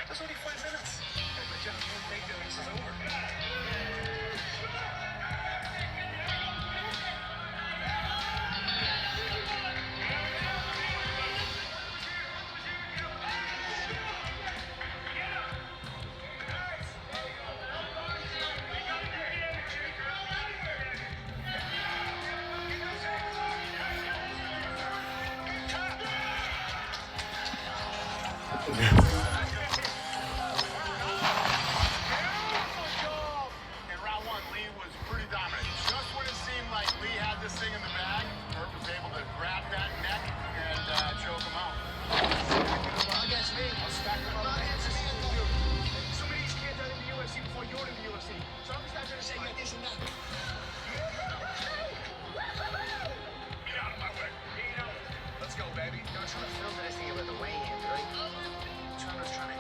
That's only 5 minutes. But John, don't think that this is over. In round one, Lee was pretty dominant. Just when it seemed like Lee had this thing in the bag, Bert was able to grab that neck and choke him out. Against me, I'll stack him up. Against me, some of these kids are in the UFC before you're in the UFC. So I'm just not going to say like this and that. Get out of my way. Let's go, baby. Don't try to filter this thing about the weigh-ins, right? Chandler's trying to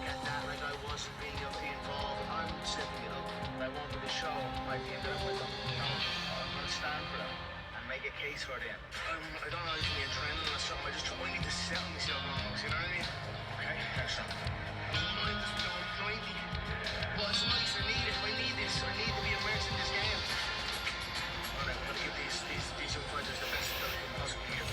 get that like I wasn't being involved. I'm simply, I wanted to show my team that I'm with them. I'm going to stand for them and make a case for them. I don't know if you're training or something. I need to settle myself almost, you know what I mean? Okay, excellent. Well, it's nice. I need it. I need this. I need to be immersed in this game. All right, I'm going to give these young fighters the best that I can possibly give.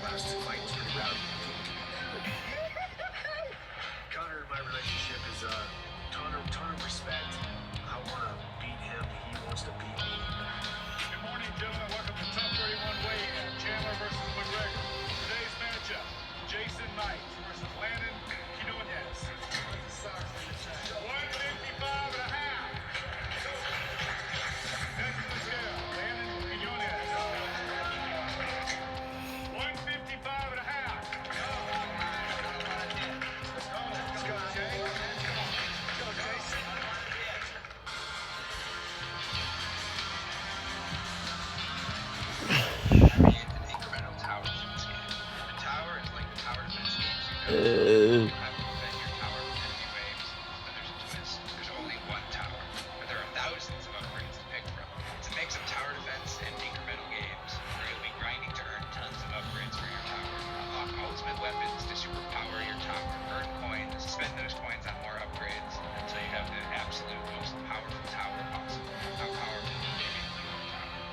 Last two fights pretty rowdy. Connor and my relationship is ton of respect. I want to beat him. He wants to beat me. Good morning, gentlemen. Welcome to Top 31 Weigh-In. Chandler versus McGregor. Today's matchup, Jason Knight versus Landon Quinones. 155 and a half. Next to the scale, Landon Quinones. 155 and a half. Let's go, Jay. Let's go, Jason. Incremental tower defense game. The tower is like the tower defense games you know. Have to defend your tower from enemy waves, but there's a twist. There's only one tower, but there are thousands of upgrades to pick from. It's a mix of tower defense and incremental games, where you'll be grinding to earn tons of upgrades for your tower. Unlock ultimate weapons to superpower your tower. Earn coins, spend those coins on more upgrades until you have the absolute most powerful tower possible. How powerful can you make your tower?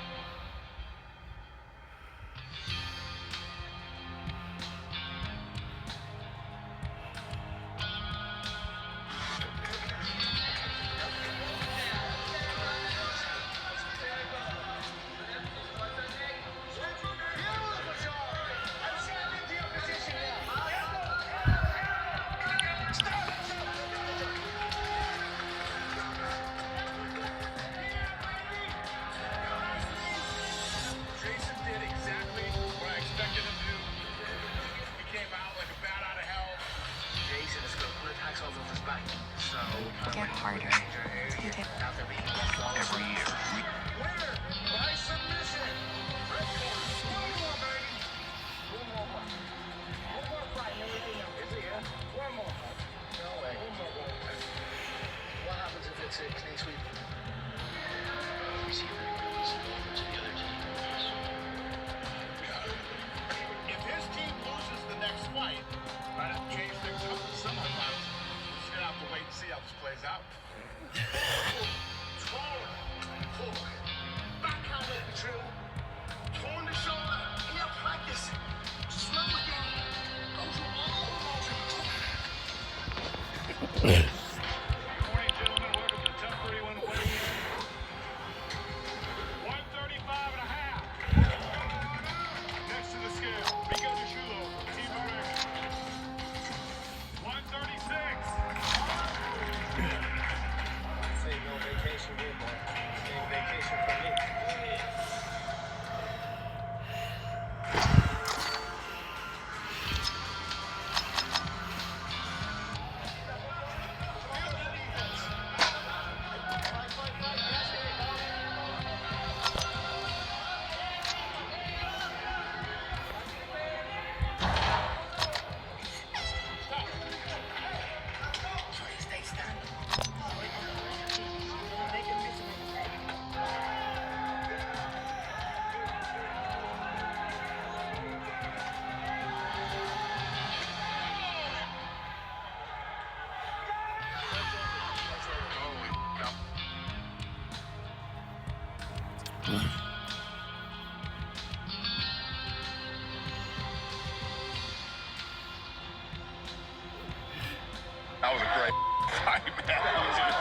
That was a great fight, man. That was good.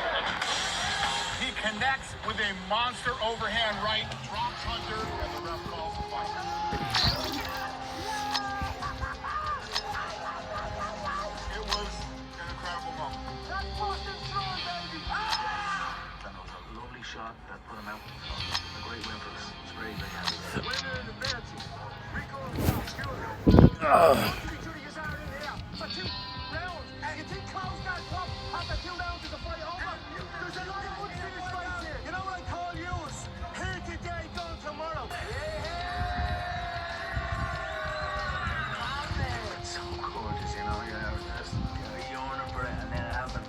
He connects with a monster overhand right, drops Hunter, and the ref calls the fight. It was an incredible moment. That fucking strong, baby! That was a lovely shot that put him out. A great win for us. It's very, very happy. Winner in the fancy. Rico for 2 rounds. And you think Cole's got tough after 2 rounds is a fight over? There's a lot of unfinished fights here. You know what I call you? Here today, gone tomorrow. So gorgeous, you know, you're on for it, and then it happens.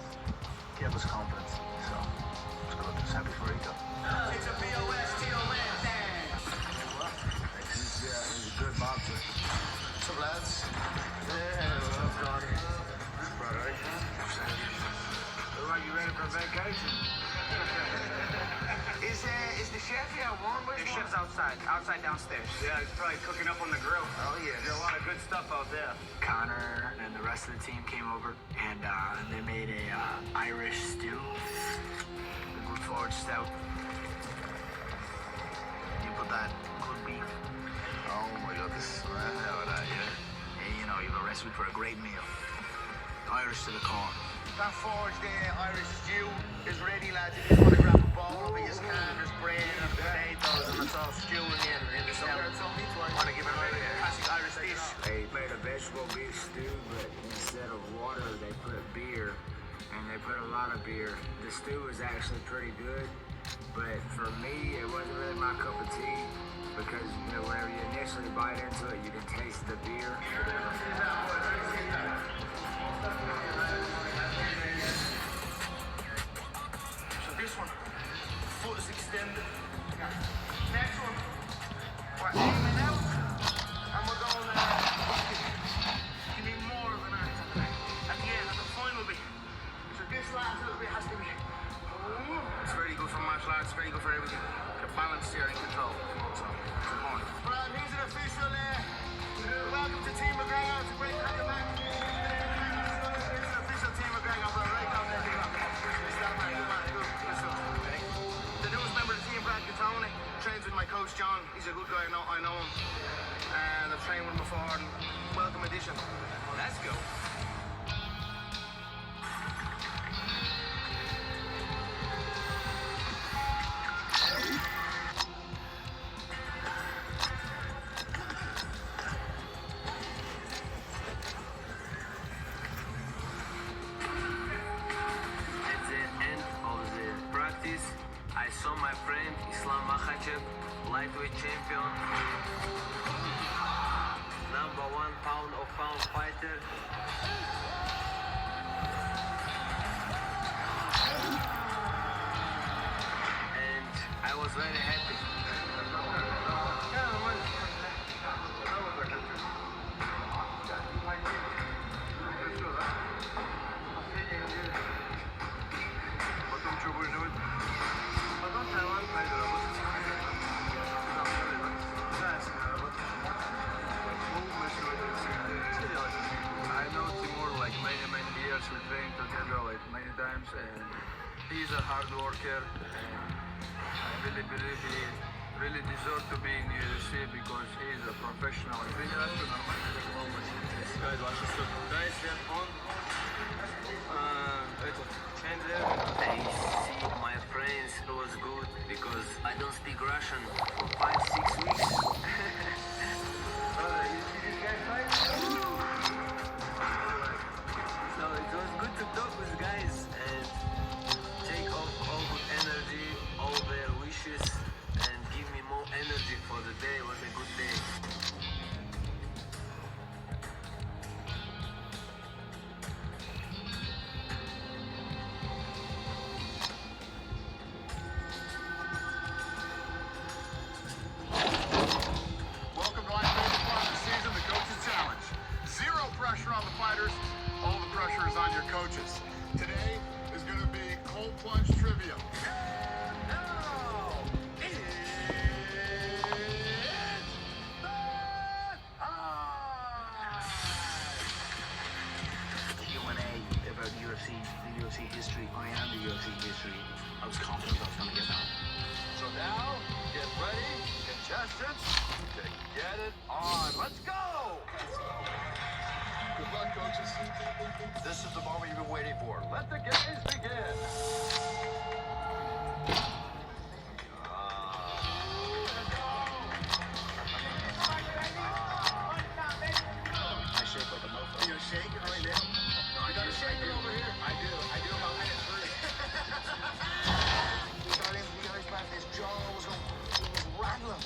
Give us confidence. So, let's go. Just happy for Rico. It's a POS, TON thing. He's a good boxer. What's up, lads? Yeah, well, Johnny. Brother, look like you ready for vacation. Is the chef here warm? The chef's outside downstairs. Yeah, he's probably cooking up on the grill. Oh yeah, there's a lot of good stuff out there. Connor and the rest of the team came over, and they made a Irish stew, a good forage stout. You put that good beef. Oh my God, this is right now, yeah. Hey, you know, you have a recipe for a great meal. Irish to the core. That foraged Irish stew is ready, lads. If you want to grab a bowl of it, you can. There's bread and potatoes, and it's all stewing in the stout. Want to give it a classic Irish dish? They made a vegetable beef stew, but instead of water, they put beer, and they put a lot of beer. The stew is actually pretty good, but for me, it wasn't really my cup of tea, because you know, whenever you initially bite into it, you can taste the beer. So this one, foot is extended. Next one, we're aiming out, and we're going you need more of an answer. At the end, at the final bit. So this last little bit has to be. It's very good for martial arts, very good for everything. The balance here and control. So, it's important. Right, here's an official welcome to Team McGregor. It's a great to have you back. Here's an official Team McGregor, bro. Right down there. The newest member of the team, Brad Catone, trains with my coach John. He's a good guy, I know him. And I've trained with him before, and welcome addition. Let's go. I saw my friend Islam Makhachev, lightweight champion, #1 pound-of-pound fighter. And I was very happy. We trained together like many times, and he's a hard worker, and I really believe he really deserves to be in the UFC because he's a professional. I see my friends, it was good because I don't speak Russian for 5-6 weeks. Brother, you see this guy fight? So it was good to talk with guys and take off all good energy, all their wishes, and give me more energy for the day. It was a good day. Welcome to my favorite part of the season, the Coaches Challenge. Zero pressure on the fighters, all the pressure is on your coaches. Today is going to be cold plunge trivia. Q&A about UFC UFC history. I am the UFC history. I was confident I was going to get that. So now, get ready, contestants, to get it on. Let's go! Good luck, coaches. This is the moment you've been waiting for. Let the games begin. I shake like a mofo. You're shaking right now. No, you gotta shake it over here. I do. I didn't We got in, we got his back. His jaw was going, he was rattling.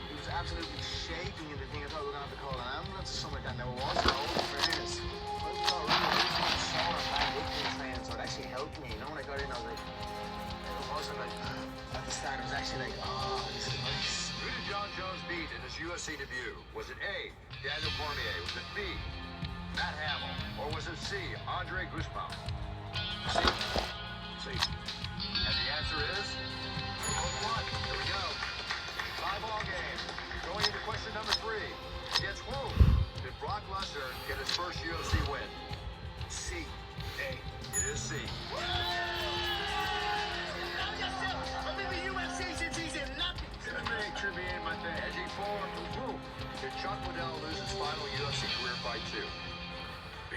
He was absolutely shaking in the thing. I thought we were going to have to call an ambulance or something like that. Now, it wasn't all fairness. But it was all right. I was like sore and back with me training, so it actually helped me. You know, when I got in, I was like, it wasn't like, at the start, it was actually like, oh, this is nice. Who did John Jones beat in his UFC debut? Was it A, Daniel Cormier? Was it B, Matt Hamill? Or was it C, Andre Guzman? C. And the answer is round one. Here we go. Tie-ball game. Going into question number 3. Against whom did Brock Lesnar get his first UFC win? C. A. It is C. MMA trivia in my thing. Edging forward from whom did Chuck Liddell lose his final UFC career fight to? B.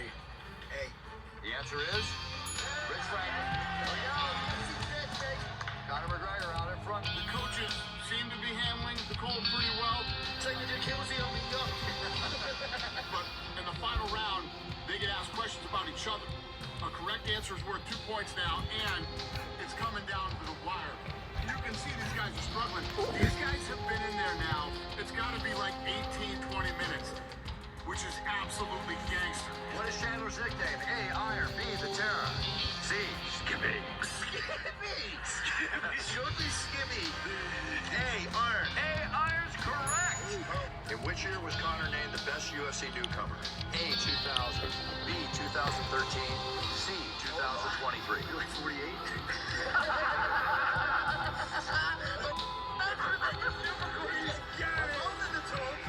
A. The answer is Rich Franklin. There we go. Conor McGregor out in front. The coaches seem to be handling the cold pretty well. Taking their kills on me, young. But in the final round, they get asked questions about each other. A correct answer is worth 2 points now, and it's coming down to the wire. You can see these guys are struggling. These guys have been in there now. It's got to be like 18, 20 minutes, which is absolutely gangster. What is Chandler's nickname? A, Iron. B, the Terror. C, Skippy. Skippy! Shortly Skippy. A, Iron. A, Iron's correct. In which year was Conor named the best UFC newcomer? A, 2000. B, 2013. C, 2023. You're like 48?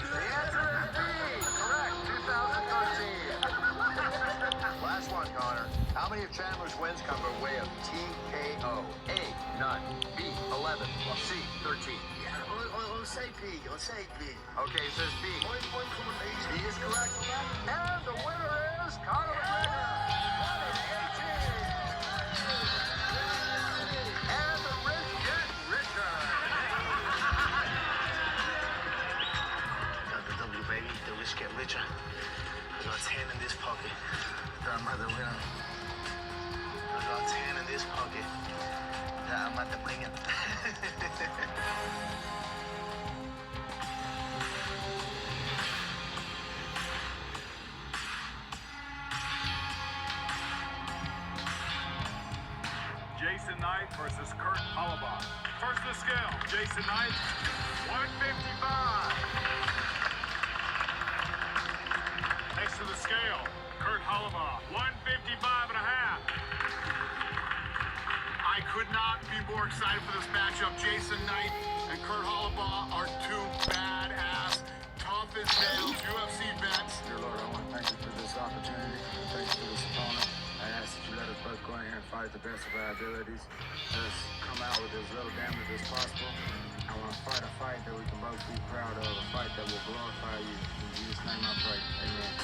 The answer is B. Correct. 2013. Last one, Connor. How many of Chandler's wins come by way of TKO? A, none. B, 11. C, 13. Yeah, I'll say B. I'll say B. Okay, it says B. Point coming later. B is correct. And the winner is Conor McGregor. And the rich get richer. The W, baby. The rich get richer. I got 10 in this pocket. That I'm at the winner. I got 10 in this pocket. That I'm at the winner. Jason Knight versus Kurt Hollabaugh. First to the scale, Jason Knight, 155. Next to the scale, Kurt Hollabaugh, 155 and a half. I could not be more excited for this matchup. Jason Knight and Kurt Hollabaugh are two badass, tough as nails UFC vets. Dear Lord, I want to thank you for this opportunity. Thank you for this opponent. I ask that you let us both go in here and fight the best of our abilities. Let us come out with as little damage as possible. I want to fight a fight that we can both be proud of, a fight that will glorify you. In Jesus' name I pray. Amen.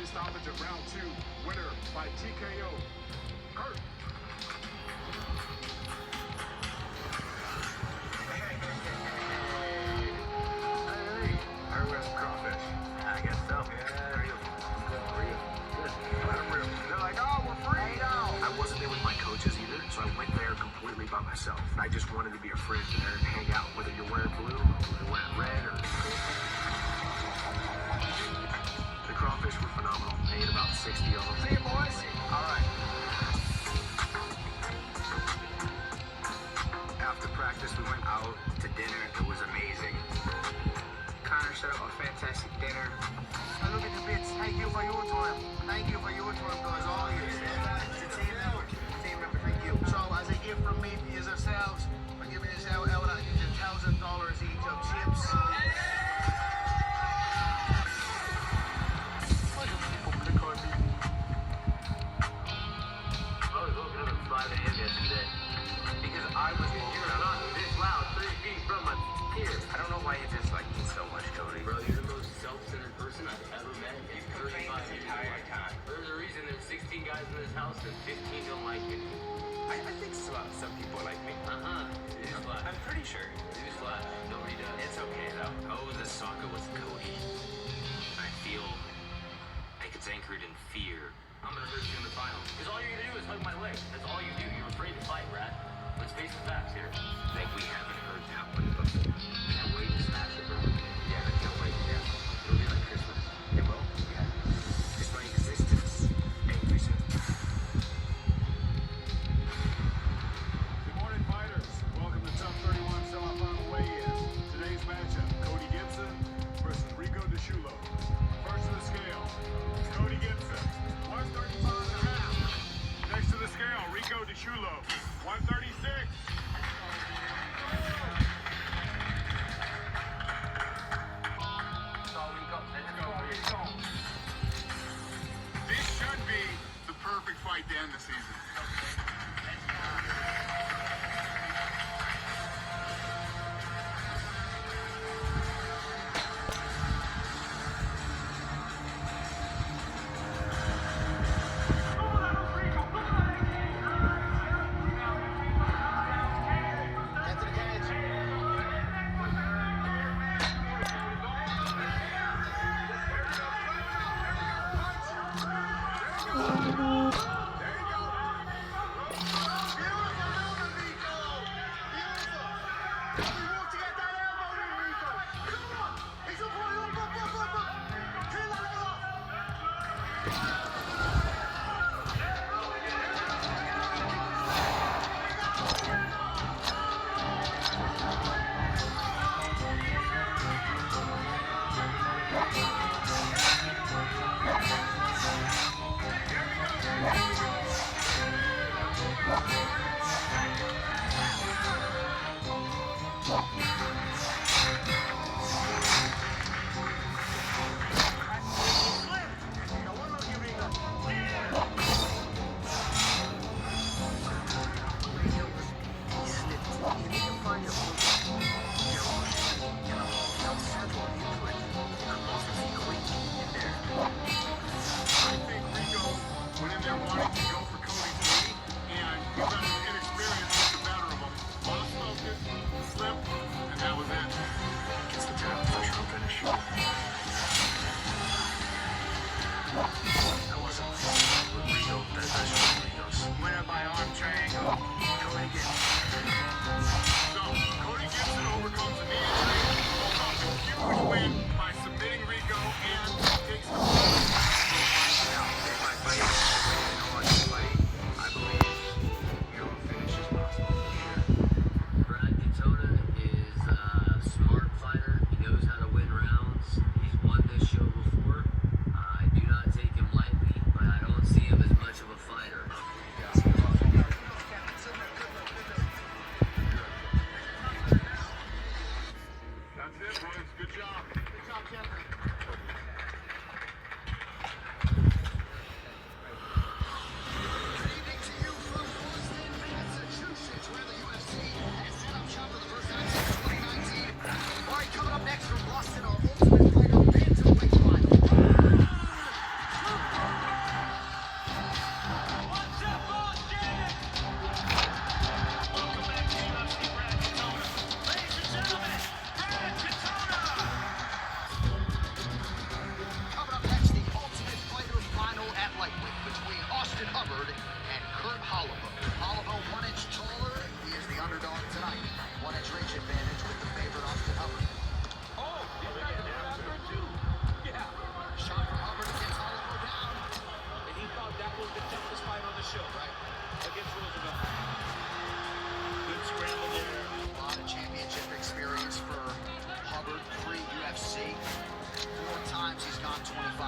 stoppage of round 2. Winner by TKO. Kurt. I guess so. They're like, oh, we're free now. I wasn't there with my coaches either, so I went there completely by myself. I just wanted to be a friend there and hang out, whether you're wearing blue, or you're wearing red, or... The crawfish were phenomenal. I ate about 60 of them. See you, boys. All right. After practice, we went out to dinner. It was amazing. Connor set up a fantastic dinner. Now look at the bits. Thank you for your time. Thank you for your time, guys. All you. It's a team effort. Team effort. Thank you. So, as a gift from me for yourselves, I'm giving this out. I'll give you $1,000 each of chips. Why do people pick on me? I was woken up at 5 a.m. yesterday because I was not this loud 3 feet from my ears. I don't know why you dislike me so much, Cody. Bro, you're the most self-centered person I've ever met in 35 years of my time. There's a reason there's 16 guys in this house and 15 don't like me. I think some people like me. I'm pretty sure. Newsflash, nobody does. It's okay though. Oh, this saga with Cody. I feel like it's anchored in fear. I'm gonna hurt you in the final. Because all you're gonna do is hug my leg. That's all you do. You're afraid to fight, Brad. Let's face the facts here. Like we haven't heard that one before. Can't wait to smash it, bro. Yeah, I can't wait. Yeah. It'll be like Christmas. It will? Yeah. It's my existence. Angry soon. Good morning, fighters. Welcome to Top 31 semifinal weigh-in. Today's matchup, Cody Gibson versus Rico DeShulo. First to the scale, it's Cody Gibson, 135.5. Next to the scale, Rico DeShulo, 136. This should be the perfect fight to end the season.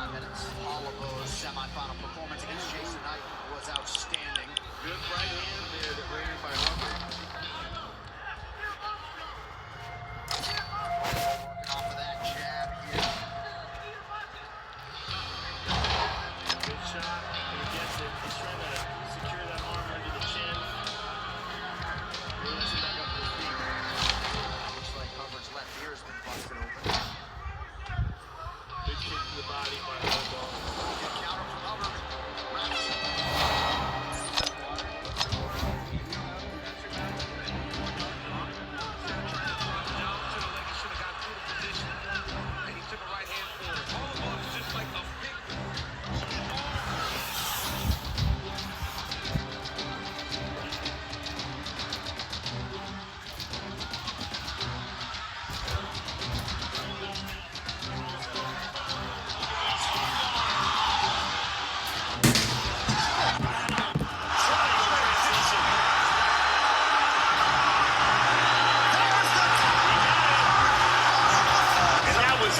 45 minutes. Olivo's semifinal performance against Jason Knight was outstanding. Good right hand there that ran by Hubbard. Working off of that jab here. Good shot. He gets it. He's trying to secure that arm under the chin. He lets him back up to his feet. Looks like Hubbard's left ear has been busted open. Big kick to the body by Hubbard. Good counter from Hubbard.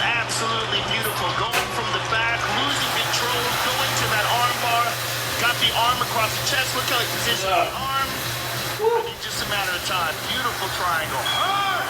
Absolutely beautiful. Going from the back, losing control, going to that arm bar, got the arm across the chest. Look how he positioned the arm. I mean, just a matter of time. Beautiful triangle.